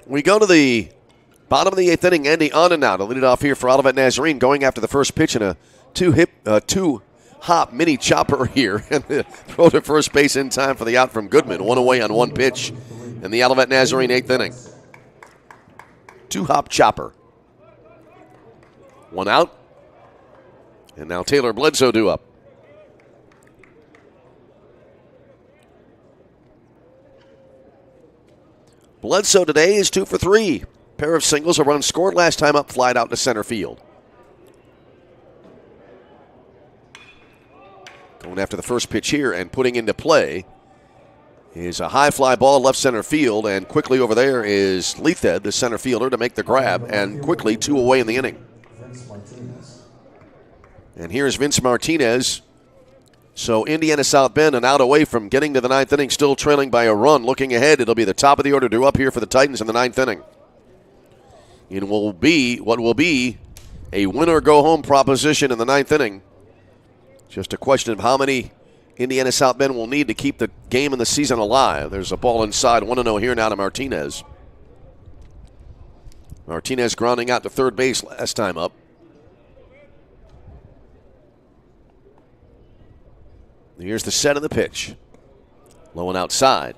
S2: We go to the bottom of the 8th inning. Andy Onnen now to lead it off here for Olivet Nazarene, going after the first pitch in a two-hop mini chopper here. And throw to first base in time for the out from Goodman. One away on one pitch in the Olivet Nazarene 8th inning. Two-hop chopper. One out. And now Taylor Bledsoe due up. Bledsoe today is 2 for 3. Pair of singles, a run scored last time up, flied out to center field. Going after the first pitch here and putting into play is a high fly ball left center field, and quickly over there is Olivet, the center fielder, to make the grab, and quickly 2 away in the inning. And here's Vince Martinez. So Indiana South Bend an out away from getting to the 9th inning, still trailing by a run. Looking ahead, it'll be the top of the order due up here for the Titans in the 9th inning. It will be what will be a win-or-go-home proposition in the 9th inning. Just a question of how many Indiana South Bend will need to keep the game and the season alive. There's a ball inside, 1-0 here now to Martinez. Martinez grounding out to third base last time up. Here's the set of the pitch. Low and outside.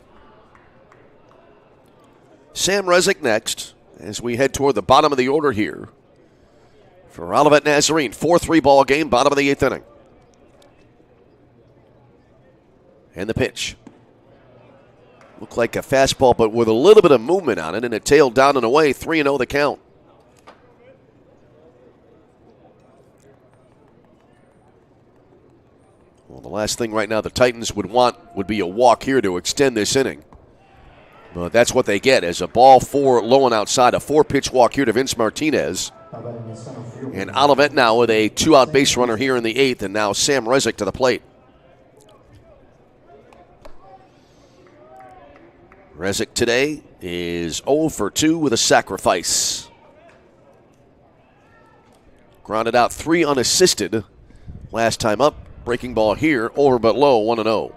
S2: Sam Rezick next as we head toward the bottom of the order here for Olivet Nazarene. 4-3 ball game, bottom of the 8th inning. And the pitch. Looked like a fastball, but with a little bit of movement on it, and it tailed down and away. 3-0 the count. Well, the last thing right now the Titans would want would be a walk here to extend this inning. But that's what they get as a ball 4 low and outside, a 4-pitch walk here to Vince Martinez. And Olivet now with a 2-out base runner here in the 8th, and now Sam Rezick to the plate. Rezick today is 0 for 2 with a sacrifice. Grounded out 3 unassisted last time up. Breaking ball here, over but low, 1-0.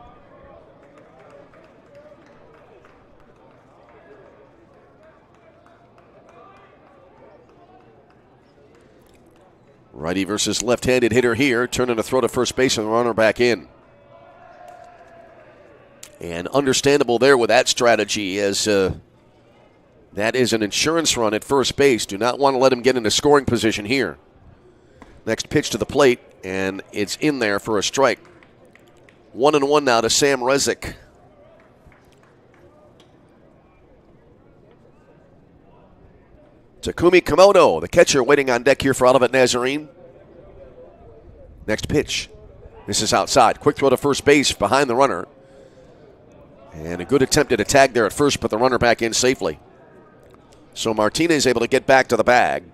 S2: Righty versus left-handed hitter here, turning to throw to first base and the runner back in. And understandable there with that strategy, as that is an insurance run at first base. Do not want to let him get into scoring position here. Next pitch to the plate, and it's in there for a strike. 1-1 now to Sam Rezick. Takumi Komodo, the catcher, waiting on deck here for Olivet Nazarene. Next pitch. This is outside. Quick throw to first base behind the runner. And a good attempt at a tag there at first, but the runner back in safely. So Martinez able to get back to the bag.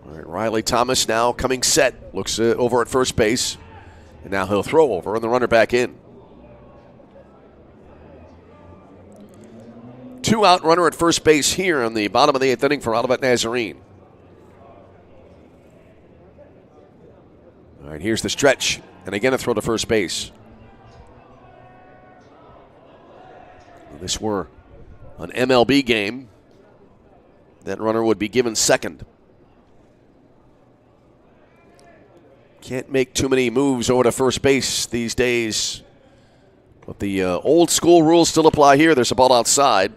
S2: All right, Riley Thomas now coming set. Looks over at first base. And now he'll throw over and the runner back in. 2-out runner at first base here in the bottom of the 8th inning for Olivet Nazarene. All right, here's the stretch. And again a throw to first base. If this were an MLB game, that runner would be given second. Can't make too many moves over to first base these days. But the old school rules still apply here. There's a ball outside.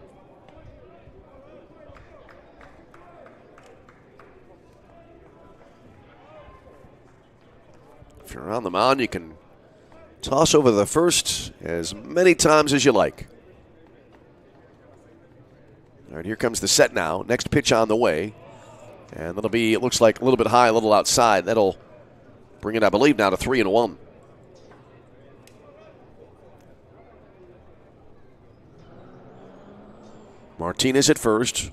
S2: If you're on the mound, you can toss over the first as many times as you like. All right, here comes the set now. Next pitch on the way. And that'll be, it looks like, a little bit high, a little outside. That'll bring it, I believe, now to 3-1. Martinez at first.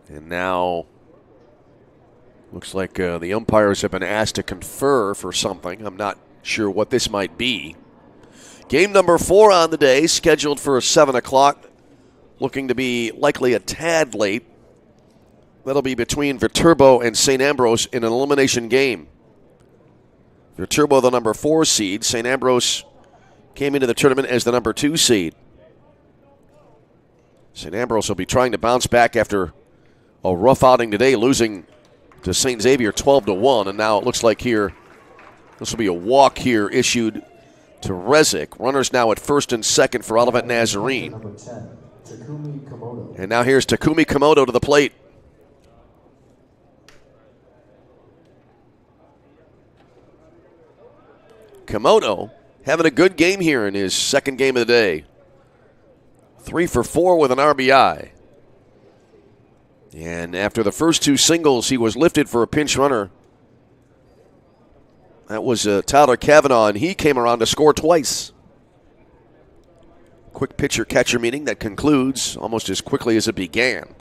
S2: And now looks like the umpires have been asked to confer for something. I'm not sure what this might be. Game number 4 on the day, scheduled for 7 o'clock. Looking to be likely a tad late. That'll be between Viterbo and St. Ambrose in an elimination game. Viterbo, the number 4 seed. St. Ambrose came into the tournament as the number 2 seed. St. Ambrose will be trying to bounce back after a rough outing today, losing to St. Xavier 12-1. And now it looks like here, this will be a walk here issued to Rezick. Runners now at first and second for Olivet Nazarene. And now here's Takumi Komodo to the plate. Komodo having a good game here in his second game of the day. 3 for 4 with an RBI. And after the first 2 singles, he was lifted for a pinch runner. That was Tyler Cavanaugh, and he came around to score twice. Quick pitcher-catcher meeting that concludes almost as quickly as it began.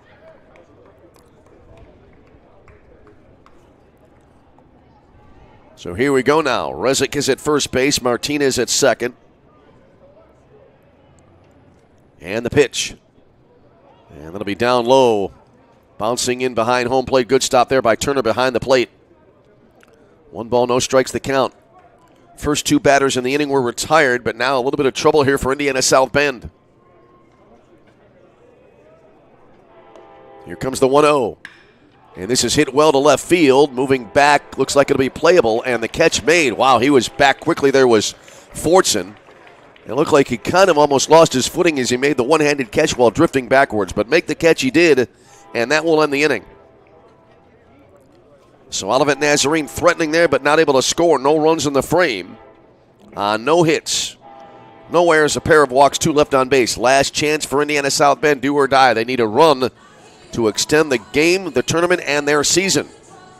S2: So here we go now. Rezick is at first base. Martinez at second. And the pitch. And that'll be down low. Bouncing in behind home plate. Good stop there by Turner behind the plate. 1 ball, no strikes the count. First 2 batters in the inning were retired, but now a little bit of trouble here for Indiana South Bend. Here comes the 1-0. And this is hit well to left field. Moving back, looks like it'll be playable, and the catch made. Wow, he was back quickly. There was Fortson. It looked like he kind of almost lost his footing as he made the one-handed catch while drifting backwards. But make the catch he did, and that will end the inning. So Olivet Nazarene threatening there, but not able to score. No runs in the frame. No hits. No errors, a pair of walks, 2 left on base. Last chance for Indiana South Bend, do or die. They need a run to extend the game, the tournament, and their season.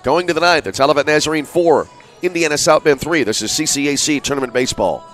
S2: Going to the 9th, it's Olivet Nazarene 4, Indiana South Bend 3. This is CCAC Tournament Baseball.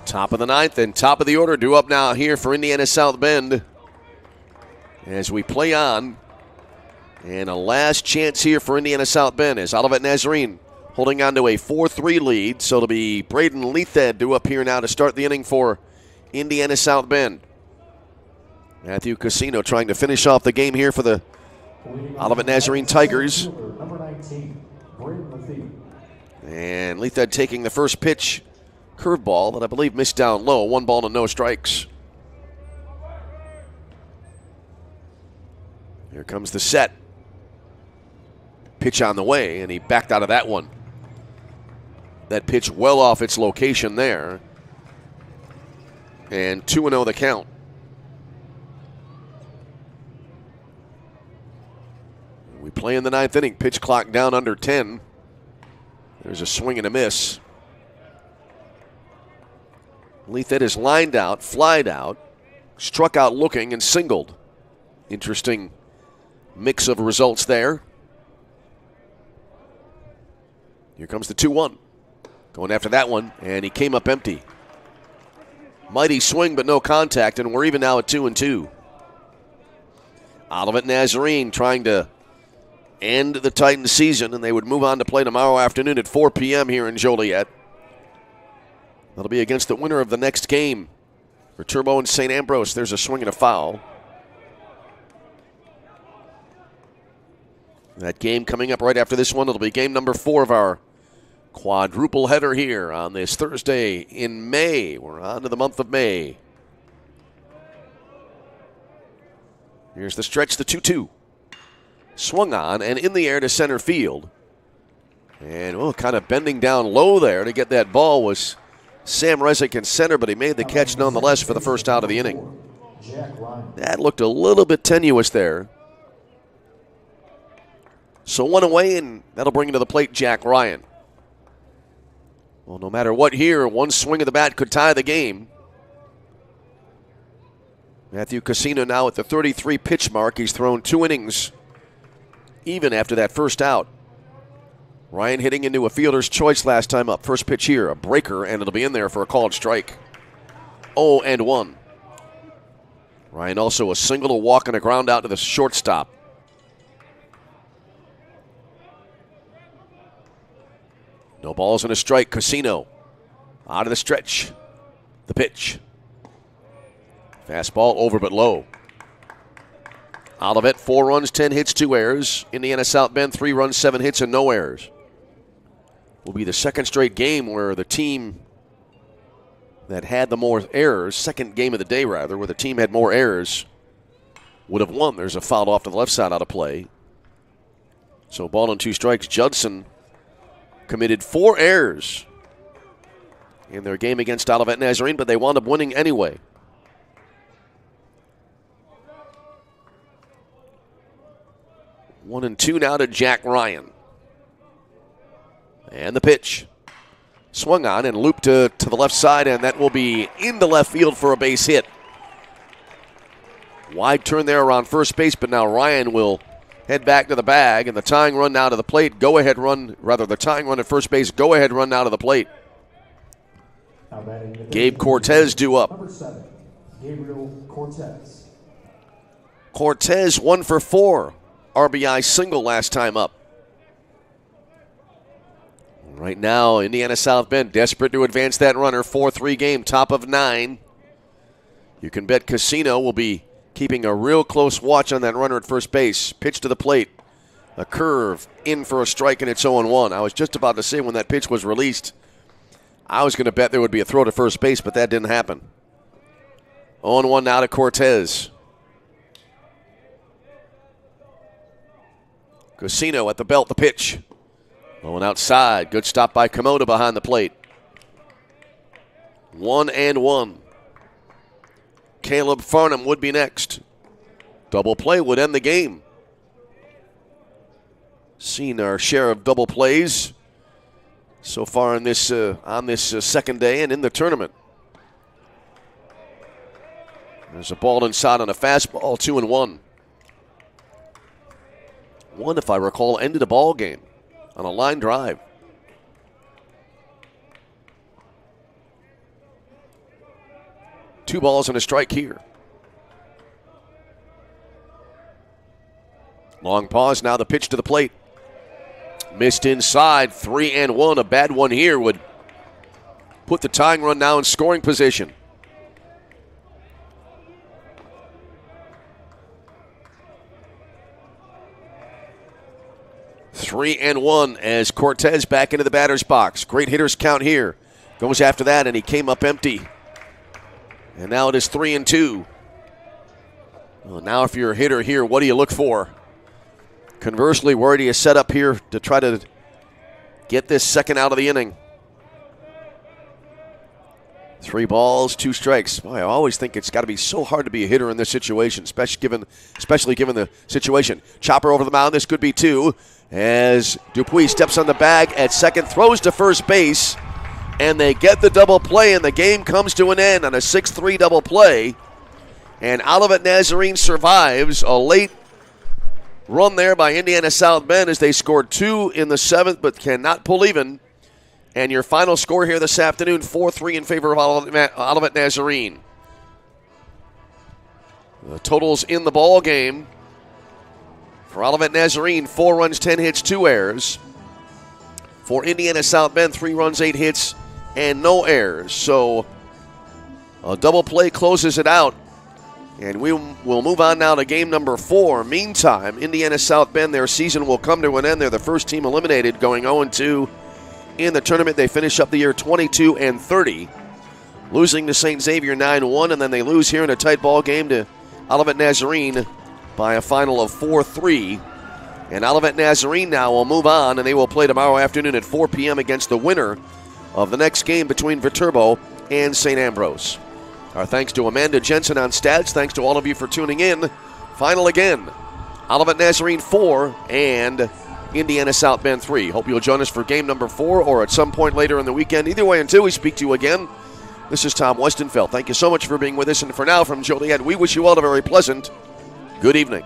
S2: Top of the 9th and top of the order due up now here for Indiana South Bend as we play on. And a last chance here for Indiana South Bend as Olivet Nazarene holding on to a 4-3 lead. So it'll be Braden Lethed due up here now to start the inning for Indiana South Bend. Matthew Casino trying to finish off the game here for the Olivet Nazarene Tigers.
S3: Number 19, Braden Lethed.
S2: And Lethed taking the first pitch. Curveball that I believe missed down low. 1 ball and no strikes. Here comes the set. Pitch on the way, and he backed out of that one. That pitch well off its location there. And 2-0 the count. We play in the 9th inning. Pitch clock down under 10. There's a swing and a miss. Lethed is lined out, flied out, struck out looking, and singled. Interesting mix of results there. Here comes the 2-1. Going after that one, and he came up empty. Mighty swing, but no contact, and we're even now at 2-2. Olivet Nazarene trying to end the Titans season, and they would move on to play tomorrow afternoon at 4 p.m. here in Joliet. That'll be against the winner of the next game. For Turbo and St. Ambrose, there's a swing and a foul. That game coming up right after this one. It'll be game number 4 of our quadruple header here on this Thursday in May. We're on to the month of May. Here's the stretch, the 2-2. Swung on and in the air to center field. And kind of bending down low there to get that ball was Sam Resnick in center, but he made the catch nonetheless for the first out of the inning. That looked a little bit tenuous there. So one away, and that'll bring into the plate Jack Ryan. Well, no matter what here, one swing of the bat could tie the game. Matthew Casino now at the 33 pitch mark. He's thrown 2 innings, even after that first out. Ryan hitting into a fielder's choice last time up. First pitch here, a breaker, and it'll be in there for a called strike. 0-1. Ryan also a single, a walk, and a ground out to the shortstop. No balls and a strike. Casino out of the stretch. The pitch. Fastball over but low. Olivet, 4 runs, 10 hits, 2 errors. Indiana South Bend, 3 runs, 7 hits, and no errors. Will be the second straight game where the team that had the more errors, second game of the day rather, where the team had more errors, would have won. There's a foul off to the left side out of play. So 1-2 strikes. Judson committed 4 errors in their game against Olivet Nazarene, but they wound up winning anyway. One and two now to Jack Ryan. And the pitch. Swung on and looped to the left side, and that will be into left field for a base hit. Wide turn there around first base, but now Ryan will head back to the bag, and the tying run now to the plate. The tying run at first base, go-ahead run now to the plate. Gabe Cortez due up.
S3: Number 7, Gabriel Cortez.
S2: Cortez 1 for 4. RBI single last time up. Right now, Indiana South Bend desperate to advance that runner. 4-3 game, top of 9. You can bet Casino will be keeping a real close watch on that runner at first base. Pitch to the plate. A curve in for a strike, and it's 0-1. I was just about to say when that pitch was released, I was going to bet there would be a throw to first base, but that didn't happen. 0-1 now to Cortez. Casino at the belt, the pitch. Low and outside. Good stop by Komoda behind the plate. 1-1. Caleb Farnham would be next. Double play would end the game. Seen our share of double plays so far in this on this second day and in the tournament. There's a ball inside on a fastball, 2-1. One, if I recall, ended a ball game on a line drive. Two balls and a strike here. Long pause, now the pitch to the plate. Missed inside, 3-1. A bad one here would put the tying run now in scoring position. Three and one as Cortez back into the batter's box. Great hitters count here. Goes after that, and he came up empty. And now it is 3-2. Well, now if you're a hitter here, what do you look for? Conversely, where do you set up here to try to get this second out of the inning? 3 balls, 2 strikes. Boy, I always think it's got to be so hard to be a hitter in this situation, especially given the situation. Chopper over the mound. This could be 2 as Dupuis steps on the bag at second, throws to first base, and they get the double play, and the game comes to an end on a 6-3 double play. And Olivet Nazarene survives a late run there by Indiana South Bend as they scored 2 in the 7th but cannot pull even. And your final score here this afternoon, 4-3 in favor of Olivet Nazarene. The totals in the ball game for Olivet Nazarene, 4 runs, 10 hits, 2 errors. For Indiana South Bend, 3 runs, 8 hits, and no errors. So a double play closes it out. And we will move on now to game number 4. Meantime, Indiana South Bend, their season will come to an end. They're the first team eliminated, going 0-2 in the tournament. They finish up the year 22-30, losing to St. Xavier 9-1, and then they lose here in a tight ball game to Olivet Nazarene by a final of 4-3. And Olivet Nazarene now will move on, and they will play tomorrow afternoon at 4 p.m. against the winner of the next game between Viterbo and St. Ambrose. Our thanks to Amanda Jensen on stats. Thanks to all of you for tuning in. Final again, Olivet Nazarene 4 and Indiana South Bend 3. Hope you'll join us for game number 4 or at some point later in the weekend. Either way, until we speak to you again, this is Tom Westenfeld. Thank you so much for being with us. And for now, from Joliet, we wish you all a very pleasant good evening.